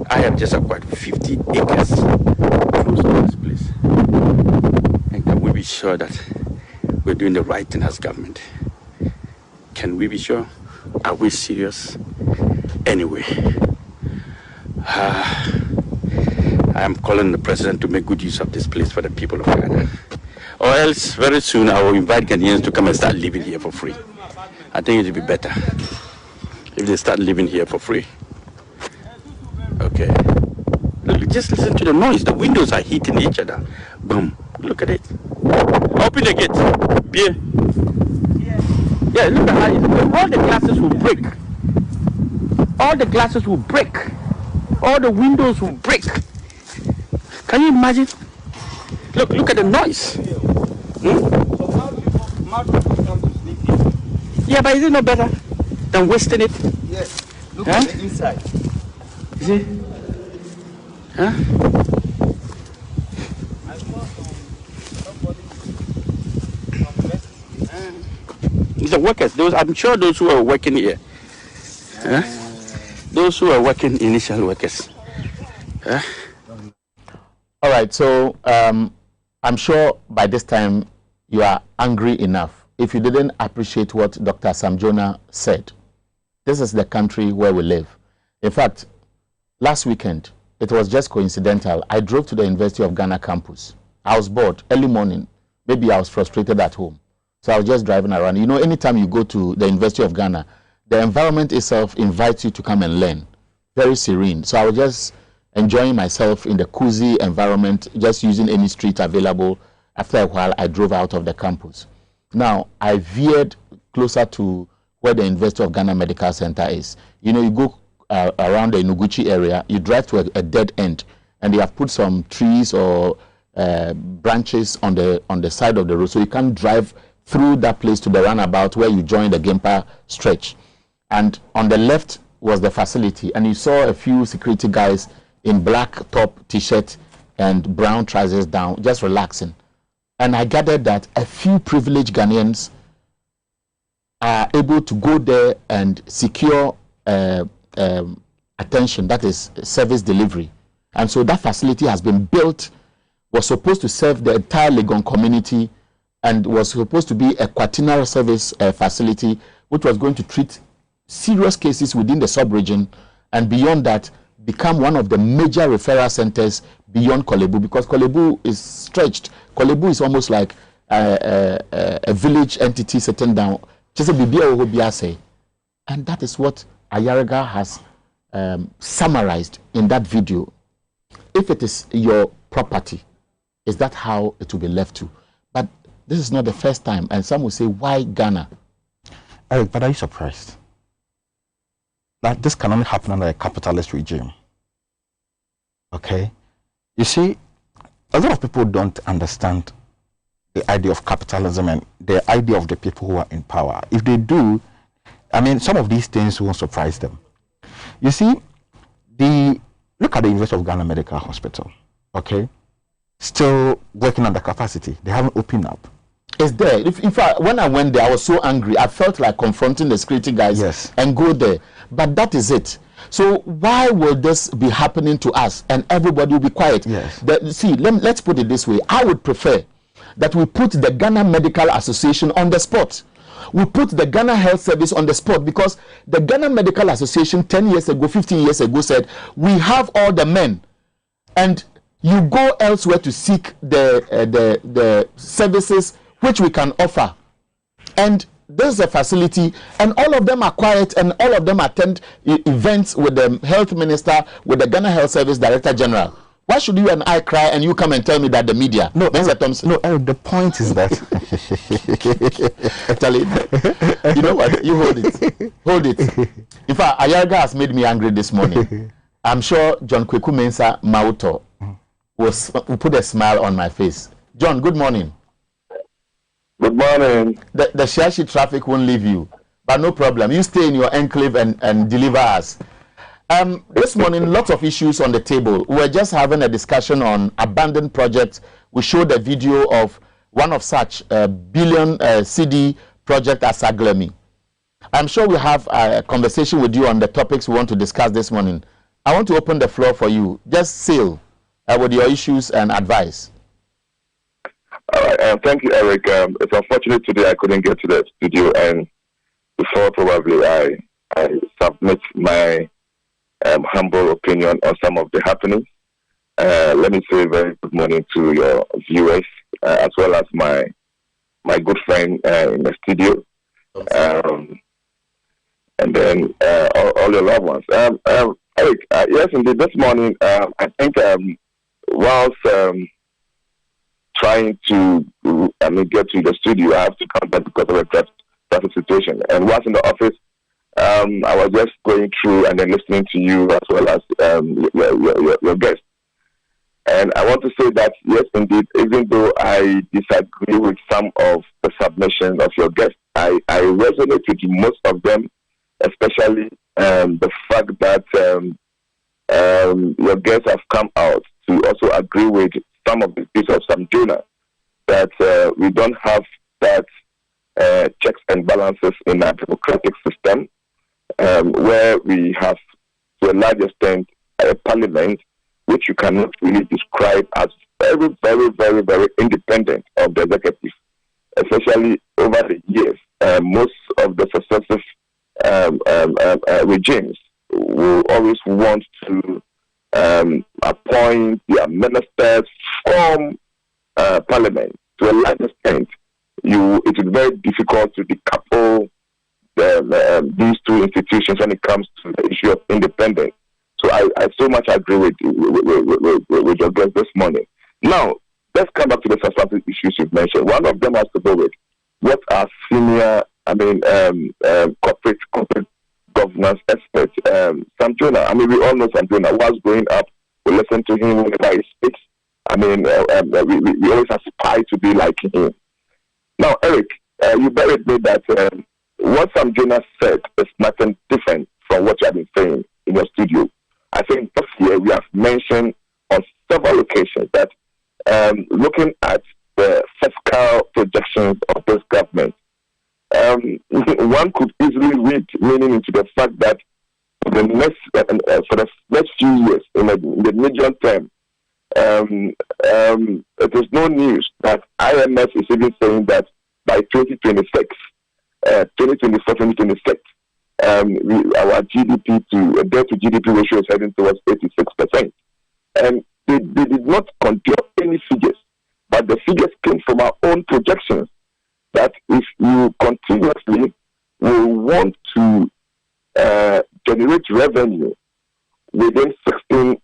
I have just acquired 50 acres close to this place. And can we be sure that we're doing the right thing as government? Can we be sure? Are we serious? Anyway, I am calling the president to make good use of this place for the people of Ghana. Or else, very soon, I will invite Ghanaians to come and start living here for free. I think it would be better if they start living here for free. Okay. Just listen to the noise. The windows are hitting each other. Boom. Look at it. Open the gate. Beer. Yeah, look at how all the glasses will break. All the glasses will break. All the windows will break. Can you imagine? Look at the noise. Yeah, but is it no better than wasting it? Yes. Look at the inside. You see? Huh? The workers, I'm sure those who are working here. Huh? Those who are working, initial workers. Huh? All right, so I'm sure by this time you are angry enough if you didn't appreciate what Dr. Sam Jonah said. This is the country where we live. In fact, last weekend, it was just coincidental. I drove to the University of Ghana campus. I was bored early morning. Maybe I was frustrated at home. So I was just driving around. You know, anytime you go to the University of Ghana, the environment itself invites you to come and learn. Very serene. So I was just enjoying myself in the cozy environment, just using any street available. After a while, I drove out of the campus. Now, I veered closer to where the University of Ghana Medical Center is. You know, you go around the Inuguchi area, you drive to a dead end, and they have put some trees or branches on the side of the road, so you can't drive through that place to the runabout where you join the Gempa stretch. And on the left was the facility, and you saw a few security guys in black top t-shirt and brown trousers down, just relaxing. And I gathered that a few privileged Ghanaians are able to go there and secure attention, that is service delivery. And so that facility has been built, was supposed to serve the entire Legon community, and was supposed to be a quaternary service facility which was going to treat serious cases within the sub-region, and beyond that become one of the major referral centers beyond Kolebu, because Kolebu is stretched. Kolebu is almost like a village entity sitting down. And that is what Ayariga has summarized in that video. If it is your property, is that how it will be left to? But this is not the first time, and some will say, why Ghana? Eric, but are you surprised that this can only happen under a capitalist regime? Okay? You see, a lot of people don't understand the idea of capitalism and the idea of the people who are in power. If they do, I mean, some of these things won't surprise them. You see, look at the University of Ghana Medical Hospital, okay? Still working under capacity. They haven't opened up. It's there. In fact, when I went there, I was so angry. I felt like confronting the security guys and go there. But that is it. So why will this be happening to us and everybody will be quiet? Yes. See, let's put it this way. I would prefer that we put the Ghana Medical Association on the spot. We put the Ghana Health Service on the spot, because the Ghana Medical Association 10 years ago, 15 years ago said, we have all the men, and you go elsewhere to seek the services which we can offer. And there's a facility, and all of them are quiet, and all of them attend events with the health minister, with the Ghana Health Service Director General. Why should you and I cry and you come and tell me that the media? No, Eric, the point is that actually, you know what? You hold it. Hold it. In fact, Ayarga has made me angry this morning. I'm sure John Kweku Mensah Mauto will put a smile on my face. John, good morning. Good morning. The Shiashi traffic won't leave you, but no problem. You stay in your enclave and deliver us. This morning, lots of issues on the table. We're just having a discussion on abandoned projects. We showed a video of one of such, billion CD project at Saglemi. I'm sure we'll have a conversation with you on the topics we want to discuss this morning. I want to open the floor for you. Just sail with your issues and advice. All right, thank you, Eric. It's unfortunate today I couldn't get to the studio, and before probably I submit my humble opinion on some of the happenings. Let me say very good morning to your viewers, as well as my good friend in the studio, and then all your loved ones. Eric, yes, indeed, this morning, I think whilst trying to get to the studio, I have to come back because of a traffic situation. And whilst in the office, I was just going through and then listening to you as well as your guest. And I want to say that, yes, indeed, even though I disagree with some of the submissions of your guest, I resonate with most of them, especially the fact that your guests have come out to also agree with some of the views of some donors, that we don't have that checks and balances in our democratic system, where we have, to a large extent, a parliament which you cannot really describe as very, very, very, very independent of the executive. Especially over the years, most of the successive regimes will always want to appoint their ministers from parliament. To a large extent, it is very difficult to decouple these two institutions when it comes to the issue of independence. So I so much agree with your guest this morning. Now, let's come back to the substantive issues you've mentioned. One of them has to do with what our senior, corporate governance expert, Sam Jonah. I mean, we all know Sam Jonah. Was growing up, we listen to him whenever he speaks. I mean, we always aspire to be like him. Now, Eric, you bear with me that what Sam Jonah said is nothing different from what you have been saying in your studio. I think this year we have mentioned on several occasions that looking at the fiscal projections of this government, one could easily read meaning into the fact that for the next few years, in the medium term, it is no news that IMF is even saying that by 2026, 2024, 2026, our GDP to debt to GDP ratio is heading towards 86%. And they did not conjure any figures, but the figures came from our own projections that if you continuously will want to generate revenue within 16%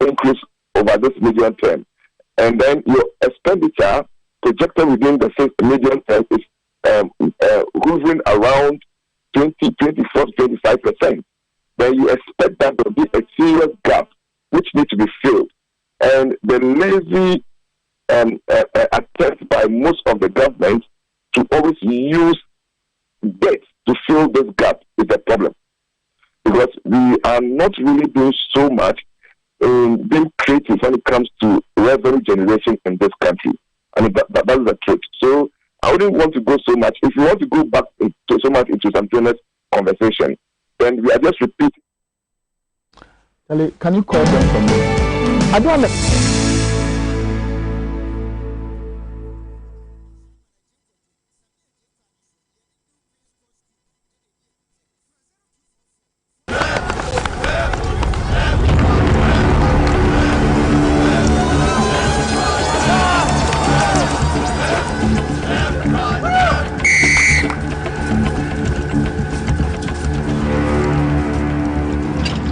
increase over this medium term, and then your expenditure projected within the medium term is hovering around 20, 24, 25%, then you expect that there will be a serious gap which needs to be filled. And the lazy attempt by most of the government to always use debt to fill this gap is a problem. Because we are not really doing so much in being creative when it comes to revenue generation in this country. I mean, that's the truth. So I wouldn't want to go so much. If you want to go back so much into some journalist conversation, then we are just repeating. Kelly, can you call them for me? I don't understand.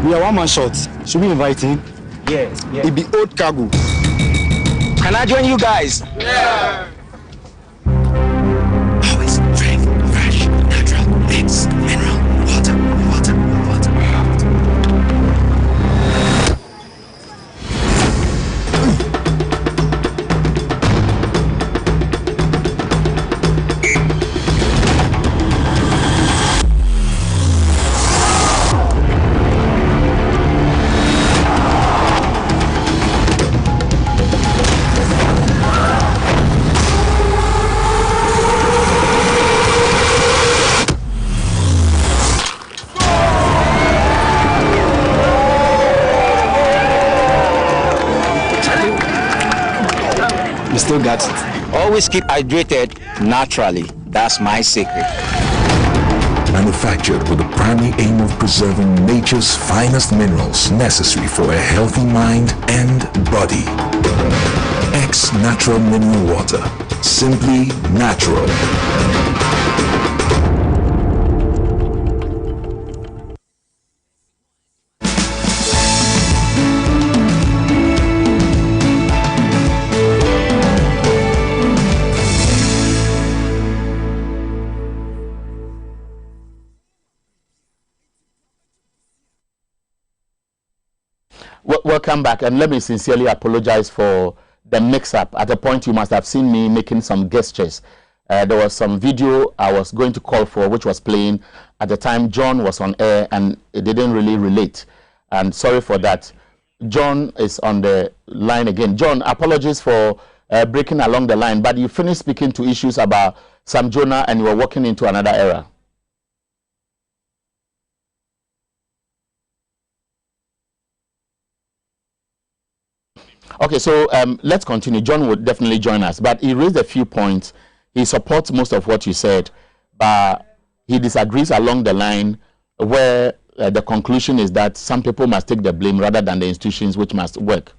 We are one man short. Should we invite him? Yeah. It be old cargo. Can I join you guys? Yeah. Always drink fresh, natural, mixed, mineral, water. You still got it. Always keep hydrated naturally. That's my secret. Manufactured with the primary aim of preserving nature's finest minerals necessary for a healthy mind and body. X Natural Mineral Water. Simply natural. Welcome back, and let me sincerely apologize for the mix-up. At a point, you must have seen me making some gestures. There was some video I was going to call for, which was playing at the time John was on air, and it didn't really relate. And sorry for that. John is on the line again. John, apologies for breaking along the line, but you finished speaking to issues about Sam Jonah, and you were walking into another era. Okay, so let's continue. John would definitely join us, but he raised a few points. He supports most of what you said, but he disagrees along the line where the conclusion is that some people must take the blame rather than the institutions which must work.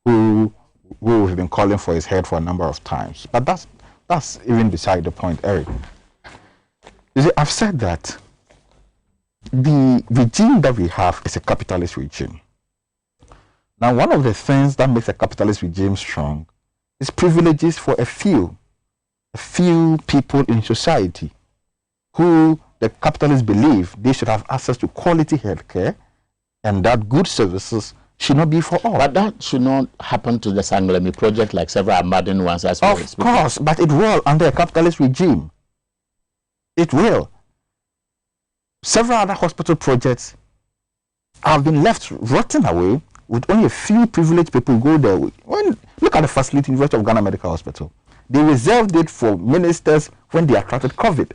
Who we've been calling for his head for a number of times, but that's even beside the point, Eric. You see, I've said that the regime that we have is a capitalist regime. Now, one of the things that makes a capitalist regime strong is privileges for a few people in society who the capitalists believe they should have access to quality healthcare and that good services should not be for all. But that should not happen to the Sanglemi project like several modern ones as well. Of course, but it will under a capitalist regime. It will. Several other hospital projects have been left rotting away with only a few privileged people go there. Look at the facility, University of Ghana Medical Hospital. They reserved it for ministers when they attracted COVID.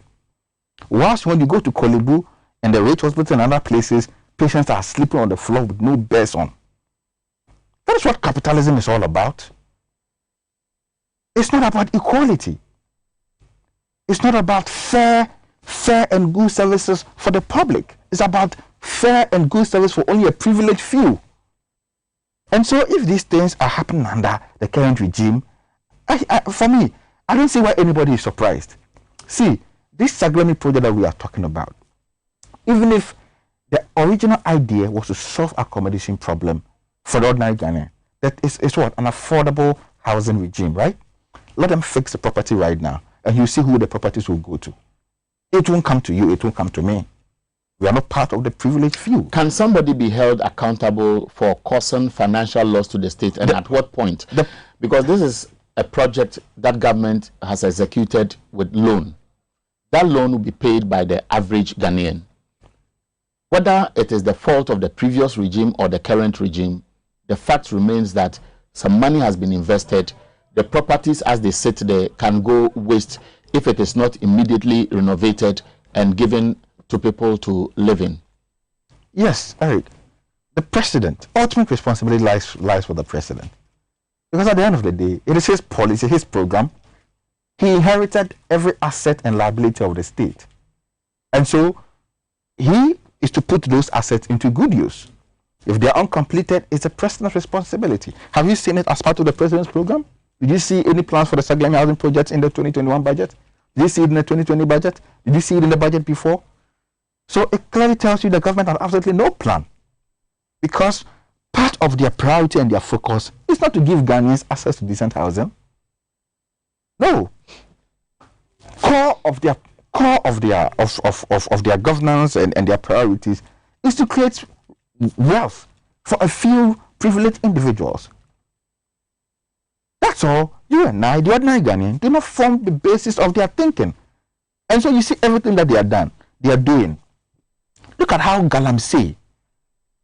Whilst when you go to Kolebu and the Rich Hospital and other places, patients are sleeping on the floor with no beds on. That is what capitalism is all about. It's not about equality. It's not about fair and good services for the public. It's about fair and good service for only a privileged few. And so if these things are happening under the current regime, for me, I don't see why anybody is surprised. See, this Saglemi project that we are talking about, even if the original idea was to solve accommodation problem for the ordinary Ghanaian, that is what? An affordable housing regime, right? Let them fix the property right now, and you see who the properties will go to. It won't come to you, it won't come to me. We are not part of the privileged few. Can somebody be held accountable for causing financial loss to the state, and at what point? Because this is a project that government has executed with loan. That loan will be paid by the average Ghanaian. Whether it is the fault of the previous regime or the current regime, the fact remains that some money has been invested. The properties as they sit there can go waste if it is not immediately renovated and given to people to live in. Yes, Eric. The president, ultimate responsibility lies with the president. Because at the end of the day, it is his policy, his program. He inherited every asset and liability of the state. And so he is to put those assets into good use. If they are uncompleted, it's a president's responsibility. Have you seen it as part of the president's program? Did you see any plans for the Saglemi housing projects in the 2021 budget? Did you see it in the 2020 budget? Did you see it in the budget before? So it clearly tells you the government has absolutely no plan. Because part of their priority and their focus is not to give Ghanaians access to decent housing. No. Core of their governance and their priorities is to create wealth for a few privileged individuals. That's all. You and I, the ordinary Ghanaian, do not form the basis of their thinking. And so you see everything that they are doing. Look at how Galamsey,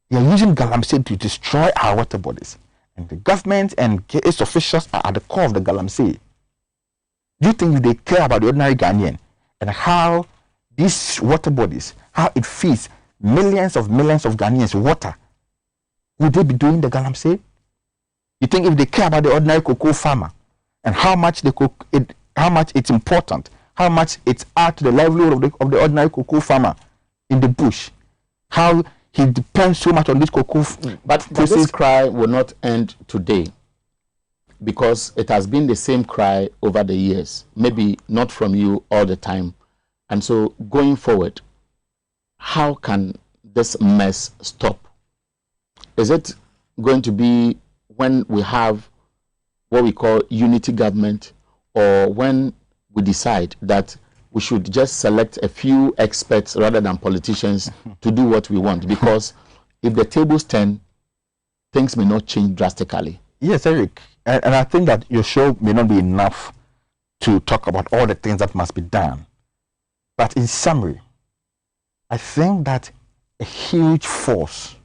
they are using Galamsey to destroy our water bodies. And the government and its officials are at the core of the Galamsey. Do you think they care about the ordinary Ghanaian and how these water bodies, how it feeds millions of Ghanaians water? Would they be doing the Galamsey? You think if they care about the ordinary cocoa farmer and how much it's important, how much it's adds to the livelihood of the ordinary cocoa farmer in the bush, how he depends so much on this cocoa. But this cry will not end today, because it has been the same cry over the years, maybe not from you all the time. And so going forward, how can this mess stop? Is it going to be when we have what we call unity government, or when we decide that we should just select a few experts rather than politicians to do what we want? Because if the tables turn, things may not change drastically. Yes, Eric. And I think that your show may not be enough to talk about all the things that must be done. But in summary, I think that a huge force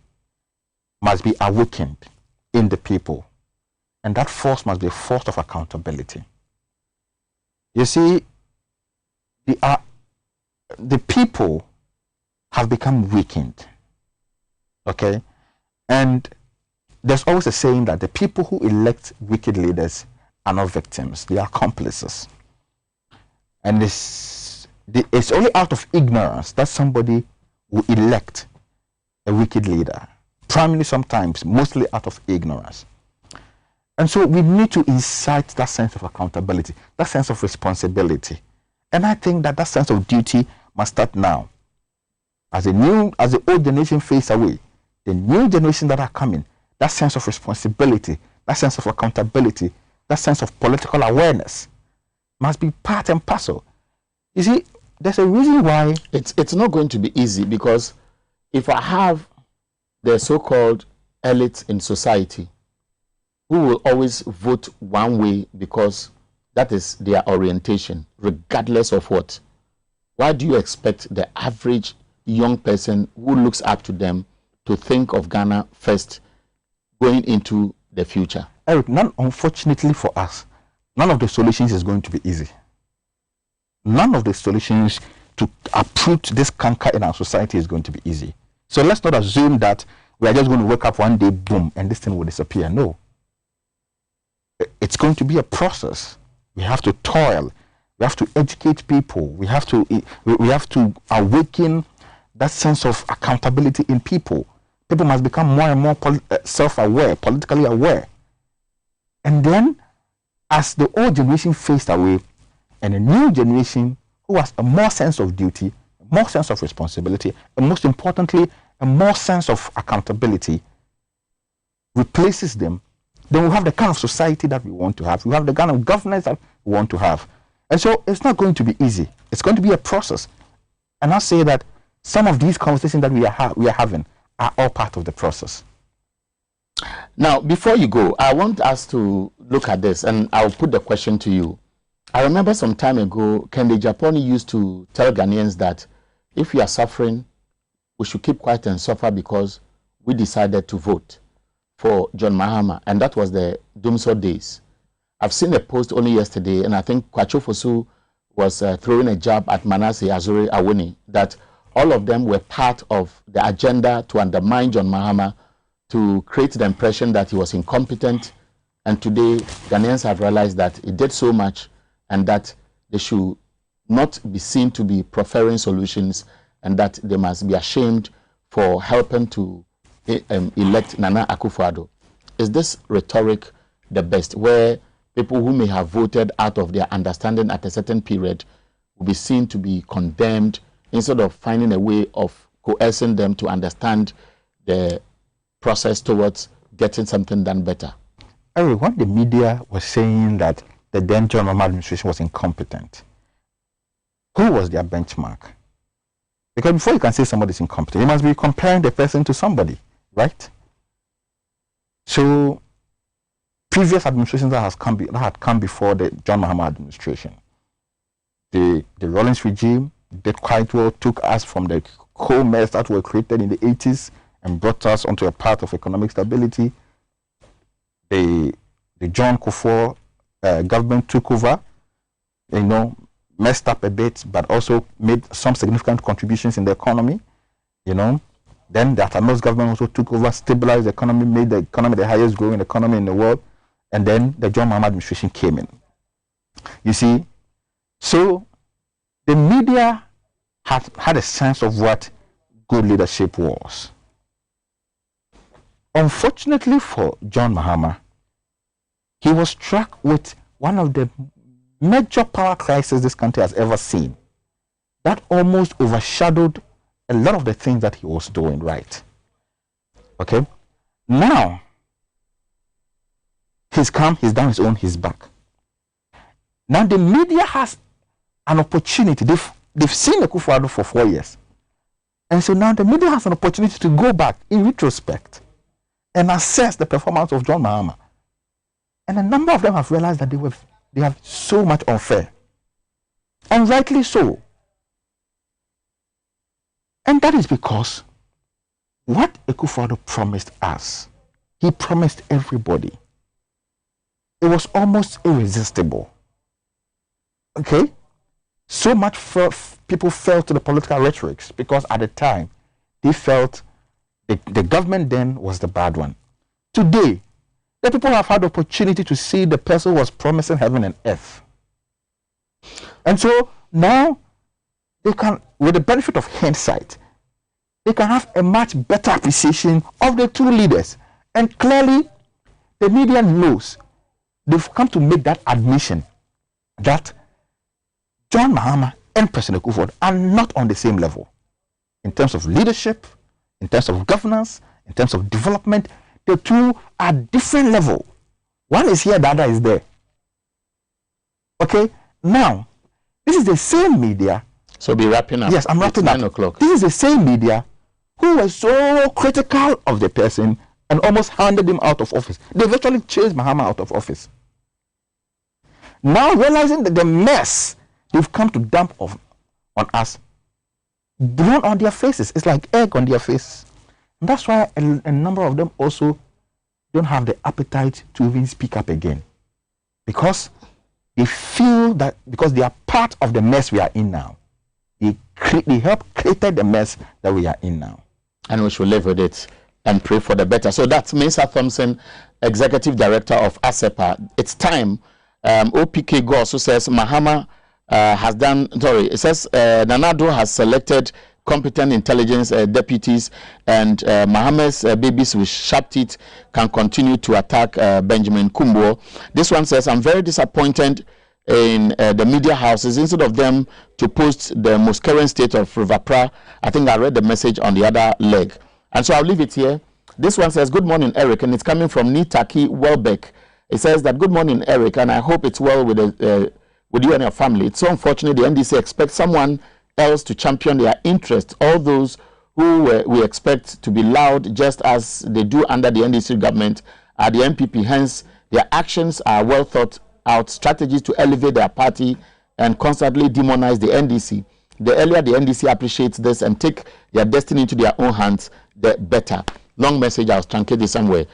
must be awakened in the people. And that force must be a force of accountability. You see, the people have become weakened. Okay? And there's always a saying that the people who elect wicked leaders are not victims, they are accomplices. And it's only out of ignorance that somebody will elect a wicked leader. Primarily, sometimes, mostly out of ignorance. And so we need to incite that sense of accountability, that sense of responsibility. And I think that sense of duty must start now. As the old generation fades away, the new generation that are coming, that sense of responsibility, that sense of accountability, that sense of political awareness must be part and parcel. You see, there's a reason why it's not going to be easy, because if I have the so-called elites in society who will always vote one way because that is their orientation, regardless of what, why do you expect the average young person who looks up to them to think of Ghana first going into the future? Eric, unfortunately for us, none of the solutions is going to be easy. None of the solutions to uproot this canker in our society is going to be easy. So let's not assume that we are just going to wake up one day, boom, and this thing will disappear. No. It's going to be a process. We have to toil. We have to educate people. We have to awaken that sense of accountability in people. People must become more and more self-aware, politically aware. And then, as the old generation fades away, and a new generation who has a more sense of duty, more sense of responsibility, and most importantly, a more sense of accountability replaces them, then we have the kind of society that we want to have. We have the kind of governance that we want to have. And so it's not going to be easy. It's going to be a process. And I say that some of these conversations that we are having are all part of the process. Now, before you go, I want us to look at this, and I'll put the question to you. I remember some time ago, Kende Japoni used to tell Ghanaians that if we are suffering, we should keep quiet and suffer because we decided to vote for John Mahama, and that was the Dumso days. I've seen a post only yesterday, and I think Kwacho Fosu was throwing a jab at Manasseh Azuri Awuni, that all of them were part of the agenda to undermine John Mahama, to create the impression that he was incompetent. And today, Ghanaians have realized that he did so much and that they should not be seen to be preferring solutions, and that they must be ashamed for helping to elect Nana Akufo-Addo. Is this rhetoric the best, where people who may have voted out of their understanding at a certain period will be seen to be condemned instead of finding a way of coercing them to understand the process towards getting something done better? When the media was saying that the then John Mahama administration was incompetent, who was their benchmark? Because before you can say somebody is incompetent, you must be comparing the person to somebody, right? So previous administrations that had come before the John Mahama administration, the Rawlings regime did quite well, took us from the coal mess that were created in the 80s and brought us onto a path of economic stability. The John Kufuor government took over, messed up a bit, but also made some significant contributions in the economy, Then the Atanos government also took over, stabilized the economy, made the economy the highest growing economy in the world, and then the John Mahama administration came in. You see, so the media had a sense of what good leadership was. Unfortunately for John Mahama, he was struck with one of the major power crises this country has ever seen, that almost overshadowed a lot of the things that he was doing right. Okay? Now, he's come, he's done his own, he's back. Now the media has an opportunity. They've seen Akufo-Addo for 4 years. And so now the media has an opportunity to go back in retrospect and assess the performance of John Mahama. And a number of them have realized that they have so much unfair. And rightly so. And that is because what Akufo-Addo promised us, he promised everybody. It was almost irresistible. Okay? So much people fell to the political rhetorics because at the time they felt the government then was the bad one. Today, the people have had the opportunity to see the person who was promising heaven and earth. And so now they can, with the benefit of hindsight, they can have a much better appreciation of the two leaders. And clearly, the media knows, they've come to make that admission that John Mahama and President Akufo-Addo are not on the same level. in terms of leadership, in terms of governance, in terms of development. The two are different level. One is here, the other is there. Okay, now, this is the same media. So be wrapping up. Yes, I'm wrapping up. 9 o'clock. This is the same media who was so critical of the person and almost handed him out of office. They virtually chased Mahama out of office. Now realizing that the mess they've come to dump on us, blown on their faces. It's like egg on their face. And that's why a number of them also don't have the appetite to even speak up again. Because they feel that because they are part of the mess we are in now. They help create the mess that we are in now. And we should live with it and pray for the better. So that's Mesa Thompson, Executive Director of ASEPA. It's time. OPK Go also says Mahama has done, it says Nanado has selected competent intelligence deputies, and Mahama's babies with sharp teeth can continue to attack Benjamin Kumbo. This one says, I'm very disappointed in the media houses. Instead of them to post the most current state of River Pra, I think I read the message on the other leg. And so I'll leave it here. This one says, good morning, Eric, and it's coming from Nitaki Welbeck. It says that, good morning, Eric, and I hope it's well with you and your family. It's so unfortunate the NDC expects someone else to champion their interests. All those who we expect to be loud, just as they do under the NDC government, are the MPP. Hence, their actions are well thought out strategies to elevate their party and constantly demonize the NDC. The earlier the NDC appreciates this and take their destiny into their own hands, the better. Long message, I was truncated somewhere.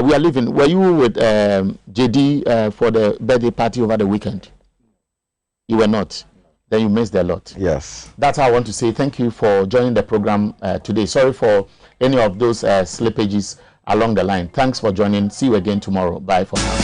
We are leaving. Were you with JD for the birthday party over the weekend? You were not. Then you missed a lot. Yes. That's how I want to say thank you for joining the program today. Sorry for any of those slippages along the line. Thanks for joining. See you again tomorrow. Bye for now.